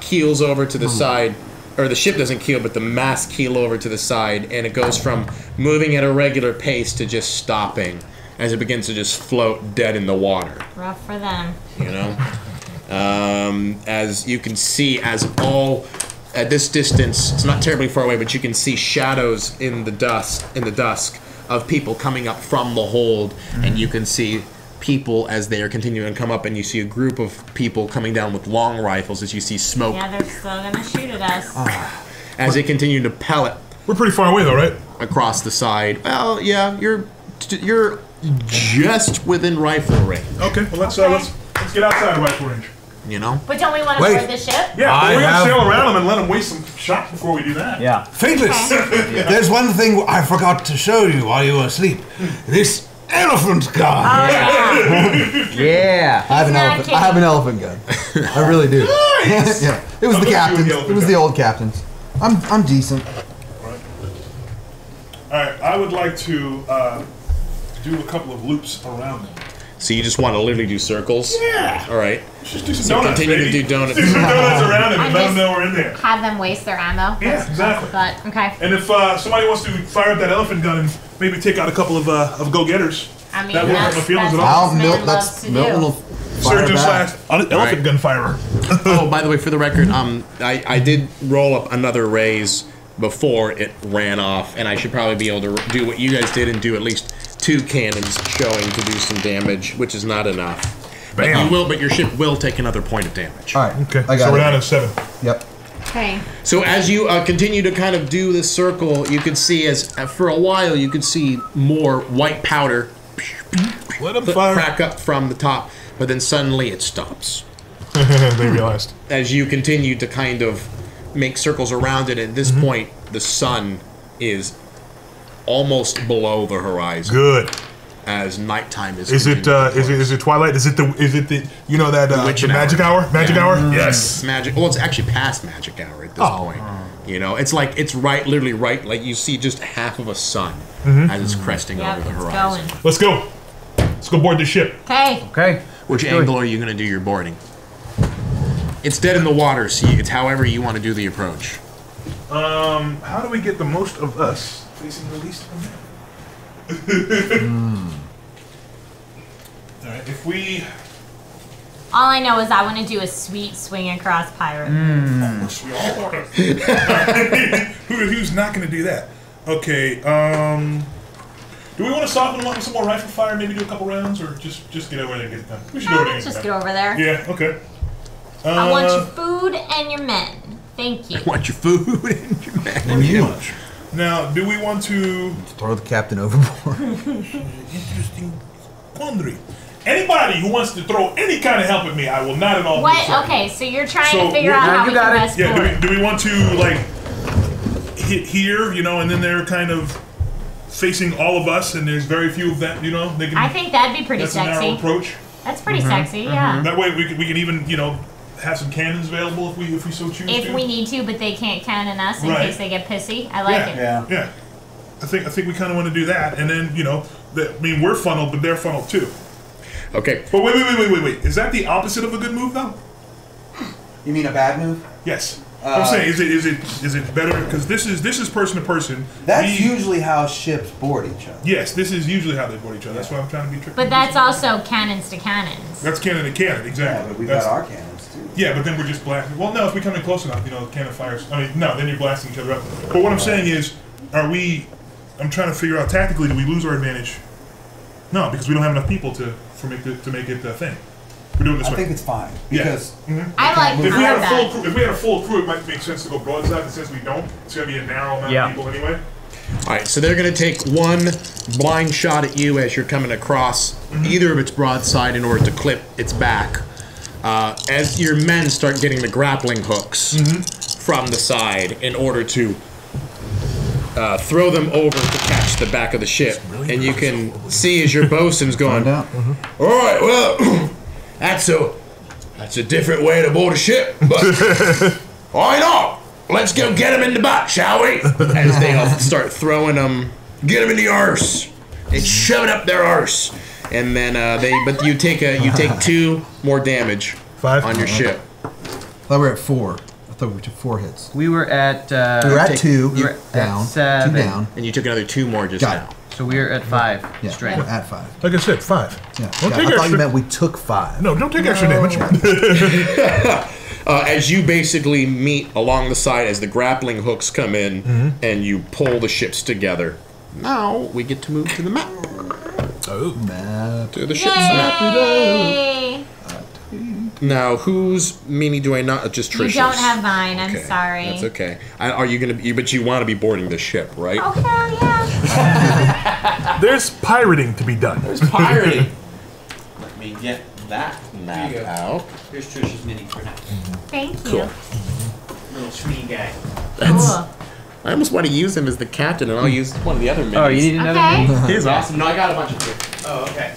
Speaker 1: keels over to the side, or the ship doesn't keel, but the mast keel over to the side, and it goes from moving at a regular pace to just stopping as it begins to just float dead in the water.
Speaker 4: Rough for them.
Speaker 1: You know, as you can see, as all at this distance, it's not terribly far away, but you can see shadows in the dusk of people coming up from the hold, and you can see people as they are continuing to come up, and you see a group of people coming down with long rifles as you see smoke
Speaker 4: Yeah, they're still gonna shoot at us.
Speaker 1: as they continue to pellet
Speaker 2: We're pretty far away, though, right?
Speaker 1: across the side. Well, yeah, you're just within rifle range.
Speaker 2: Okay. Well, let's get outside of rifle range.
Speaker 1: You know.
Speaker 4: But don't we want to
Speaker 5: Wait.
Speaker 4: board the ship?
Speaker 2: Yeah, but
Speaker 5: I
Speaker 2: we're gonna
Speaker 5: have-
Speaker 2: sail around them and let them waste some shots before we do that.
Speaker 6: Yeah.
Speaker 5: Faithless, there's one thing I forgot to show you while you were asleep. This elephant gun.
Speaker 6: Yeah.
Speaker 7: I have an
Speaker 4: He's not
Speaker 7: elephant. I
Speaker 4: kidding.
Speaker 7: have an elephant gun. I really do.
Speaker 2: Nice.
Speaker 7: Yeah, it was
Speaker 2: I'll
Speaker 7: the
Speaker 2: look at you with
Speaker 7: captain's.
Speaker 2: the
Speaker 7: It
Speaker 2: elephant
Speaker 7: was the
Speaker 2: gun.
Speaker 7: old captain's. I'm decent.
Speaker 2: All right. I would like to do a couple of loops around them.
Speaker 1: So you just want to literally do circles?
Speaker 2: Yeah.
Speaker 1: All right.
Speaker 2: Just do some
Speaker 1: So
Speaker 2: donuts,
Speaker 1: continue to
Speaker 2: baby.
Speaker 1: do donuts.
Speaker 2: Do some donuts around them and
Speaker 4: And
Speaker 2: let them
Speaker 4: just-
Speaker 2: know we're in there.
Speaker 4: Have them waste their ammo.
Speaker 2: Yeah, exactly.
Speaker 4: But okay.
Speaker 2: And if somebody wants to fire up that elephant gun and maybe take out a couple of go-getters,
Speaker 4: I mean,
Speaker 2: that won't hurt
Speaker 4: that's,
Speaker 2: my feelings
Speaker 4: that's
Speaker 2: at all.
Speaker 4: what this man loves
Speaker 7: That's
Speaker 4: to
Speaker 7: Milton
Speaker 4: do.
Speaker 7: will fire
Speaker 2: Surgeon
Speaker 7: back.
Speaker 2: slash elephant gun firer.
Speaker 1: Oh, by the way, for the record, I did roll up another raise before it ran off, and I should probably be able to do what you guys did and do at least 2 cannons showing to do some damage, which is not enough. But
Speaker 2: Bam.
Speaker 1: you will, but your ship will take another point of damage.
Speaker 7: All right.
Speaker 2: Okay,
Speaker 7: I got
Speaker 2: so we're
Speaker 7: it.
Speaker 2: down to 7.
Speaker 7: Yep.
Speaker 4: Okay.
Speaker 1: So as you continue to kind of do this circle, you could see for a while you could see more white powder
Speaker 2: Let them fire.
Speaker 1: crack up from the top, but then suddenly it stops.
Speaker 2: They realized.
Speaker 1: As you continue to kind of make circles around it, at this point the sun is almost below the horizon
Speaker 2: Good.
Speaker 1: as nighttime is.
Speaker 2: Is it
Speaker 1: continuing to
Speaker 2: is it twilight? Is it the you know that the
Speaker 1: Witching
Speaker 2: magic hour? Magic
Speaker 1: Yeah.
Speaker 2: hour?
Speaker 1: It's
Speaker 2: Yes.
Speaker 1: magic. Well, it's actually past magic hour at this point. You know, it's like it's literally right. Like you see just half of a sun as it's cresting
Speaker 4: Yep,
Speaker 1: over the
Speaker 4: it's
Speaker 1: horizon.
Speaker 4: going.
Speaker 2: Let's go. Let's go board this ship.
Speaker 4: Okay.
Speaker 6: Okay.
Speaker 1: Which
Speaker 6: Let's do it.
Speaker 1: angle are you going to do your boarding? It's dead in the water, so it's however you want to do the approach.
Speaker 2: How do we get the most of us facing the least of them? All right. If we
Speaker 4: All I know is I want to do a sweet swing across pirate.
Speaker 2: who's not going to do that? Okay. Do we want to soften them up with some more rifle fire? Maybe do a couple rounds, or just get over there and get it done. We should go over there and
Speaker 4: Just
Speaker 2: get
Speaker 4: get
Speaker 2: it
Speaker 4: over there.
Speaker 2: done. Yeah. Okay.
Speaker 4: I want your food and your men. Thank you.
Speaker 1: Want your food and your man.
Speaker 7: And you
Speaker 2: Now, do we want to?
Speaker 7: throw the captain overboard.
Speaker 2: Interesting quandary. Anybody who wants to throw any kind of help at me, I will not at all.
Speaker 4: What?
Speaker 2: accept.
Speaker 4: Okay, so you're trying
Speaker 2: So,
Speaker 4: to figure
Speaker 2: we're-
Speaker 4: out
Speaker 6: No,
Speaker 4: how
Speaker 6: you
Speaker 4: we
Speaker 6: got
Speaker 4: can
Speaker 6: it.
Speaker 4: best
Speaker 2: Yeah.
Speaker 4: board.
Speaker 2: Do we want to like hit here, you know, and then they're kind of facing all of us, and there's very few of them, you know. They can.
Speaker 4: I think that'd be pretty
Speaker 2: that's a narrow
Speaker 4: sexy.
Speaker 2: approach.
Speaker 4: That's pretty sexy, yeah.
Speaker 2: That way we can even, you know, have some cannons available if we so choose.
Speaker 4: If
Speaker 2: to.
Speaker 4: we need to, but they can't cannon us in
Speaker 2: Right.
Speaker 4: case they get pissy. I like it.
Speaker 2: Yeah. I think we kind of want to do that, and then you know, I mean, we're funneled, but they're funneled too.
Speaker 1: Okay.
Speaker 2: But wait. Is that the opposite of a good move, though?
Speaker 7: You mean a bad move?
Speaker 2: Yes. I'm saying, is it better? Because this is person to person.
Speaker 7: That's usually how ships board each other.
Speaker 2: Yes, this is usually how they board each other. That's why I'm trying to be tricky.
Speaker 4: But that's also cannons to cannons.
Speaker 2: That's cannon to cannon, exactly.
Speaker 7: Yeah, but we've
Speaker 2: That's-
Speaker 7: got our cannons too.
Speaker 2: Yeah, but then we're just blasting. Well, no, if we come in close enough, you know, the cannon fires. I mean, no, then you're blasting each other up. But what I'm saying is, I'm trying to figure out tactically, do we lose our advantage? No, because we don't have enough people to make it a thing. We're doing it this
Speaker 8: I
Speaker 2: way.
Speaker 8: think it's fine
Speaker 2: Yeah.
Speaker 8: because
Speaker 4: I like
Speaker 2: If we had a
Speaker 4: that.
Speaker 2: full crew, it might make sense to go broadside. But since we don't, it's gonna be a narrow amount
Speaker 6: Yeah.
Speaker 2: of people anyway.
Speaker 1: All right, so they're going to take one blind shot at you as you're coming across either of its broadside in order to clip its back. As your men start getting the grappling hooks from the side in order to throw them over to catch the back of the ship. And you can see as your bosun's going,
Speaker 7: Find out.
Speaker 1: all right, well, that's a different way to board a ship, but why not? Let's go get them in the butt, shall we? As they all start throwing them, get them in the arse, and shove it up their arse, and then but you take 2 more damage
Speaker 2: 5
Speaker 1: on your ship.
Speaker 7: I thought we were at 4. I thought we took 4 hits.
Speaker 6: We were at.
Speaker 7: We were at 2.
Speaker 6: we were at
Speaker 7: down.
Speaker 6: 7.
Speaker 7: 2 down.
Speaker 1: And you took another 2 more just
Speaker 7: Got
Speaker 1: now.
Speaker 7: it.
Speaker 6: So we're at 5.
Speaker 7: Yeah,
Speaker 6: Straight.
Speaker 7: we're at 5.
Speaker 2: Like I said, 5.
Speaker 7: Yeah.
Speaker 2: Don't
Speaker 7: I
Speaker 2: take
Speaker 7: thought
Speaker 2: extra.
Speaker 7: you meant we took 5.
Speaker 2: No, don't take extra damage.
Speaker 1: As you basically meet along the side as the grappling hooks come in, and you pull the ships together. Now we get to move to the map.
Speaker 2: Oh.
Speaker 7: Map.
Speaker 1: To the ship's map.
Speaker 4: Yay!
Speaker 1: Now, whose mini do I not? Just Trisha's.
Speaker 4: You don't have mine. I'm
Speaker 1: Okay,
Speaker 4: sorry.
Speaker 1: That's okay. Are you gonna? But you want to be boarding the ship, right?
Speaker 4: Oh hell yeah!
Speaker 2: There's pirating to be done.
Speaker 1: There's pirating. Let me get that map out.
Speaker 3: Here's Trisha's mini for now.
Speaker 4: Thank you.
Speaker 1: Cool.
Speaker 3: Little swinging guy.
Speaker 4: Cool.
Speaker 1: I almost want to use him as the captain, and I'll use one of the other minis.
Speaker 6: Oh, you need another
Speaker 4: Okay.
Speaker 6: mini?
Speaker 1: He's awesome.
Speaker 3: No, I got a bunch of here. Oh, okay.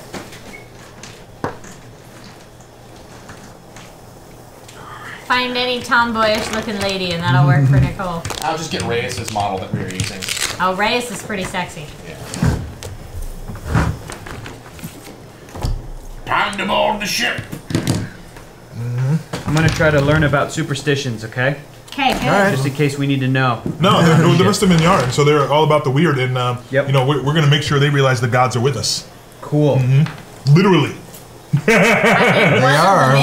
Speaker 4: Find any tomboyish looking lady and that'll work for Nicole.
Speaker 1: I'll just get Reyes' model that we were using.
Speaker 4: Oh, Reyes is pretty sexy.
Speaker 1: Time to board the ship.
Speaker 6: I'm gonna try to learn about superstitions, okay?
Speaker 4: Okay, good.
Speaker 6: Just in case we need to know.
Speaker 2: No, the rest of them in Yarn, so they're all about the weird, and
Speaker 6: Yep.
Speaker 2: you know, we're going to make sure they realize the gods are with us.
Speaker 6: Cool.
Speaker 2: Literally.
Speaker 4: They
Speaker 7: are.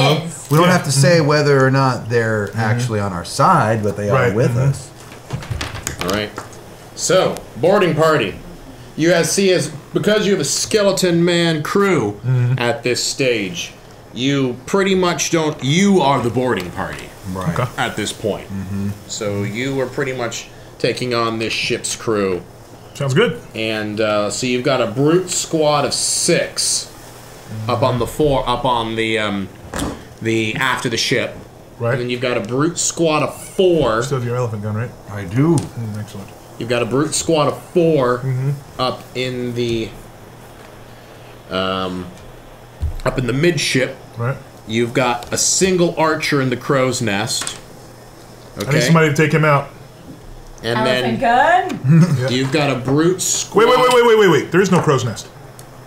Speaker 7: We don't
Speaker 2: Yeah.
Speaker 7: have to say whether or not they're actually on our side, but they are
Speaker 2: Right.
Speaker 7: with us.
Speaker 1: All right. So, boarding party. You guys see, because you have a skeleton man crew at this stage, you pretty much don't. You are the boarding party
Speaker 7: Right.
Speaker 2: Okay.
Speaker 1: at this point. So you are pretty much taking on this ship's crew,
Speaker 2: Sounds good.
Speaker 1: and so you've got a brute squad of 6 up on the aft of the ship.
Speaker 2: Right.
Speaker 1: And then you've got a brute squad of 4.
Speaker 2: Still have your elephant gun, right?
Speaker 7: I do.
Speaker 2: Excellent.
Speaker 1: You've got a brute squad of 4 up in the midship.
Speaker 2: Right.
Speaker 1: You've got a single archer in the crow's nest.
Speaker 2: I need
Speaker 1: Okay.
Speaker 2: somebody to take him out.
Speaker 1: And
Speaker 4: Elephant
Speaker 1: then
Speaker 4: gun?
Speaker 1: you've got a brute squad.
Speaker 2: Wait. There is no crow's nest.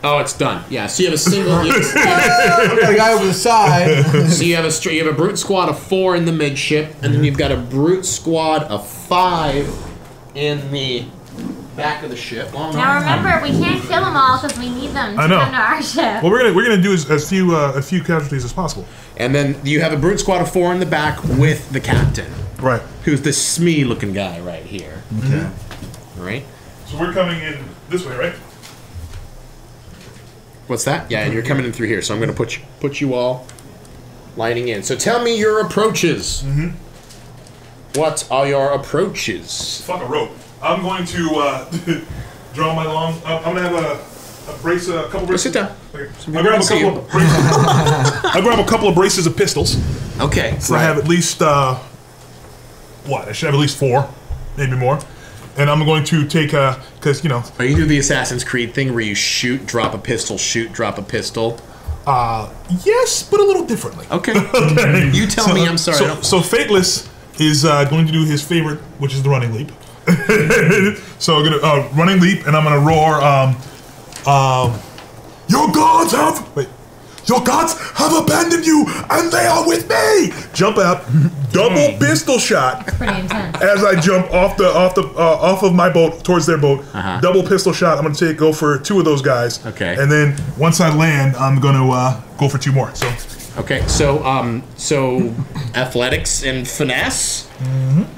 Speaker 1: Oh, it's done. Yeah. So you have a single.
Speaker 7: The guy over the side.
Speaker 1: So you have a brute squad of 4 in the midship, and then you've got a brute squad of 5 in the back of the ship. Well, no.
Speaker 4: Now remember, we can't kill them all because we need them to
Speaker 2: I know.
Speaker 4: come to our ship.
Speaker 2: Well, we're gonna do as few casualties as possible.
Speaker 1: And then you have a brute squad of 4 in the back with the captain,
Speaker 2: Right.
Speaker 1: who's this Smee-looking guy right here.
Speaker 7: Okay.
Speaker 1: All right.
Speaker 2: So we're coming in this way, right?
Speaker 1: What's that? Yeah, and you're coming in through here, so I'm going to put you all lining in. So tell me your approaches. What are your approaches?
Speaker 2: Fuck a rope. I'm going to draw my long. I'm gonna have a brace, a couple braces.
Speaker 1: Sit down.
Speaker 2: Okay. I'll grab a couple of braces. I'll grab a couple of braces of pistols.
Speaker 1: Okay.
Speaker 2: So I have at least I should have at least 4, maybe more. And I'm going to take because you know.
Speaker 1: Are you do the Assassin's Creed thing where you shoot, drop a pistol, shoot, drop a pistol?
Speaker 2: Yes, but a little differently.
Speaker 1: Okay. You tell me. I'm sorry.
Speaker 2: So Fateless is going to do his favorite, which is the running leap. So I'm gonna running leap, and I'm gonna roar. Your gods have abandoned you, and they are with me. Jump out, double pistol shot.
Speaker 4: Pretty intense.
Speaker 2: As I jump off of my boat towards their boat, double pistol shot. I'm gonna go for 2 of those guys.
Speaker 1: Okay.
Speaker 2: And then once I land, I'm gonna go for 2 more. So.
Speaker 1: Okay. So athletics and finesse,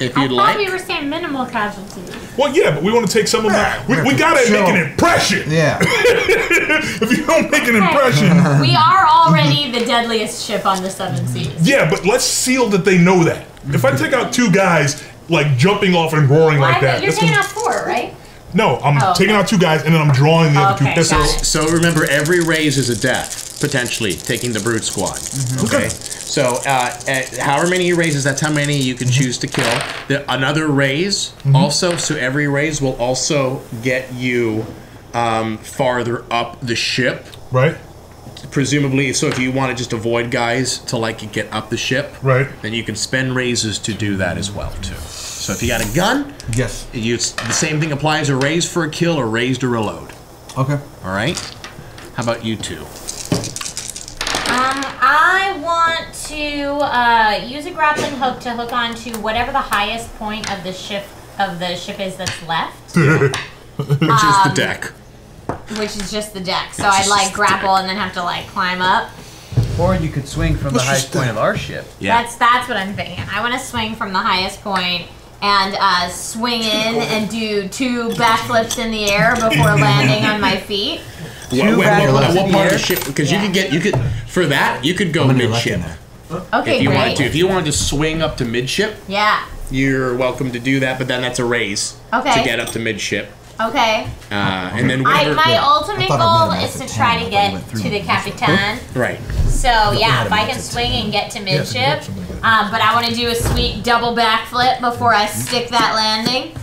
Speaker 1: if
Speaker 4: I
Speaker 1: you'd
Speaker 4: thought
Speaker 1: like.
Speaker 4: we were saying minimal casualties.
Speaker 2: Well, yeah, but we want to take some of that. We gotta make an impression.
Speaker 7: Yeah.
Speaker 2: If you don't make an impression.
Speaker 4: We are already the deadliest ship on the 7 seas.
Speaker 2: Yeah, but let's seal that they know that. If I take out 2 guys, like jumping off and roaring like that.
Speaker 4: You're
Speaker 2: that's
Speaker 4: taking
Speaker 2: gonna-
Speaker 4: out 4, right?
Speaker 2: No, I'm
Speaker 4: Oh,
Speaker 2: taking
Speaker 4: okay.
Speaker 2: out 2 guys and then I'm drawing the other 2
Speaker 4: Okay,
Speaker 2: pistols.
Speaker 4: got it.
Speaker 1: So remember, every raise is a death, potentially, taking the brute squad. Okay? So however many raises, that's how many you can choose to kill. Another raise also, so every raise will also get you farther up the ship.
Speaker 2: Right?
Speaker 1: Presumably, so if you want to just avoid guys to like get up the ship,
Speaker 2: Right.
Speaker 1: then you can spend raises to do that as well too. So if you got a gun,
Speaker 7: Yes.
Speaker 1: the same thing applies: a raise for a kill or raise to reload.
Speaker 7: Okay.
Speaker 1: All right. How about you two?
Speaker 4: I want to use a grappling hook to hook onto whatever the highest point of the ship is that's left,
Speaker 1: Which is the deck.
Speaker 4: which is just the deck. So I'd like grapple and then have to like climb up.
Speaker 6: Or you could swing from the highest point of our ship.
Speaker 1: Yeah.
Speaker 4: That's what I'm thinking. I want to swing from the highest point and swing in and do 2 backflips in the air before landing on my feet.
Speaker 1: What part of the ship? Because you could for that you could go midship.
Speaker 4: Okay,
Speaker 1: if you
Speaker 4: great.
Speaker 1: wanted to. If you wanted to swing up to midship,
Speaker 4: Yeah.
Speaker 1: you're welcome to do that. But then that's a raise to get up to midship.
Speaker 4: Okay.
Speaker 1: And then
Speaker 4: my ultimate goal is to try to get to the Capitan.
Speaker 1: Right.
Speaker 4: So yeah, if I can swing and get to midship, but I want to do a sweet double backflip before I stick that landing,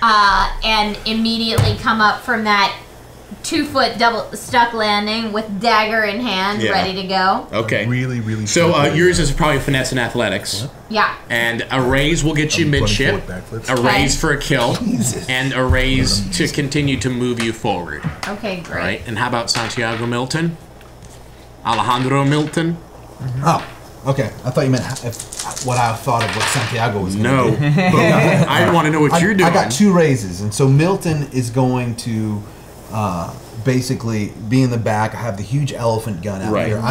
Speaker 4: and immediately come up from that 2-foot double stuck landing with dagger in hand, ready to go.
Speaker 1: Okay.
Speaker 2: Really.
Speaker 1: So yours is probably finesse and athletics.
Speaker 4: Yeah.
Speaker 1: And a raise will get you midship. A raise for a kill, and a raise to continue to move you forward.
Speaker 4: Okay, great.
Speaker 1: Right. And how about Santiago Milton? Alejandro Milton?
Speaker 7: Oh, okay. I thought you meant what I thought of what Santiago was going to do.
Speaker 1: No. I want to know what you're doing.
Speaker 7: I got 2 raises, and so Milton is going to basically be in the back. I have the huge elephant gun out here.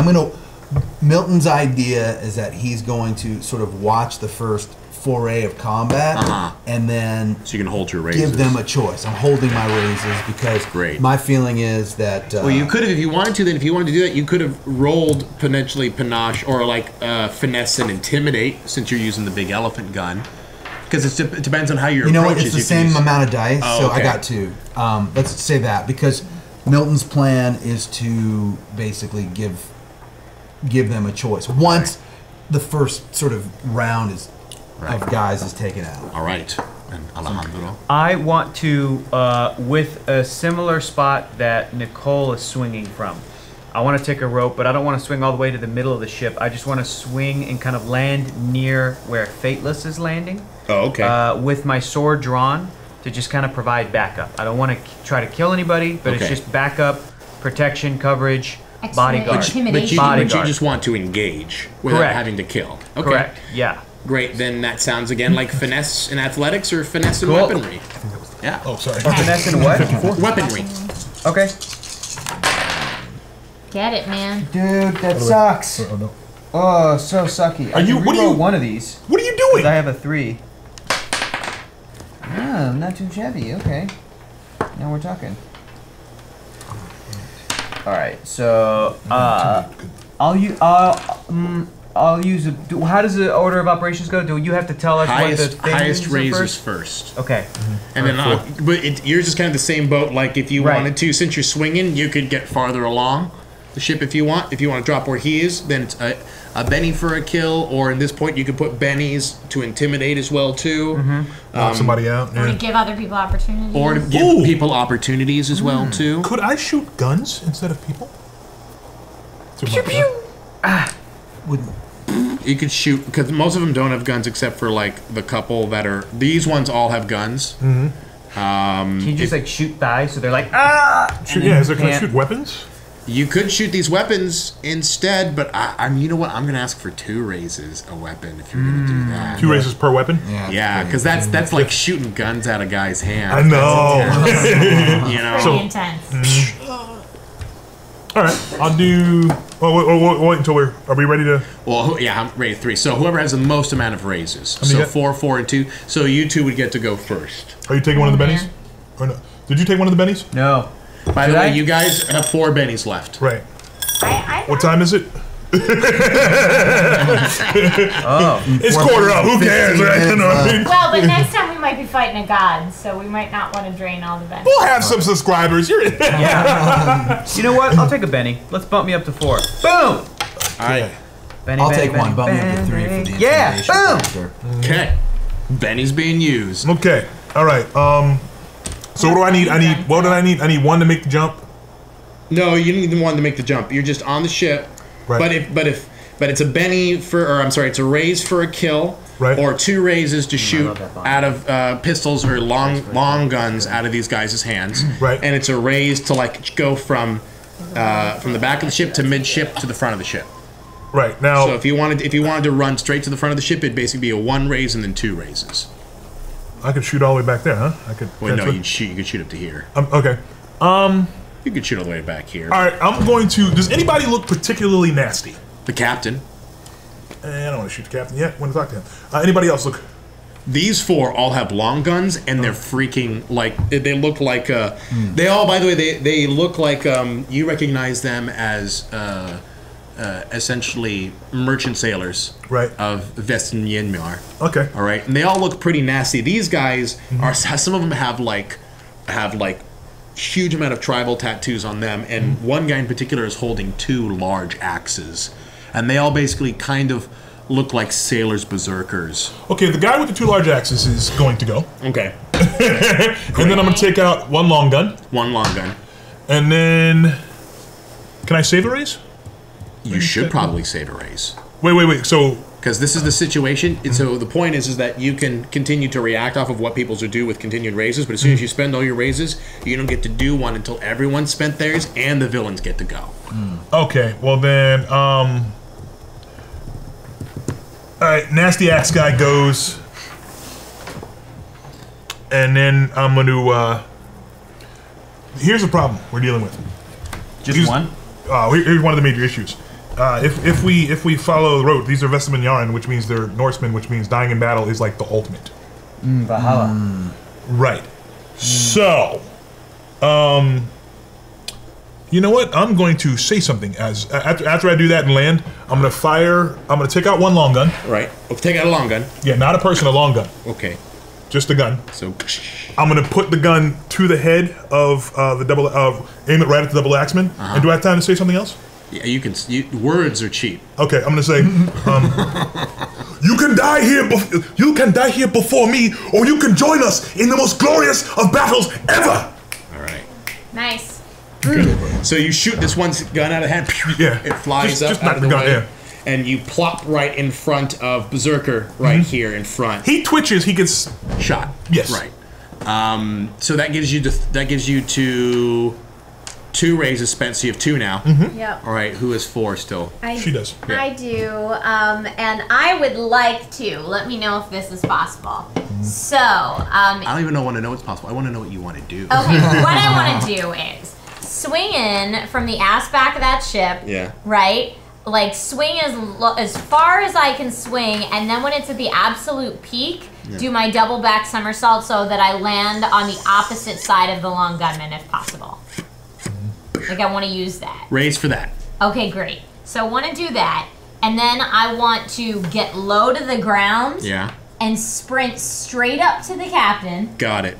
Speaker 7: Milton's idea is that he's going to sort of watch the first foray of combat, and then
Speaker 1: so you can hold your raises.
Speaker 7: Give them a choice. I'm holding my raises because my feeling is that.
Speaker 1: Well, you could have, if you wanted to. Then, if you wanted to do that, you could have rolled potentially panache or like finesse and intimidate, since you're using the big elephant gun. Because it depends on how your approach is.
Speaker 7: It's the same amount of dice, so I got 2. Let's say that, because Milton's plan is to basically give them a choice once the first sort of round of guys is taken out.
Speaker 1: All right. And Alejandro?
Speaker 6: I want to, with a similar spot that Nicole is swinging from, I want to take a rope, but I don't want to swing all the way to the middle of the ship. I just want to swing and kind of land near where Fateless is landing.
Speaker 1: Oh, okay.
Speaker 6: With my sword drawn to just kind of provide backup. I don't want to try to kill anybody, but it's just backup, protection, coverage, bodyguard.
Speaker 1: But you just want to engage without having to kill. Okay.
Speaker 6: Correct, yeah.
Speaker 1: Great, then that sounds again like finesse in athletics or finesse in weaponry. Yeah.
Speaker 2: Oh, sorry.
Speaker 6: Finesse in what?
Speaker 1: Weaponry.
Speaker 6: Okay.
Speaker 4: Get it, man.
Speaker 6: Dude, that sucks.
Speaker 2: Oh, no.
Speaker 6: Oh, so sucky.
Speaker 2: What are you?
Speaker 6: One of these.
Speaker 2: What are you doing?
Speaker 6: I have a 3. Oh, not too shabby. Okay. Now we're talking. All right. So, I'll use a. How does the order of operations go? Do you have to tell us what the
Speaker 1: highest raises first?
Speaker 6: Okay.
Speaker 1: And then, but yours is kind of the same boat. Like if you wanted to, since you're swinging, you could get farther along the ship if you want. If you want to drop where he is, then it's a Benny for a kill, or in this point, you could put Bennies to intimidate as well too.
Speaker 2: Knock somebody out.
Speaker 4: Or to give other people opportunities.
Speaker 1: Or to give people opportunities as well too.
Speaker 2: Could I shoot guns instead of people?
Speaker 1: Pew pew. You could shoot, because most of them don't have guns except for like the couple that are. These ones all have guns.
Speaker 6: Can you just like shoot thighs so they're like
Speaker 2: Can I shoot weapons?
Speaker 1: You could shoot these weapons instead, but you know what? I'm gonna ask for 2 raises a weapon if you're gonna do that.
Speaker 2: 2 raises per weapon?
Speaker 1: Yeah, because that's like shooting guns out of guys' hands.
Speaker 2: I know.
Speaker 1: You know.
Speaker 4: Pretty intense.
Speaker 2: All right, I'll do. Wait until are we ready to?
Speaker 1: Well, yeah, I'm ready 3. So whoever has the most amount of raises. So 4, 4, and 2. So you 2 would get to go first.
Speaker 2: Are you taking one of the bennies? Or no? Did you take one of the bennies?
Speaker 6: No.
Speaker 1: By the way, you guys have 4 bennies left.
Speaker 2: Right. What time is it? It's quarter up. Who cares, right? You know what I mean?
Speaker 4: Well, but next time we might be fighting a god, so we might not want to drain all the bennies.
Speaker 2: We'll have some subscribers.
Speaker 6: Yeah. You know what? I'll take a Benny. Let's bump me up to 4. Boom!
Speaker 1: All right.
Speaker 6: Benny,
Speaker 7: I'll take one. Bump me up to 3 for the intimidation factor.
Speaker 1: Okay. Benny's being used.
Speaker 2: Okay. All right. So what do I need? What did I need? I need 1 to make the jump.
Speaker 1: No, you need the 1 to make the jump. You're just on the ship. Right. But it's a Benny it's a raise for a kill, or 2 raises to shoot out of pistols or long guns out of these guys' hands, and it's a raise to like go from the back of the ship to midship to the front of the ship.
Speaker 2: Right now.
Speaker 1: So if you wanted to run straight to the front of the ship, it'd basically be a 1 raise and then 2 raises.
Speaker 2: I could shoot all the way back there, huh? I could.
Speaker 1: Well, no, you could shoot up to here.
Speaker 2: Okay.
Speaker 1: You could shoot all the way back here.
Speaker 2: All right, I'm going to. Does anybody look particularly nasty?
Speaker 1: The captain.
Speaker 2: I don't want to shoot the captain yet. I want to talk to him. Anybody else look?
Speaker 1: These 4 all have long guns, and they're freaking like they look like. They all, by the way, they look like you recognize them as essentially merchant sailors,
Speaker 2: right?
Speaker 1: Of Western Myanmar.
Speaker 2: Okay.
Speaker 1: All right, and they all look pretty nasty. These guys are. Some of them have like huge amount of tribal tattoos on them, and one guy in particular is holding 2 large axes, and they all basically kind of look like sailors berserkers.
Speaker 2: Okay, the guy with the 2 large axes is going to go.
Speaker 1: Okay.
Speaker 2: And then I'm going to take out 1 long gun.
Speaker 1: 1 long gun.
Speaker 2: And then... Can I save a raise?
Speaker 1: You should probably save a raise.
Speaker 2: Wait. So...
Speaker 1: Because this is the situation. So the point is that you can continue to react off of what people's are due with continued raises, but as soon as you spend all your raises, you don't get to do one until everyone's spent theirs and the villains get to go.
Speaker 2: Okay, well then... Alright, Nasty Axe guy goes. And then I'm going to... here's the problem we're dealing with.
Speaker 6: Just one?
Speaker 2: Here's one of the major issues. If we follow the road, these are Vestamanyaran, which means they're Norsemen, which means dying in battle is like the ultimate.
Speaker 6: Valhalla.
Speaker 2: Right. So, you know what? I'm going to say something. After I do that and land, I'm going to fire. I'm going to take out 1 long gun.
Speaker 1: Right. We'll take out a long gun.
Speaker 2: Yeah, not a person, a long gun.
Speaker 1: Okay.
Speaker 2: Just a gun.
Speaker 1: So
Speaker 2: I'm going to put the gun to the head of the double. Aim it right at the double axeman. And do I have time to say something else?
Speaker 1: Yeah, you can. Words are cheap.
Speaker 2: Okay, I'm going to say, you can die here. You can die here before me, or you can join us in the most glorious of battles ever.
Speaker 1: All right.
Speaker 4: Nice.
Speaker 1: So you shoot this one gun out of hand.
Speaker 2: Yeah.
Speaker 1: It flies up out of the way, and you plop right in front of Berserker, right here in front.
Speaker 2: He twitches. He gets
Speaker 1: shot.
Speaker 2: Yes.
Speaker 1: Right. So that gives you two raises spent. So you have 2 now.
Speaker 4: Yep.
Speaker 1: All right. Who has 4 still?
Speaker 2: She does.
Speaker 4: Yeah. I do. And I would like to. Let me know if this is possible. So. I
Speaker 1: don't even want to know it's possible. I want to know what you want to do.
Speaker 4: Okay. What I want to do is swing in from the ass back of that ship.
Speaker 1: Yeah.
Speaker 4: Right. Like swing as far as I can swing, and then when it's at the absolute peak, do my double back somersault so that I land on the opposite side of the long gunman if possible. Like I want to use that.
Speaker 1: Raise for that.
Speaker 4: Okay, great. So I want to do that, and then I want to get low to the ground.
Speaker 1: Yeah.
Speaker 4: And sprint straight up to the captain.
Speaker 1: Got it.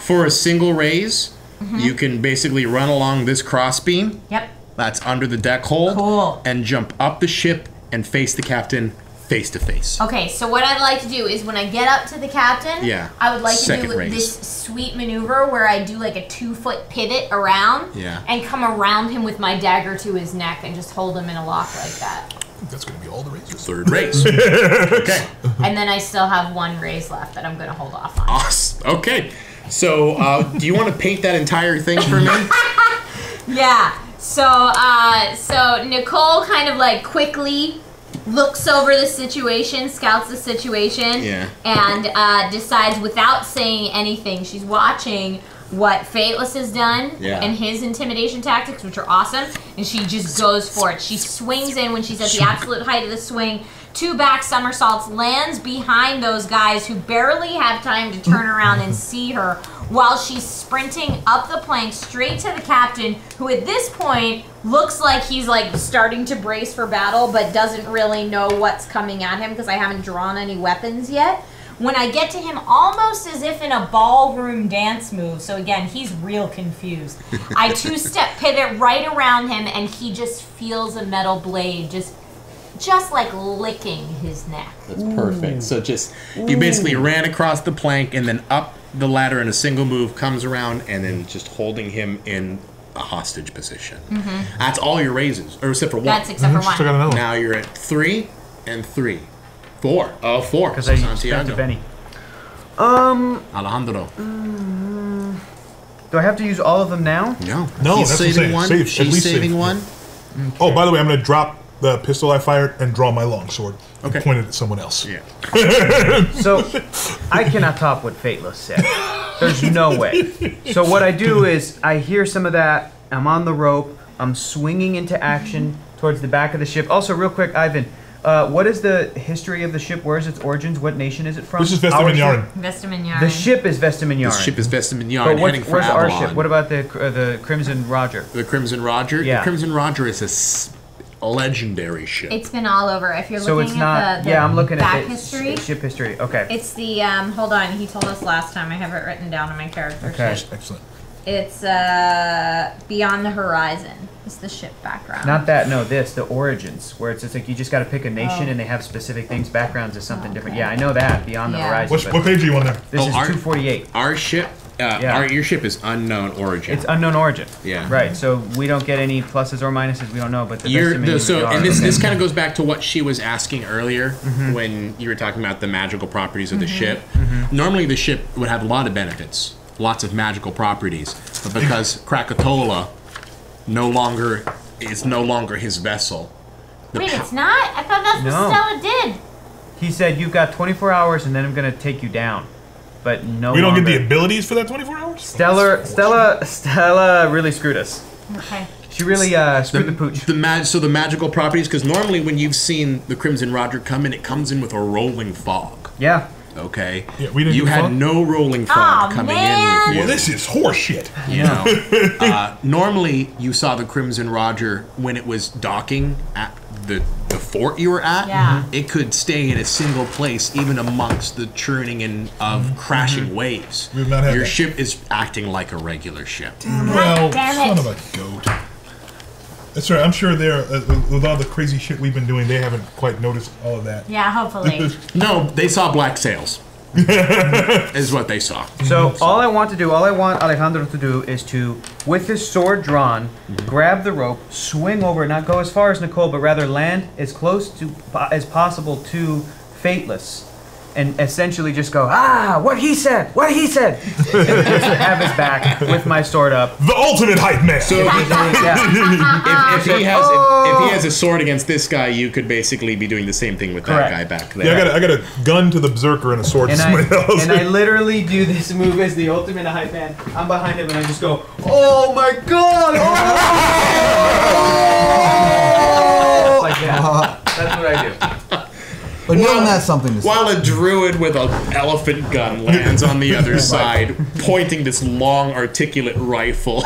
Speaker 1: For a single raise, you can basically run along this crossbeam.
Speaker 4: Yep.
Speaker 1: That's under the deck hole.
Speaker 4: Cool.
Speaker 1: And jump up the ship and face the captain face to face.
Speaker 4: Okay, so what I'd like to do is when I get up to the captain, I would like to do
Speaker 1: raise.
Speaker 4: this sweet maneuver where I do like a 2-foot pivot around and come around him with my dagger to his neck and just hold him in a lock like that.
Speaker 2: I think that's going to be all the raises.
Speaker 1: 3rd raise. Okay.
Speaker 4: And then I still have 1 raise left that I'm going to hold off on.
Speaker 1: Awesome. Okay. So, do you want to paint that entire thing for me?
Speaker 4: Yeah. So Nicole kind of like quickly looks over the situation, scouts the situation, and decides without saying anything, she's watching what Fateless has done and his intimidation tactics, which are awesome, and she just goes for it. She swings in when she's at the absolute height of the swing, 2 back somersaults, lands behind those guys who barely have time to turn around and see her, while she's sprinting up the plank straight to the captain, who at this point looks like he's like starting to brace for battle, but doesn't really know what's coming at him because I haven't drawn any weapons yet. When I get to him, almost as if in a ballroom dance move, so again, he's real confused. I 2-step pivot right around him, and he just feels a metal blade just like licking his neck.
Speaker 1: That's perfect. So you basically ran across the plank and then up the ladder in a single move, comes around, and then just holding him in a hostage position. That's all your raises, or except for 1.
Speaker 4: That's except for 1.
Speaker 1: Now you're at 3 and 3. 4. Oh, 4.
Speaker 6: Because I spent a penny.
Speaker 1: Alejandro.
Speaker 6: Do I have to use all of them now?
Speaker 2: No,
Speaker 1: He's
Speaker 2: that's
Speaker 1: saving 1.
Speaker 2: Save,
Speaker 1: She's saving 1.
Speaker 6: Okay.
Speaker 2: Oh, by the way, I'm going to drop the pistol I fired and draw my longsword.
Speaker 1: Okay.
Speaker 2: Point it at someone else.
Speaker 1: Yeah.
Speaker 6: So, I cannot top what Fateless said. There's no way. So what I do is, I hear some of that, I'm on the rope, I'm swinging into action towards the back of the ship. Also, real quick, Ivan, what is the history of the ship? Where is its origins? What nation is it from?
Speaker 2: This is Vestaminyaran.
Speaker 4: Vestaminyaran.
Speaker 6: The ship is Vestaminyaran.
Speaker 1: The ship is Vestaminyaran, heading for
Speaker 6: where's
Speaker 1: Avalon.
Speaker 6: our ship? What about the Crimson Rodger?
Speaker 1: The Crimson Rodger?
Speaker 6: Yeah.
Speaker 1: The Crimson Rodger is a legendary ship.
Speaker 4: It's been all over. If you're
Speaker 6: So
Speaker 4: looking
Speaker 6: it's not.
Speaker 4: at the
Speaker 6: Yeah, I'm looking
Speaker 4: back
Speaker 6: at the
Speaker 4: history.
Speaker 6: ship history. Okay.
Speaker 4: It's the hold on. He told us last time. I have it written down in my character
Speaker 6: Okay.
Speaker 4: sheet.
Speaker 2: Excellent.
Speaker 4: It's Beyond the Horizon. Is the ship background?
Speaker 6: Not that. No, the origins, where it's just like you just got to pick a nation
Speaker 4: Oh.
Speaker 6: and they have specific things. Backgrounds is something different.
Speaker 4: Okay.
Speaker 6: Yeah, I know that. Beyond the
Speaker 4: Yeah.
Speaker 6: Horizon.
Speaker 2: What page are you on there?
Speaker 6: This
Speaker 1: Oh,
Speaker 6: is
Speaker 1: our-
Speaker 6: 248.
Speaker 1: Our ship, your ship is unknown origin.
Speaker 6: It's unknown origin.
Speaker 1: Yeah.
Speaker 6: Right. So we don't get any pluses or minuses. We don't know. But the
Speaker 1: and this
Speaker 6: okay.
Speaker 1: kind of goes back to what she was asking earlier when you were talking about the magical properties of the ship. Normally, the ship would have a lot of benefits, lots of magical properties, but because Krakatoa is no longer his vessel.
Speaker 4: Wait, it's not? I thought that's
Speaker 6: No.
Speaker 4: what Stella did.
Speaker 6: He said you've got 24 hours and then I'm gonna take you down. But no.
Speaker 2: We don't get
Speaker 6: longer.
Speaker 2: the abilities for that 24 hours?
Speaker 6: Stella really screwed us.
Speaker 4: Okay.
Speaker 6: She really screwed the pooch.
Speaker 1: So the magical properties, because normally when you've seen the Crimson Rodger come in, it comes in with a rolling fog.
Speaker 6: Yeah.
Speaker 1: Okay.
Speaker 2: Yeah, we didn't
Speaker 1: you
Speaker 2: get
Speaker 1: had
Speaker 2: fog?
Speaker 1: no rolling fog
Speaker 4: Aw,
Speaker 1: coming
Speaker 4: man.
Speaker 1: in with you.
Speaker 2: Well, this is horseshit.
Speaker 1: You know, normally you saw the Crimson Rodger when it was docking at the fort you were at.
Speaker 4: Yeah.
Speaker 1: It could stay in a single place even amongst the churning and of crashing waves.
Speaker 2: We've not had
Speaker 1: Your
Speaker 2: that.
Speaker 1: ship is acting like a regular ship.
Speaker 2: Well,
Speaker 4: damn
Speaker 2: son
Speaker 4: it.
Speaker 2: of a goat. That's right. I'm sure they're with all the crazy shit we've been doing, they haven't quite noticed all of that.
Speaker 4: Yeah, hopefully.
Speaker 1: No, they saw black sails. Is what they saw.
Speaker 6: So all I want Alejandro to do is to, with his sword drawn, grab the rope, swing over, not go as far as Nicole, but rather land as close to as possible to Fateless, and essentially just go, what he said, and just have his back with my sword up.
Speaker 2: The ultimate hype man!
Speaker 1: So
Speaker 6: Yeah.
Speaker 1: if he has a sword against this guy, you could basically be doing the same thing with that
Speaker 6: Correct.
Speaker 1: guy back there.
Speaker 2: Yeah, I got a gun to the berserker and a sword to somebody else.
Speaker 6: And I literally do this move as the ultimate hype man. I'm behind him and I just go, oh my god! Oh! Like that. That's what I do.
Speaker 7: But Milton has something to say.
Speaker 1: While a druid with an elephant gun lands on the other side, pointing this long, articulate rifle.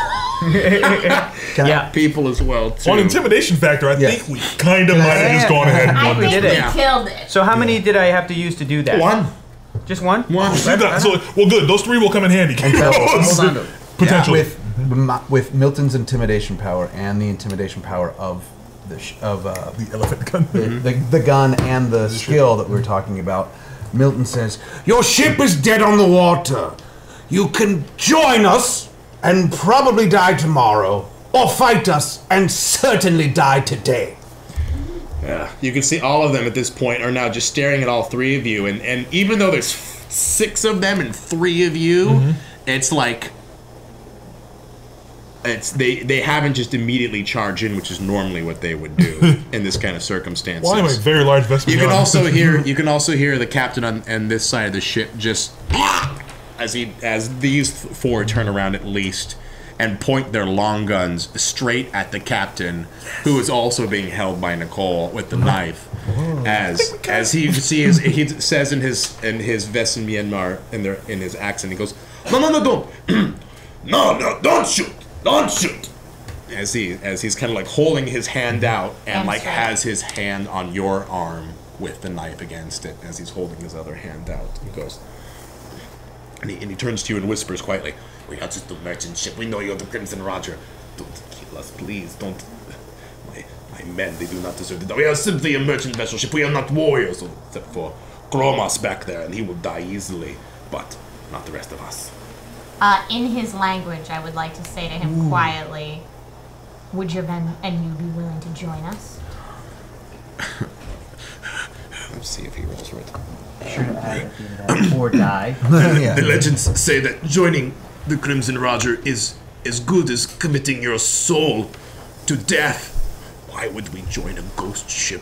Speaker 6: Yeah.
Speaker 1: People as well, too.
Speaker 2: On intimidation factor, I think we kind of might have just gone ahead and
Speaker 4: I
Speaker 2: done
Speaker 4: think
Speaker 2: this.
Speaker 6: did it.
Speaker 4: we
Speaker 1: Yeah.
Speaker 4: killed it.
Speaker 6: So how many did I have to use to do that?
Speaker 1: One.
Speaker 6: Just one?
Speaker 1: One.
Speaker 2: So, well, good. Those three will come in handy.
Speaker 1: Hold on.
Speaker 2: Potentially.
Speaker 7: With Milton's intimidation power and the intimidation power of
Speaker 2: the elephant gun.
Speaker 7: the gun and the skill that we were talking about, Milton says, "Your ship is dead on the water. You can join us and probably die tomorrow, or fight us and certainly die today."
Speaker 1: Yeah. You can see all of them at this point are now just staring at all three of you, and even though there's 6 of them and 3 of you, it's like they haven't just immediately charged in, which is normally what they would do in this kind of circumstances.
Speaker 2: Well, anyway, very large vestment.
Speaker 1: You can also hear the captain on this side of the ship just as these 4 turn around at least and point their long guns straight at the captain, who is also being held by Nicole with the knife. As he says in his Vesten Myanmar in his accent, he goes, "No, don't, no, don't shoot. Don't shoot!" As he's kind of like holding his hand out and like has his hand on your arm with the knife against it as he's holding his other hand out. He goes, and he turns to you and whispers quietly, "We are just a merchant ship. We know you're the Crimson Rodger. Don't kill us, please. Don't. My men, they do not deserve it. We are simply a merchant vessel ship. We are not warriors, except for Kromas back there, and he will die easily, but not the rest of us."
Speaker 4: In his language, I would like to say to him quietly, would your men and you be willing to join us?
Speaker 1: Let's see if he rolls right.
Speaker 6: Or die.
Speaker 1: The legends say that joining the Crimson Rodger is as good as committing your soul to death. Why would we join a ghost ship?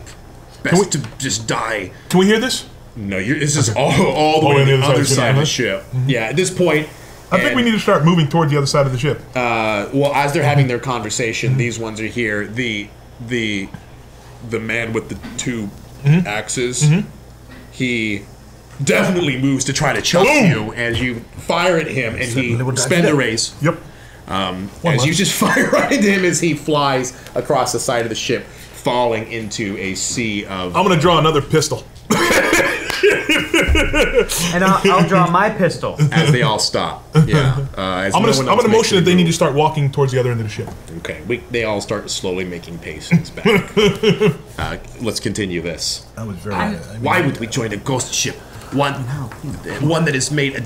Speaker 1: Best to just die.
Speaker 2: Can we hear this?
Speaker 1: No, this is all the way on the other side of the ship. Yeah, at this point...
Speaker 2: I think we need to start moving toward the other side of the ship.
Speaker 1: Well, as they're having their conversation, these ones are here. The man with the 2 axes. He definitely moves to try to choke you as you fire at him, and he spend a raise.
Speaker 2: Yep.
Speaker 1: As you just fire right at him as he flies across the side of the ship, falling into a sea of...
Speaker 2: I'm going to draw another pistol.
Speaker 6: And I'll draw my pistol.
Speaker 1: As they all stop. Yeah.
Speaker 2: I'm going to motion that they need to start walking towards the other end of the ship.
Speaker 1: Okay. They all start slowly making paces back. Let's continue this.
Speaker 5: That was very.
Speaker 1: Why would we join a ghost ship? One that has made a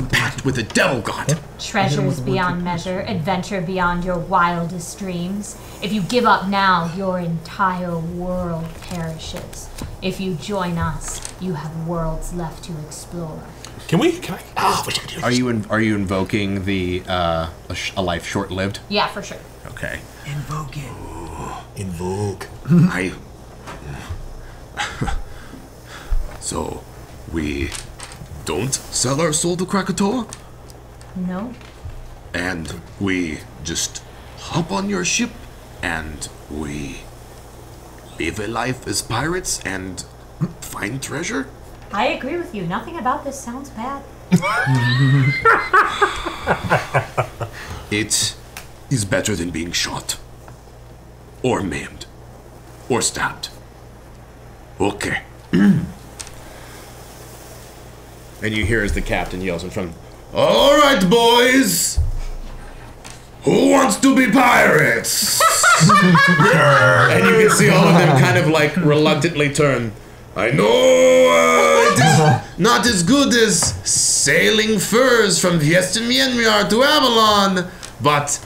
Speaker 1: pact with a devil god.
Speaker 4: Treasures beyond measure, adventure beyond your wildest dreams. If you give up now, your entire world perishes. If you join us, you have worlds left to explore.
Speaker 2: Can I? Oh, I wish I could do this.
Speaker 1: Are you invoking the a life short-lived?
Speaker 4: Yeah, for sure.
Speaker 1: Okay.
Speaker 5: Invoke it.
Speaker 2: Invoke.
Speaker 1: So, we don't sell our soul to Krakatoa?
Speaker 4: No.
Speaker 1: And we just hop on your ship and we live a life as pirates and find treasure?
Speaker 4: I agree with you. Nothing about this sounds bad.
Speaker 1: It is better than being shot. Or maimed. Or stabbed. Okay. And you hear as the captain yells in front of him, "All right, boys! Who wants to be pirates?" And you can see all of them kind of like reluctantly turn. I know it is not as good as sailing furs from Myanmar to Avalon, but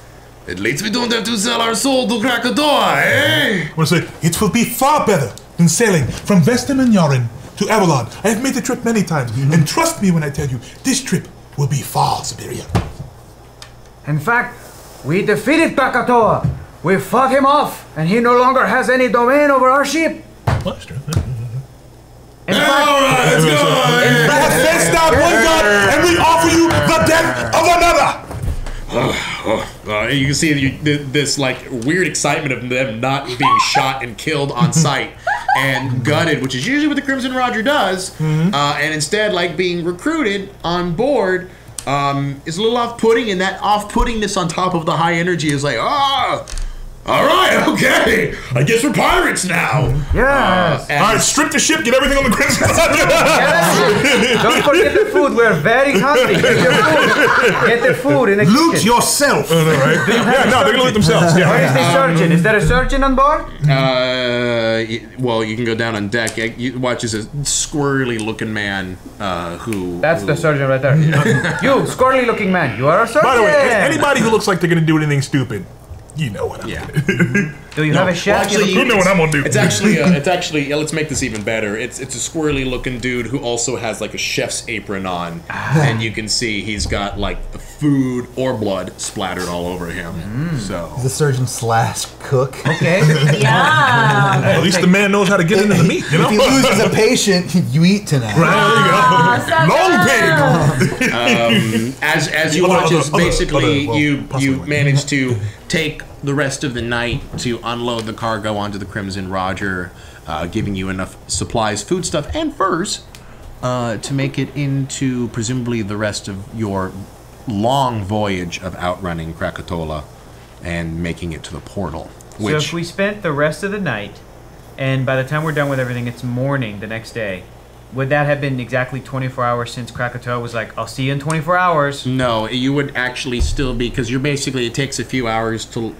Speaker 1: at least we don't have to sell our soul to Krakatoa, eh?
Speaker 2: I want to say, it will be far better than sailing from Myanmar to Avalon. I have made the trip many times, and trust me when I tell you, this trip will be far superior.
Speaker 6: In fact, we defeated Krakatoa. We fought him off, and he no longer has any domain over our ship.
Speaker 2: Well, that's true.
Speaker 6: In fact,
Speaker 1: All right, let's go!
Speaker 2: We have fenced out one god, and we offer you the death of another!
Speaker 1: You can see this like weird excitement of them not being shot and killed on sight and gutted, which is usually what the Crimson Rodger does, and instead like being recruited on board is a little off-putting, and that off-puttingness on top of the high energy is like, all right, okay, I guess we're pirates now.
Speaker 6: yes.
Speaker 2: All right, strip the ship, get everything on the Crimson Rodger.
Speaker 6: Yes. Don't forget the food. We're very hungry. Get your food. Get the food in the
Speaker 5: Loot
Speaker 6: kitchen.
Speaker 5: yourself.
Speaker 2: Right? Yeah, no, they're gonna loot themselves.
Speaker 6: Where is
Speaker 2: Yeah.
Speaker 6: the surgeon? Is there a surgeon on board?
Speaker 1: Well, you can go down on deck. You watch as a squirrely-looking man who...
Speaker 6: That's the surgeon right there. You, squirrely-looking man. You are a surgeon.
Speaker 2: By the way, anybody who looks like they're gonna do anything stupid, you know what I'm doing.
Speaker 6: Do you have a chef?
Speaker 1: Well, actually,
Speaker 2: You know what I'm gonna do.
Speaker 1: It's actually, yeah, let's make this even better. It's a squirrely looking dude who also has like a chef's apron on, and you can see he's got like food or blood splattered all over him. So
Speaker 7: The surgeon / cook.
Speaker 6: Okay.
Speaker 4: Yeah.
Speaker 2: At least the man knows how to get into the meat, you know?
Speaker 7: If he loses a patient, you eat tonight.
Speaker 2: Right, there you go. Long pig.
Speaker 1: as you watch, as basically you manage to take the rest of the night to unload the cargo onto the Crimson Rodger, giving you enough supplies, foodstuff, and furs to make it into presumably the rest of your long voyage of outrunning Krakatoa and making it to the portal.
Speaker 6: So if we spent the rest of the night, and by the time we're done with everything, it's morning the next day, would that have been exactly 24 hours since Krakatoa was like, I'll see you in 24 hours?
Speaker 1: No, you would actually still be, because you're basically, it takes a few hours to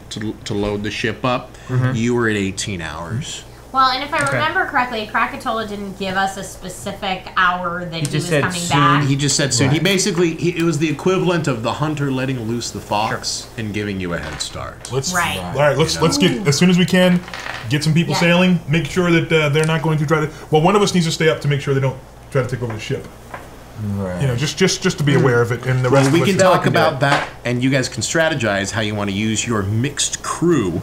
Speaker 1: load the ship up. You were at 18 hours.
Speaker 4: Well, and if I remember correctly, Krakatoa didn't give us a specific hour that he was
Speaker 6: just said
Speaker 4: coming
Speaker 6: soon.
Speaker 4: back.
Speaker 1: He just said soon. He basically, it was the equivalent of the hunter letting loose the fox and giving you a head start.
Speaker 2: Let's get, as soon as we can, get some people sailing. Make sure that they're not going to try to. Well, one of us needs to stay up to make sure they don't try to take over the ship.
Speaker 7: Right.
Speaker 2: You know, just to be aware of it. And the rest.
Speaker 1: We
Speaker 2: of us
Speaker 1: can talk about that, and you guys can strategize how you want to use your mixed crew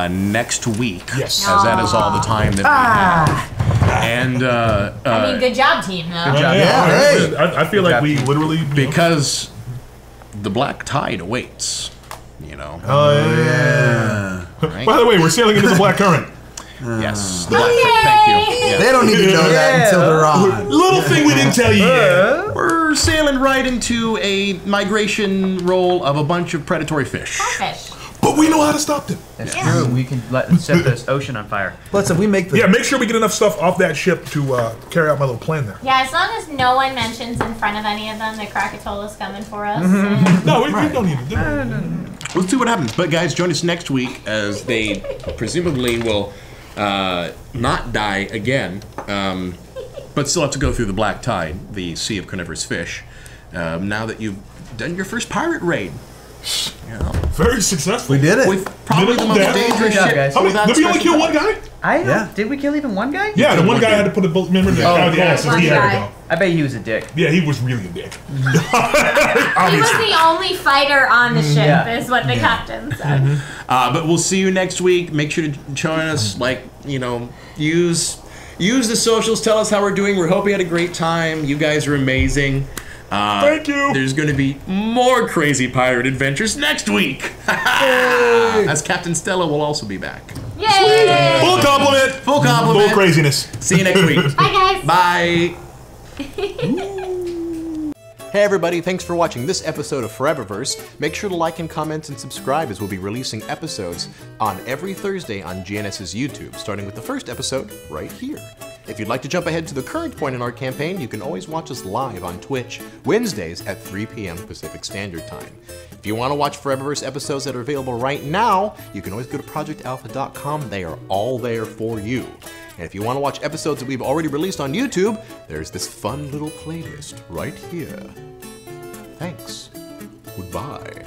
Speaker 1: next week.
Speaker 2: Yes.
Speaker 1: As that is all the time that we have. And
Speaker 4: I mean, good job, team, though.
Speaker 6: Good job.
Speaker 2: I feel like we literally
Speaker 1: because the black tide awaits. You know.
Speaker 2: Oh yeah.
Speaker 1: Right?
Speaker 2: By the way, we're sailing into the black current.
Speaker 1: Yes. The Black Knight. Thank you. Yeah.
Speaker 7: They don't need to know that until they're on.
Speaker 2: Little thing we didn't tell you yet.
Speaker 1: We're sailing right into a migration roll of a bunch of predatory fish.
Speaker 4: Fish.
Speaker 2: But we know how to stop them.
Speaker 3: That's true. We can set this ocean on fire.
Speaker 7: Plus, if we make the
Speaker 2: Yeah, make sure we get enough stuff off that ship to carry out my little plan there.
Speaker 4: Yeah, as long as no one mentions in front of any of them that Krakatola's coming for us.
Speaker 2: No, we don't need to do it.
Speaker 1: Let's see what happens. But guys, join us next week as they presumably will not die again, but still have to go through the Black Tide, the Sea of Carnivorous Fish, now that you've done your first pirate raid. Yeah.
Speaker 2: Very successful.
Speaker 7: we did it.
Speaker 1: With probably the most dangerous
Speaker 3: Good job,
Speaker 1: ship.
Speaker 3: guys.
Speaker 2: How many,
Speaker 1: without
Speaker 2: did we only
Speaker 1: special
Speaker 2: kill one guy?
Speaker 6: Yeah. Did we kill even one guy?
Speaker 2: Yeah, the one
Speaker 1: one
Speaker 2: guy
Speaker 1: dude.
Speaker 2: had to put a bullet. Remember the guy with the ass?
Speaker 4: One
Speaker 2: He had to
Speaker 4: guy.
Speaker 2: go.
Speaker 6: I bet he was a dick.
Speaker 2: Yeah, he was really a dick.
Speaker 4: He was
Speaker 2: Obviously.
Speaker 4: the only fighter on the ship,
Speaker 6: Yeah.
Speaker 4: is what the captain said.
Speaker 1: But we'll see you next week. Make sure to join us. Use the socials. Tell us how we're doing. We hope you had a great time. You guys are amazing.
Speaker 2: Thank you.
Speaker 1: There's going to be more crazy pirate adventures next week. As Captain Stella will also be back.
Speaker 4: Yay!
Speaker 2: Full compliment.
Speaker 1: Full compliment.
Speaker 2: Full craziness.
Speaker 1: See you next week.
Speaker 4: Bye, guys.
Speaker 1: Bye. Hey everybody, thanks for watching this episode of ForeverVerse. Make sure to like and comment and subscribe as we'll be releasing episodes on every Thursday on GNS's YouTube, starting with the first episode right here. If you'd like to jump ahead to the current point in our campaign, you can always watch us live on Twitch, Wednesdays at 3 p.m. Pacific Standard Time. If you want to watch ForeverVerse episodes that are available right now, you can always go to projectalpha.com. They are all there for you. And if you want to watch episodes that we've already released on YouTube, there's this fun little playlist right here. Thanks. Goodbye.